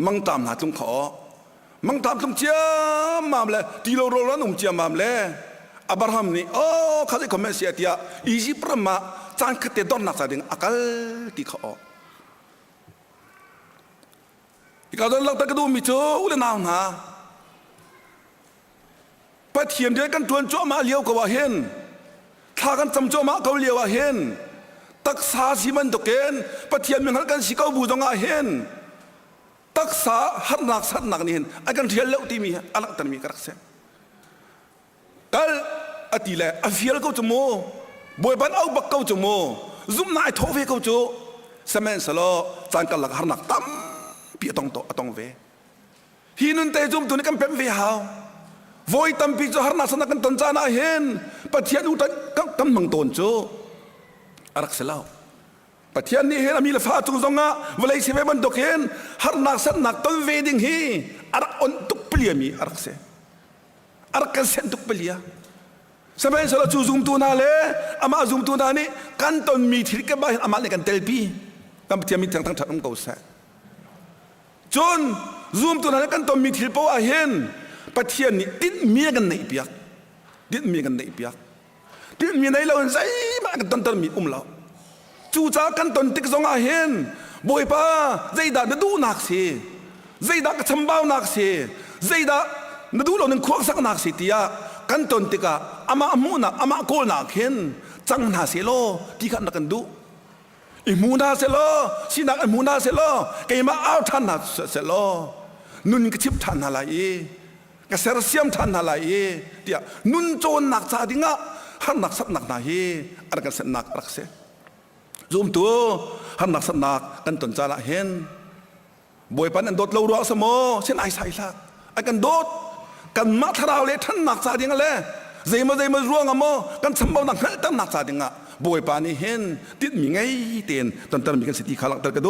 มังตามหาตุงขอมังตามตุงเจียมามเลยที่เราร้อนตุงเจียมามเลยอับราฮัมนี่ข้าจะคอมเมนต์เสียที่อียิปต์มาจางคเตดอนนักแสดงอักลที่เขาอีกการนั้นเราตะกดูมีโจอุลนาวนาปะเทียมเดียวกันทวนโจมาเลี้ยวก็ว่าเห็นถ้ากันจำโจมาเขาเลี้ยวว่าเห็นตักษาสิมันตกเกณฑ์ปะเทียมยังหันกันสิเขาบูจงอาเห็นตักษาหันหนักนี่เห็นไอ้กันเทียนเลี้ยวที่มีอะไรตันมีกระเซ็นกัลอติเลอฟิลเขาจมูบอยบันเอาบักเขาจมูซุ่มนายทวีเขาจูสมัยสโลจานกันหลักหันหนักตั้มปีตองโตตองเวฮีนุนเตจุมตัวนี้กันเป็นเวหาวโวยตั้มปีจูหันหนักสนักกันตนจานาเห็นปะเทียนอุตันกันมังตนจูอารักเสลาปะเทียนนี่เห็นมีเลฟ้าจุงจงอ่ะเวลาเสวยมันตกเห็นหันหนักสนักต้นเวดิ่งฮีอารักอนตุกเปลี่ยมีอารักเสอารักกันเซนตุกเปลี่ยสมัยสละจูซุมตัวนาเล่อามาซุมตัวนานี่กันต้นมีที่ก็บ้านอามาในกันเตลปีกันปะเทียนมีทางฉันก็เสจนซุมตัวนากันต้นมีที่เพราะว่าเห็นปะเทียนนี่ติดเมียกันในเปียกติดเมียกันในเปียกติดเมียในเราใจมากันต้นมีเราจูจ้ากันต้นติ๊กซองอาเห็นบอยป้าใจดาดูนักเสียใจดากระชำบ้านักเสียใจดาดูเราหนึ่งขวกสักนักเสียที่กันต้นติ๊กอามามูนักอามาโกนักเห็นจังนาเสโลที่กันนักกันดูอิมูนาเสโลสินักอิมูนาเสโลเกี่ยมาเอาท่านนาเสโลนุนกระชิบท่านอะไรกระเสรเสียมท่านอะไรเดียนุนโจนนักซาดิงะหันนักสักนักนาเฮอะไรกันเสนักรักเสซูมตัวหันนักสักนักกันต้นจาละเห็นบอยปันอันโดดเรารักสมอเช่นไอใส่ละไอกันโดดกันมาทราวเลยท่านนักซาดิงะเลยใจมาร่วงอะโมกันสมบูรณ์นักตั้งนักซาดิงะบอยปันนี่เห็นติดมีไงเตียนตอนมีกันสิทธิขลังตะกระโด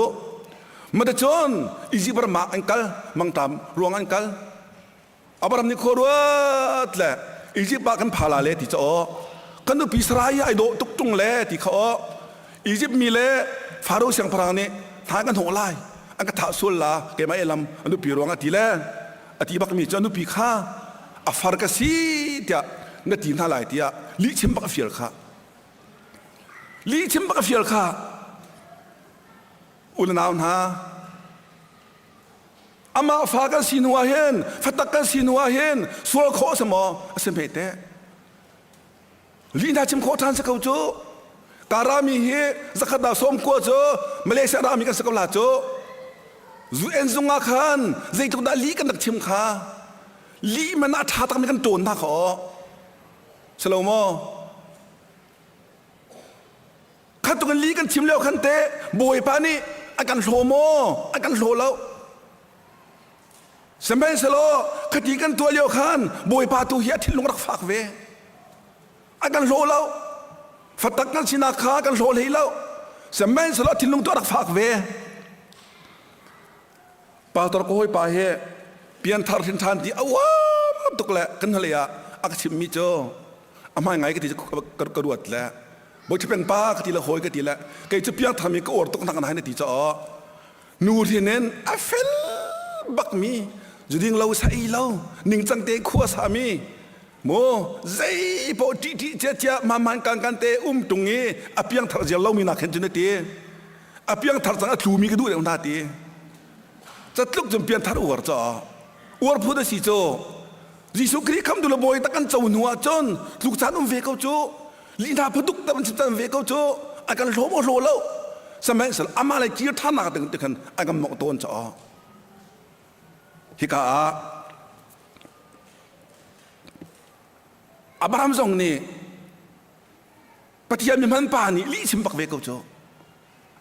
มาแต่จนอิจิบรมาอังกัลมังตามร่วงอังกัลอับราฮัมนี่ขอรัวแหละอิจิปต์กันพาลาเลที่จะกันดูพิสรายไอโดตุกจุงเลที่เขาอียิปต์มีเลฟาโรห์เสียงพรางนี่ทางกันหงไล่อันก็ท้าสุลลาเกมาเอลัมอันดูปีรวงอติเลอติบักมีจนดูปีข้าอัฟาร์กสีเดียนัดทีน่าไล่เดียลิชิมบักฟิลข้าลิชิมบักฟิลข้าอุลนาวนาอามาฟากันสินัวเห็นฟัตกันสินัวเห็นสวลโคสมอเสมเตลีน่าชิมโคทันสกาวโจการามีเฮสักดาสมกัวโจมาเลเซียรามีกันสกาวลาโจจูเอ็นซุงอาคันใจตุกดาลีกันนักชิมข้า ลีมันอาชาตั้งกันโจนท่าขอสโลโมข้าตุกันลีกันชิมเลี้ยวขันเตะบวยปานี่อาการโลโมอาการโลแล้วสมัยสโลคดีกันตัวเลี้ยวขันบวยปาตัวเฮียที่ลงรักฝากเวอาการโลแล้วฟัดตักกันสินาคากันโลเลยแล้วสมัยสโลที่ลงตัวรักฝากเวปาตระโกยปาเฮเปลี่ยนทาร์ทินทานที่อวามตุกแหละกันทะเลอะอักชิมมิโจอามาไงก็ที่จะกระโดดแหละบอกจะเป็นป้าก็ที่ละโหยก็ที่ละแกจะเปลี่ยนทำมีก็อดตกทางไหนในที่จะอ๋อนูที่เน้นอเฟลบักมีจุดยิ่งเราใส่เราหนึ่งจังเตะขัวสามีโมใจพอที่เจ้ามามันกันเตะตรงนี้อเพียงทาร์เจเรามีนักเห็นจุดนี้อเพียงทาร์จังถูมีก็ดูเรื่องนั้นตีจะลุกจนเปลี่ยนทาร์อวดจ้าอวดพูดสิโจยิสุคริสคำดูละบอยตะกันเจ้าหนัวจนลูกชายเวกเอาโจลีนาพดุกแต่มันจะเวกเอาโจอาการโลโมโลแล้วสมัยสลอามาเลยจีท่านักตึงตึงอาการหมกตัวจ้าฮิกาอับราฮัมทรงนี่ปฏิญาณมันป่านี่ลีชิมปักเวกเอาโจ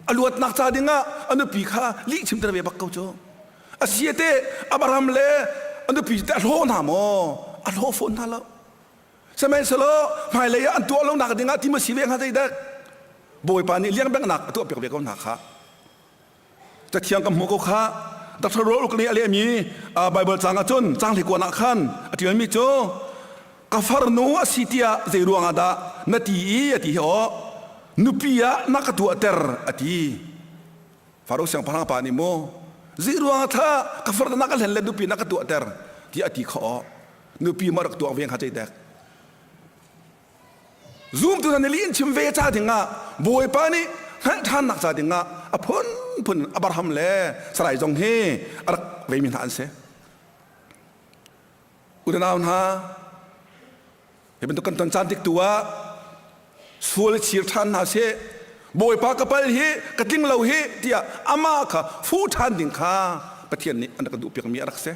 อลวดนักชาดิงะอันนั้นปีข้าลีชิมตระเวปักเอาโจอาเซียเตอับราฮัมเล่อันนั้นปีแต่โลนามอันโลฝนท่าแล้วสมัยสโลไม่เลยอันตัวเราหนักดิงะที่มาสีเวงหาใจเด็กบอยปานี่เลี้ยงแบงหนักตัวเปียกเบียกก็หนักข้าจะเทียงกับหัวก็ข้าดัชโรลูกนี้อะไรมีไบเบิลจางอาจนจางที่กว่านักขันอธิบายมิโจกาฟาร์นูอาซิติอาเจรุงอาดานาทีอธิเหรอนุปียนักตัวเตอร์อธิฟาโรห์เสียงพลังปานิโมเจรุงอาท่ากาฟาร์นักเล่นเล่นนุปีนักตัวเตอร์ที่อธิขอนุปีมารักตัวเวียงหาใจเด็กซูมตัวนั้นลีนชิมเวจ้าถึงอ่ะบวยปานี่ท่านนักจ้าถึงอ่ะพุ่นอับราฮัมเล่สลายจงเฮรักเวมินหันเสอุดนาวนะเห็นเป็นตัวกันตันจานติกตัวส่วนชีรท่านหาเสบวยปากระเป๋าเฮกระดิ่งเหล่าเฮที่อามาค่ะฟูท่านดิ่งข้าประเทศนี้อันนั้นก็ดูเปียกมีรักเส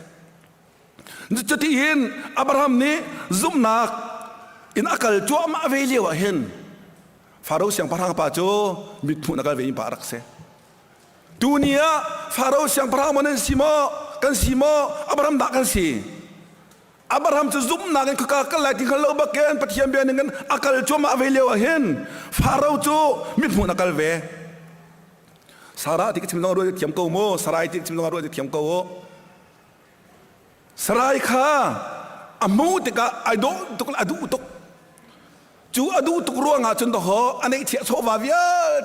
จะที่เห็นอับราฮัมนี้ซุ่มนักอินอักลจัวมาเวลีวะเห็นฟาโรห์เสียงพระางปาโจมิดพุนักเวยินปารักเสดูนี้ฟาโรห์เสียงพระางมันสิโมกันสิโมอับราฮัมดักกันสิอับราฮัมจะซุ่มนักกันคือการไล่ที่เขาเล่าบักเกนปฏิญาณเบียนกันอักลจัวมาเวลีวะเห็นฟาโรห์โจมิดพุนักเวสาระที่คิดถึงน้องรู้ที่เทียมโกโมสาระที่คิดถึงน้องรู้ที่เทียมโกสลายข้าอามูติกาไอโดตุกอดูตุกจูอดูตุกรัวงาจนต่อหออันนี้เทียโซวาเวีย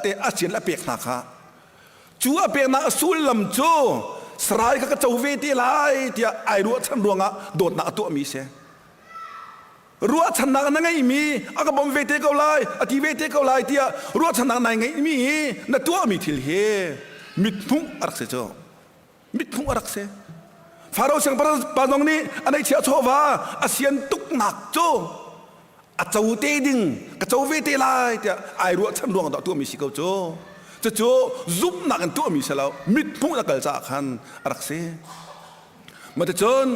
เตอาเซียนละเปียกนาข้าจูอาเปียกนาสูลลำจูสลายข้าก็จะเวทีไล่เทียไอรัวชันรัวงาโดดนาตัวมีเสรัวชันนาไงมีอากาบอมเวทีเขาไล่อธิเวทีเขาไล่เทียรัวชันนาไงมีนาตัวมีทิลเฮมิดพุ่งอรักเสจมิดพุ่งอรักเสฟาโรห์เสียงพระปาดงนี้อันนี้เชียโชวาอาเซียนตุกหนักโจอาเจ้าเตดิงกับเจ้าเวทีไล่เดียไอรัวฉันรวงต่อตัวมีสิเกาโจจะโจซุบหนักกันตัวมีเสลามิดพุ่งนักเกลจากขันรักเสมันจะจน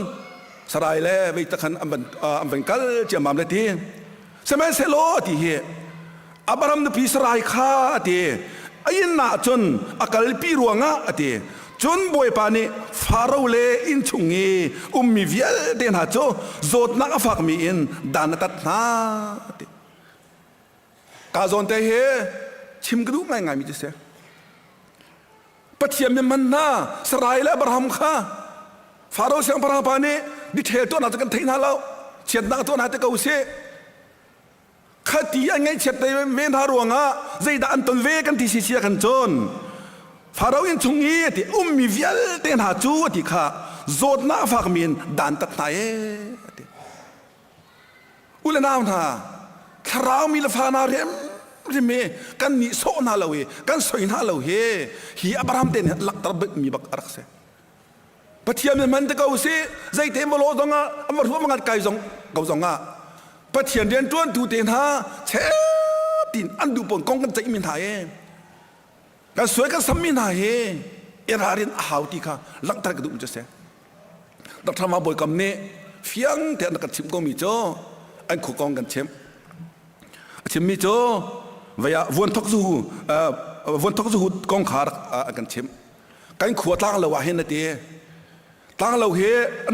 สลายเล่เวทขันอันเป็นกัลเจียมามเลตีสมัยเซโลที่เฮอับราฮัมนปีสลายข้าที่ไอ้น่าจนอักลปีรวงอ่ะที่จนบวยปานี่ฟาโรห์เล่อินชุงเอมีเวียเดนหาโจโจดนักฟักมีอินดานตัดนาติกาจอนเตเฮชิมกระดูกง่ายๆมีจะเสียปัจเจียมมันน่าสลายและอับราฮัมข้าฟาโรห์เสียงพระปานี่ดิเทตัวน่าจะกันทิ้งหาเราเฉียดนักตัวน่าจะเกาเสขัดที่ยังไงเฉียดในเวนหารวงอ่ะใจด่านตนเวกันที่เสียกันจนฟาโรห์อินชุงเอที่มีเวียลเตนหาจูที่ข้าโจดนักฟักมีอินดานตัดนาอุลนาวนาคราวมีลฟานาเรมเมกันนิโซนาเลวกันสวยนาเลวเฮฮีอับราฮัมเตนหลักตระเบิดมีบักอารักเสปฏิญาณมันจะเกาเสใจเต็มบโลดงะอันว่าหัวมันไกลจงเกาจงะปฏิญาณเรียนจวนดูเตนหาเชตินอันดูปนกองกันใจมินไทยกันสวยกันสมินไทยเอรารินอาหาวตีข้าหลักตระกระดุมจะเสดักทำมาบ่อยกำเนฟ เฟียงแต่นักชิมก็มีโจอันขู่กองกันชิมมีโจวายวนทกซูวนทกซูกองขากันชิมกันขวดตั้งเราว่าเห็นนะเดียตั้งเราเฮ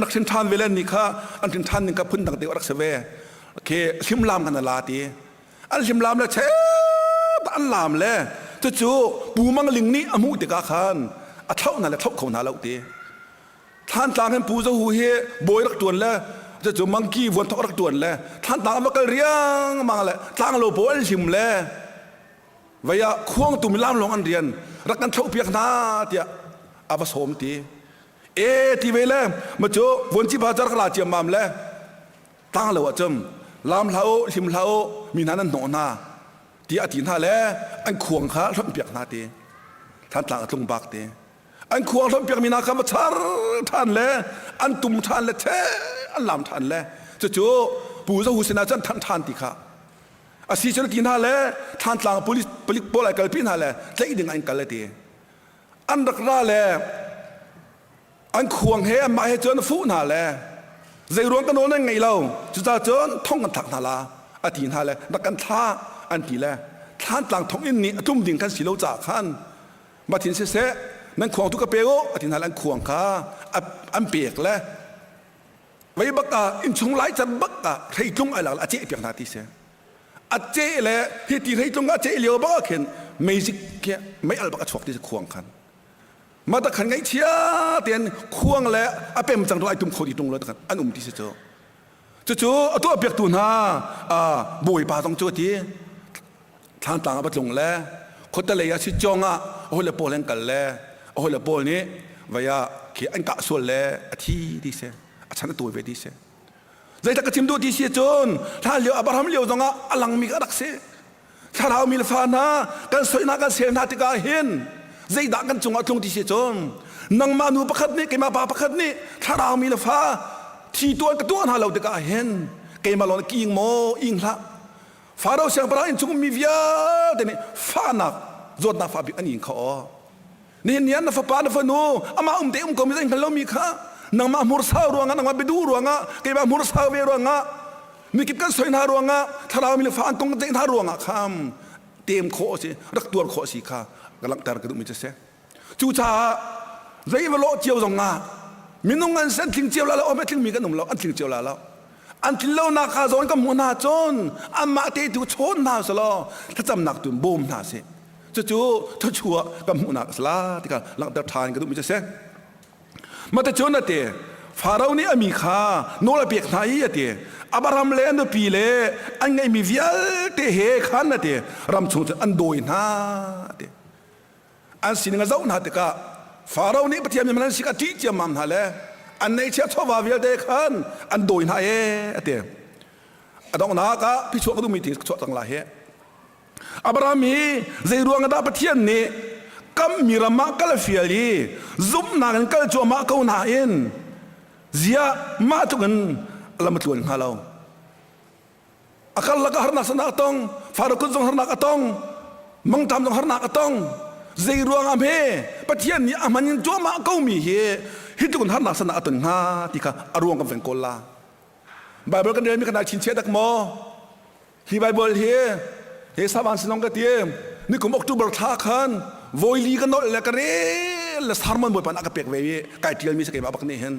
นักชิมทานเวลานี้ค่ะอันชิมทานนี่ก็พุ่นต่างเดียวรักเสวเคชิมลามกันละเดียอันชิมลามแล้วเช่อันลามแล้วจู่ปูมังลิงนี่อมุติกาขันอัเท่านั้นแหละเท่าเขาหนาเราเดียท่านต่างกันปูจะหูเฮบอยรักตัวแล้วจู่มังกี้วนทกรักตัวแล้วท่านต่างมาก็เรียงมาเลยต่างเราบอยชิมแล้ววายควงตุ่มลามลงอันเรียนรักกันเท่าเพียงนาเดียอาบสมตีที่เวลามาจู่วนจีบาจาร์กลาเจียมามแล้วตั้งเราว่าจำลามเราชิมเรามีนั้นหนอนาที่อธินท่าแล้วอันควงขาล้มเปียกนาตีท่านต่างตรงบักตีอันควงล้มเปียกมีนาคำว่าชาร์ท่านแล้วอันตุ่มท่านแล้วเท่อันลามท่านแล้วจู่ปู่เจ้าหุสนาจันท่านตีข้าอาศัยจนที่นั่นแหละท่านต่างpoliceโอะไรกันพี่นั่นแหละจะอีดึงอันกันเลยทีอันรักน่าแหละอันควงเฮมาให้เจอฟูนั่นแหละใจรวมกันโน่นไงเราจะเจอท่องกันถักนั่นละอาทิตย์นั่นแหละนักกันท่าอันที่แหละท่านต่างท่องอินนี่ทุ่มดิ่งกันสิเราจากขันมาทิ้งเสียนั่นควงทุกเปโออาทิตย์นั่นแหละควงข้าอันเปียกแหละไว้บักกะอินชงไล่จันบักกะใครจงอะไรละอาเจ๊เปียกนาทีเสียอาเจ๊เลยที่ตีให้ตรงอาเจ๊เลี้ยวบ้าเข็นไม่สิแค่ไม่อะไรบ้าชกที่จะควงขันมาตะขันไงเชียเตียนควงแล้วอาเป็นจังตัวไอ้ตุ้มโคดีตรงเลยตะขันอันที่เจ้าจู่ตัวเปียกตุนฮะบุยป่าต้องจู่ที่ทางต่างประจงแล้วคนตะเลยอาชิจงอ่ะโอ้ยเลยโปเล่นกันแล้วโอ้ยเลยโปนี้วายเขียนกะส่วนแล้วที่เสียฉันตัวเวทีเสียใจตะกจิมดูที่เสียจนถ้าเลี้ยวอับราฮัมเลี้ยวตรงอ่ะอลังมีกระดักเสียถ้าเรามีลฟานะกันสวยนักกันเสียนาติกาเห็นใจดักกันจงอ่ะตรงที่เสียจนนังมานูประคัดนี่เกมาปาประคัดนี่ถ้าเรามีลฟาที่ตัวกระตัวน่าเราติกาเห็นเกมาลอนกิงโมอิงละฟาเราเสียงปราอินจงมีวิญญาณแต่นี่ฟานักจดนักฟาบิอันนี้เขานี่เนียนนักฟาปานักฟานูอามาเตก็มีใจกันเรามีข้านังมามุรสาวรวงนังมาไปดูรวงเกี่ยวกับมุรสาวเวรวงมีกิจการสวยนารวงถ้าเรามีฟันตรงเตนารวงคำเตรียมโคสิรักตัวโคสิค่ะกำลังแต่กระดูกมีจะเสียจูจ่าใจว่าโลเจียวตรงมีน้องอันเส้นทิ้งเจียวแล้วไม่ทิ้งมีกันหนุ่มเราอันทิ้งเจียวแล้วอันที่เราหน้าคาโซนก็มัวหน้าจนอันมาเตดูชนหน้าสลอถ้าจำหนักตุ่มบูมหน้าเสียจู่ถ้าชัวก็มัวหน้าสลาที่กันหลังแต่ทานกระดูกมีจะเสียมาแต่จนนั่นเองฟาโรห์นี่มีข้าโนราเปียกไหนเตะอับราฮัมเล่นปีเล่อันไงมีวิลเตะเฮขันนั่นเตะรำชงอันโดยน่าเตะอันสิ่งนั้นเจ้าหน้าเตะก็ฟาโรห์นี่ปฏิญาณมันสิกาที่จะมั่นหาเลยอันในเชื่อทว่าวิลเตะขันอันโดยน่าเตะอันตรงนั้นก็พิชวกก็ต้องมีที่ชวกต่างหลายอับราฮัมมีใจรวงกันได้ปฏิญาณนี่กัมมีรามากัลฟิลีซุมนักกัลจัวมาเขาหน้าอินเสียมาทุกันละมัดล้วนฮาเราakal laga harna sana atong farukun zong harna atong mangtam zong harna atong zeiruang amhe pathian ni amanin joma kaumi he hitukun harna sana atong ha tika aruang kam fen kolla bible kan mi kana chin che dak mo hi bible he saban sinong ka tie ni kum october tha khan voili kan no le kare le sarman boy pan akapek ve kai tial mi se kai babak ni hen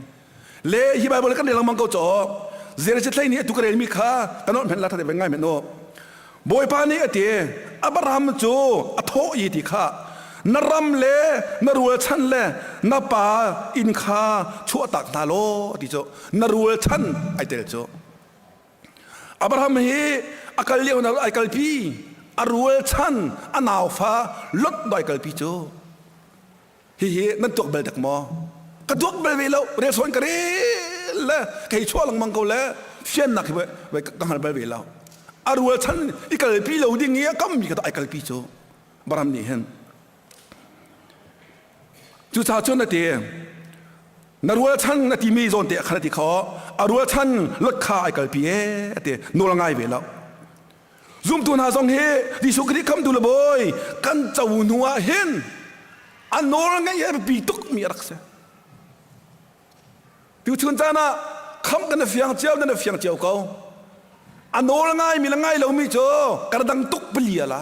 le hi bible kan le lang mang ko cho zere che tlaini tu kare mi kha kanon phen la tha de ngai me no boy pa ni ati abraham chu atho yi ti kha naram le narul chan le na pa in kha chu tak na lo ti cho narul chan ai tel cho abraham hi akal le na akal pi arul chan anaw fa lot doi kal pi cho hi nan tok bel dak mo ka dok bel ve lo re son kare le kai chua lang mang ko le fian nak be ka hal bel ve lo arul chan ikal pi lo ding ya kam mi ka ai kal pi cho baram ni hen chu cha chon na te narul chan na ti mi zon te khara ti kho arul chan lot kha ai kal pi e te no la ngai ve lo zum tu na zong he di su kri kam du le boy kan chau nuwa hen an no la ngai pi tuk mi rak se พิวชนจานะค kham kan fiang chiao na fiang chiao ko anol ngai mi la ngai lo mi cho kar dang tuk belia la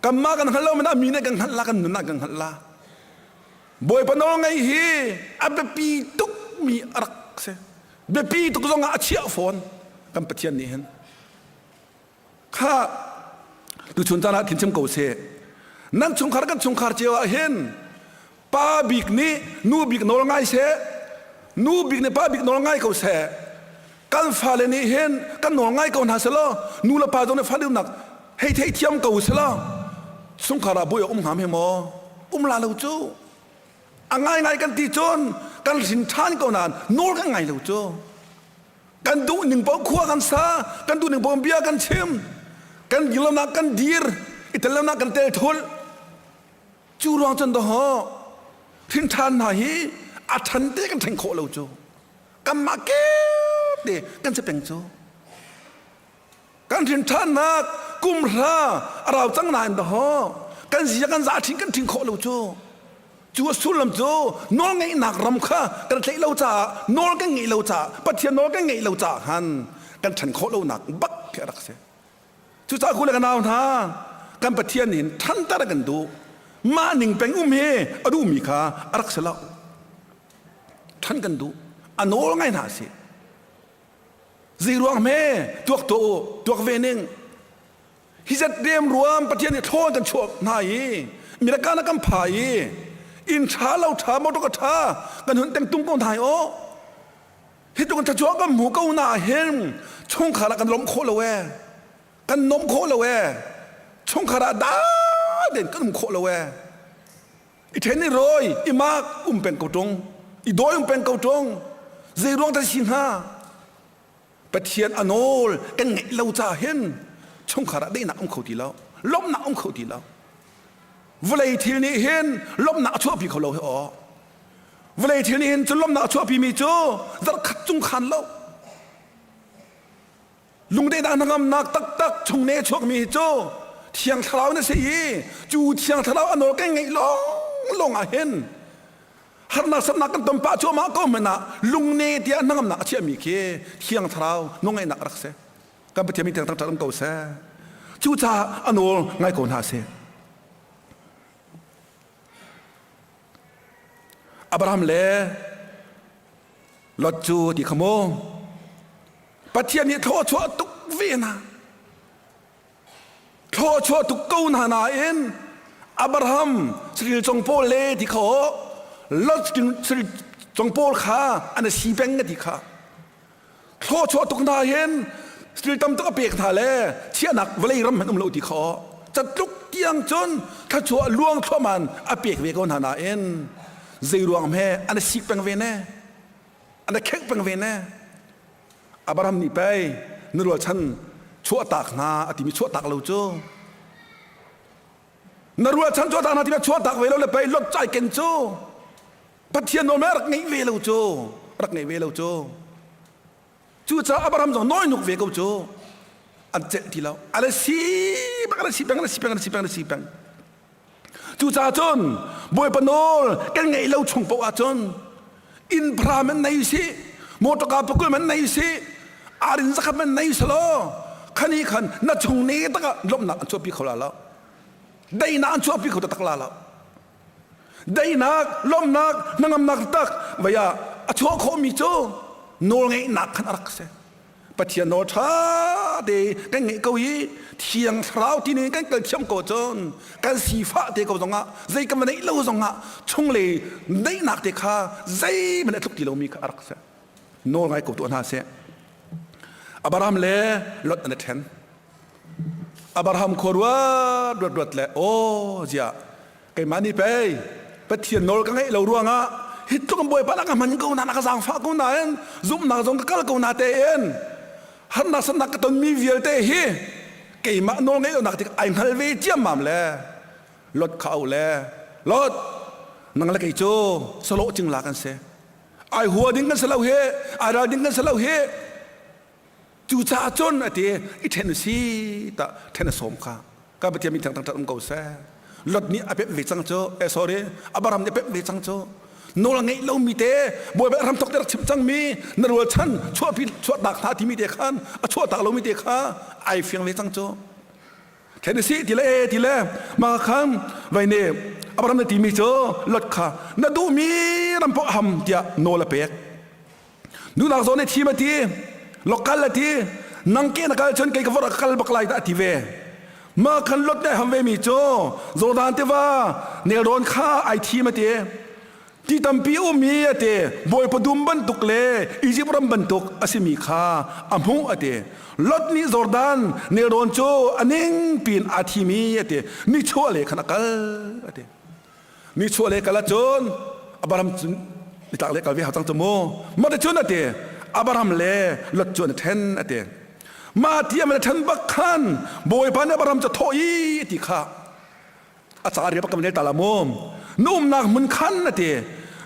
kamma kan halo mana mi ne kan halla kan na kan halla boy panol ngai hi abe pi tuk mi arak se be pi tuk zo nga chia phone kan pathian ni hen kha tu chun ta na thin chem ko se nan chung khar kan chung khar chiao hen pa bik ni nu bik nol ngai se nu bik ne pa bik nol ngai ko se kan fa le ni hen kan nol ngai ko na se lo nu la pa do ne fa du nak hei thei thiam ko se lo sung khara boy ham he mo la lo chu angai ngai kan ti chon kan sin than ko nan nol kan ngai lo chu kan du ning po khwa kan sa kan du ning po bia kan chim kan gilona kan dir italona kan tel thol chu rong chen do ho thin than na hi a than te kan thang kho lo chu kan ma ke de kan se peng chu kan thin than na kum ra arau chang na in do ho kan zia kan za thing kan thing kho lo chu chu sulam chu nol ngai nak ram kha kan tlei lo cha nol kan ngai lo cha pathian nol kan ngai lo cha han kan than kho lo nak bak ke rak se chu cha khu le kan naw tha kan pathian hin than ta kan du ma ning peng he adu mi kha arak se la than kan du anol ngai na se ziruang me tuak ve ning hi zat dem ruam pathian ni thon kan chok nai mi ra kan kan phai in tha lo tha mo to ka tha kan hun teng tung kon thai o hi to kan cha chok kan mu ko na hen chong khara kan lom kho lo we kan nom kho lo we chong khara da den kan kho lo we i then ni roi i mak pen ko tong i doi pen ko tong ziruang ta sin ha pathian anol kan ngai lo cha hen chong khara dei na kho ti lo lom na kho ti lo vlei thil ni hen lom na chu pi kho lo he o vlei thil ni hen chu lom na chu pi mi chu zar khat chung khan lo lung de da ngam nak tak tak chung ne chok mi chu thiang thrau na se yi chu thiang thrau anol kan ngai long a hen har na sat na kan tom pa chu ma ko mena lung ne dia nangam na chi mi ke thiang thrau no ngai nak rak se kan pathian mi tang tang ko se chu cha anol ngai ko na se Abraham le Lot chu ti khamo pathian ni tho chua tuk ve na tho chua tuk ko na na en Abraham sril chong pol le ti kho Lot sril chong pol kha an si beng ti kha tho chua tuk na hen sril tam tuk pek tha le chianak vlei ram ham lo ti kho chat luk tiang chon tha chua luang thwa man a pek ve ko na na en ziruang me an sik peng ve ne an khek peng ve ne Abraham ni pai nurul chan chua tak na ati mi chua tak lo chu nurul chan chua tak na ti chua tak ve lo le pai lot chai ken chu pathian no mer ngai ve lo chu rak ngai ve lo chu cha Abraham zo noi nuk ve ko chu an che ti lo ala si bang chu cha chon boy panol kan ngai lo chung po a chon in brahman nei si motoka pakul man nei si arin zakhat man nei salo khani khan na chung ne ta lom na chu pi khola la dai na chu pi khota takla la dai na lom na nangam nak tak vaya a chu kho mi chu nol ngai nak khan arak se pathian no tha de kan ngai ko yi thiang thrau ti ne kan kal cham ko chon kan si fa te ko zonga zai kam nei lo zonga chung le nei nak te kha zai man thuk ti lo mi ka arak se nol ngai ko to na se Abraham le Lot an ten Abraham khorwa dot le o ja kai mani pe pathian nol ka ngai lo ruanga hit to kam boy pa na ka man ko na ka sang fa ko na en zum na zong ka kal ko na te en han na san na ka ton mi viel te hi kai ma no ngai nak ti ai hal ve chiam mam le Lot khau le Lot nang la kai cho solo ching la kan se ai hua ding kan selo he ai ra ding kan selo he chu cha chon ati I then si ta then som kha ka ba ti mi tang tang ko se Lot ni ape ve chang cho sorry Abraham ni ape ve chang cho โนละไงเรามีเตะบอยแบบรำตกเตะชิมจังมีนรัวชันชั่วพิชั่วตักท่าที่มีเตะขันชั่วตักเรามีเตะข้าไอเฟียงเลยจังโจแค่นี้สิทีละทีละมาคำไว้เนี่ยอับราฮัมในที่มีโจลดข้านาดูมีรำพกหำเดียโนละเป็กดูนักโซนในทีมาทีลกัลละทีนังเกนักการชนเกย์กับรักกัลบักไลตาทีเวมาคันลดได้หำเวมีโจโซดานเทว่าเนรอนข้าไอทีมาทีที่ตั้มปีอุมีอะเตบอยพดุมบันตุกเลอียิปต์รำบันตุกอาศิมีข้าอัมหูอะเตลดนี้จอร์แดนเนรอนโจอันนิงปีนอาทิมีอะเตนี่ชัวเลขนักกัลอะเตนี่ชัวเลขกัลจนอับราฮัมนี่ตักเลขกัลวิหาตังจมูมาได้จนอะเตอับราฮัมเลลดจนเทนอะเตมาที่มันเทนบักขันบอยพันอับราฮัมจะทอยติข้าอาจารย์เรียกกันในตาลามุมนุ่มนักมันขันนะเต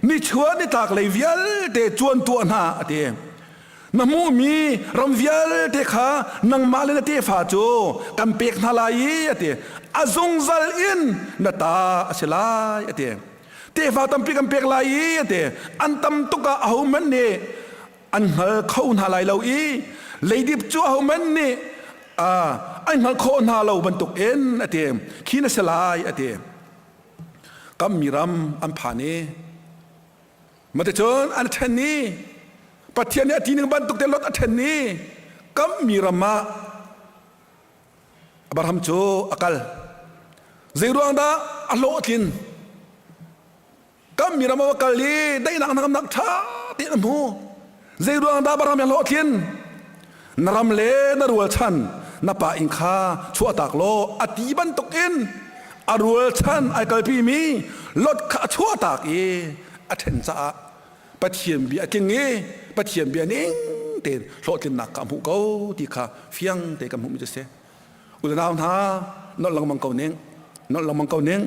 นี่ชัวนี่ตากเลยวิลเตจวนตัวหน้าเตน้ำมูมีรำวิลเตขานังมาเลนเตฟ้าโจกันเปกนาลายเตอาซงซัลอินนาตาอเชลายเตฟ้าตั้มปีกันเปกลายเตอันตั้มตุกะเอามันเนอันเขาหน้าลายเราเลยดิบจูเอามันเนอันเขาหน้าเราบรรทุกเอ็นเตขีนเชลายเตกัมมีรำอันผ่านนี้มาแต่จนอันเทนนี้ปัจเจียนทีหนึ่งบรรทุกเต็มรถอันเทนนี้กัมมีรำมาอับราฮัมโจอักลเจรุอังดาอัลโลกินกัมมีรำมาวักลีได้นักท่าตีนมูเจรุอังดาอับราฮัมอัลโลกินนรำเลนรัวชันนป่าอิงคาชั่วตากโลอติบันตุกอินอรัวชันไอกลพีมีลดข้าชั่วตากอเทนซาปะเทียมเบียกิงปะเทียมเบียนิ่งเตนโลกินนักกำหูเกาที่ข้าเฟียงเตกำหูมิจะเสอุลนาวท่านอลังมังเกาเน่งนอลังมังเกาเน่ง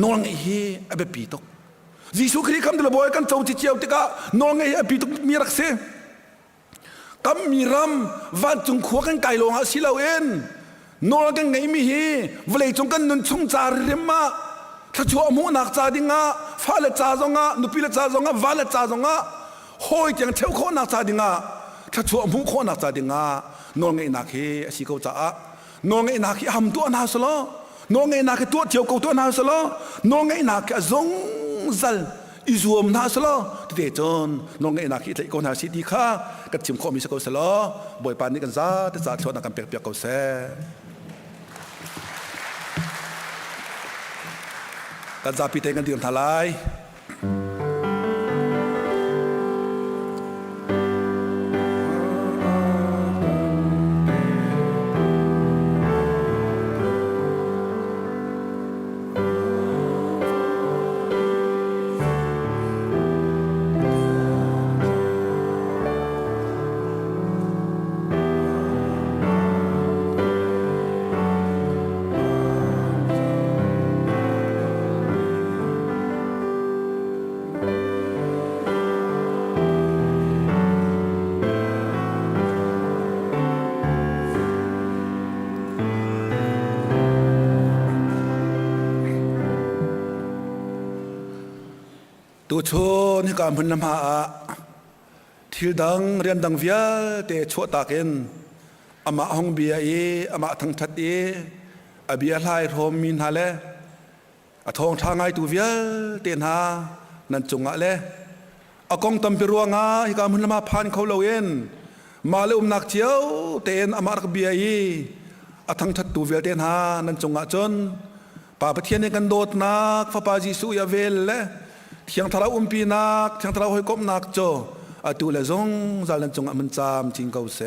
นอลังเฮีอเบปีตกยิสุคริคำเดลบอยกันเจ้าจิเจียวติกานอลังเฮีอปีตกมีรักเสกัมมีรำวันจุงขวกันไก่ลงหาสิเราเองนอกันไงมีฮีเวลจงกันนุนชงจาริมมาถ้าชัวมูนักจาดิงะฟ้าเลจาจงะนุปิเลจาจงะวาเลจาจงะหอยจังเทวโคนักจาดิงะถ้าชัวมูโคนักจาดิงะนอไงนักเฮสิเขาจ้านอไงนักเฮหำตัวนาสโลนอไงนักเฮตัวเจียวกูตัวนาสโลนอไงนักเฮจงซัลอิจวมนาสโลที่เดจนนอไงนักเฮที่คนหาสิดีข้ากัดจิมข้อมีสกอสโลบอยปานนี้กันซาแต่ซาชวนนักกันเปียกๆเขาเสกันจะพิเศษกันเดือนทลายตัวชนให้การพันนำหาทิลดังเรียนดังวิลเตชัวตาเกนอามาฮองเบียอามาทั้งทัดอาเบียไลโรมินฮาเลอาทองทางไงตัววิลเตนหานันจงอะเลอากองตัมเปรัวงาให้การพันนำหาพันเขาเลวเอ็นมาเลนักเจียวเตนอามารักเบียอาทั้งทัดตัววิลเตนหานันจงอะจนป่าประเทศในกันโดดนักฟ้าปาจิสุยาเวลเลเที่ยงทาราปีนักเที่ยงทาราหอยกบนักโจอตูเลซงจัลลันจงมันจามจิงเกาเส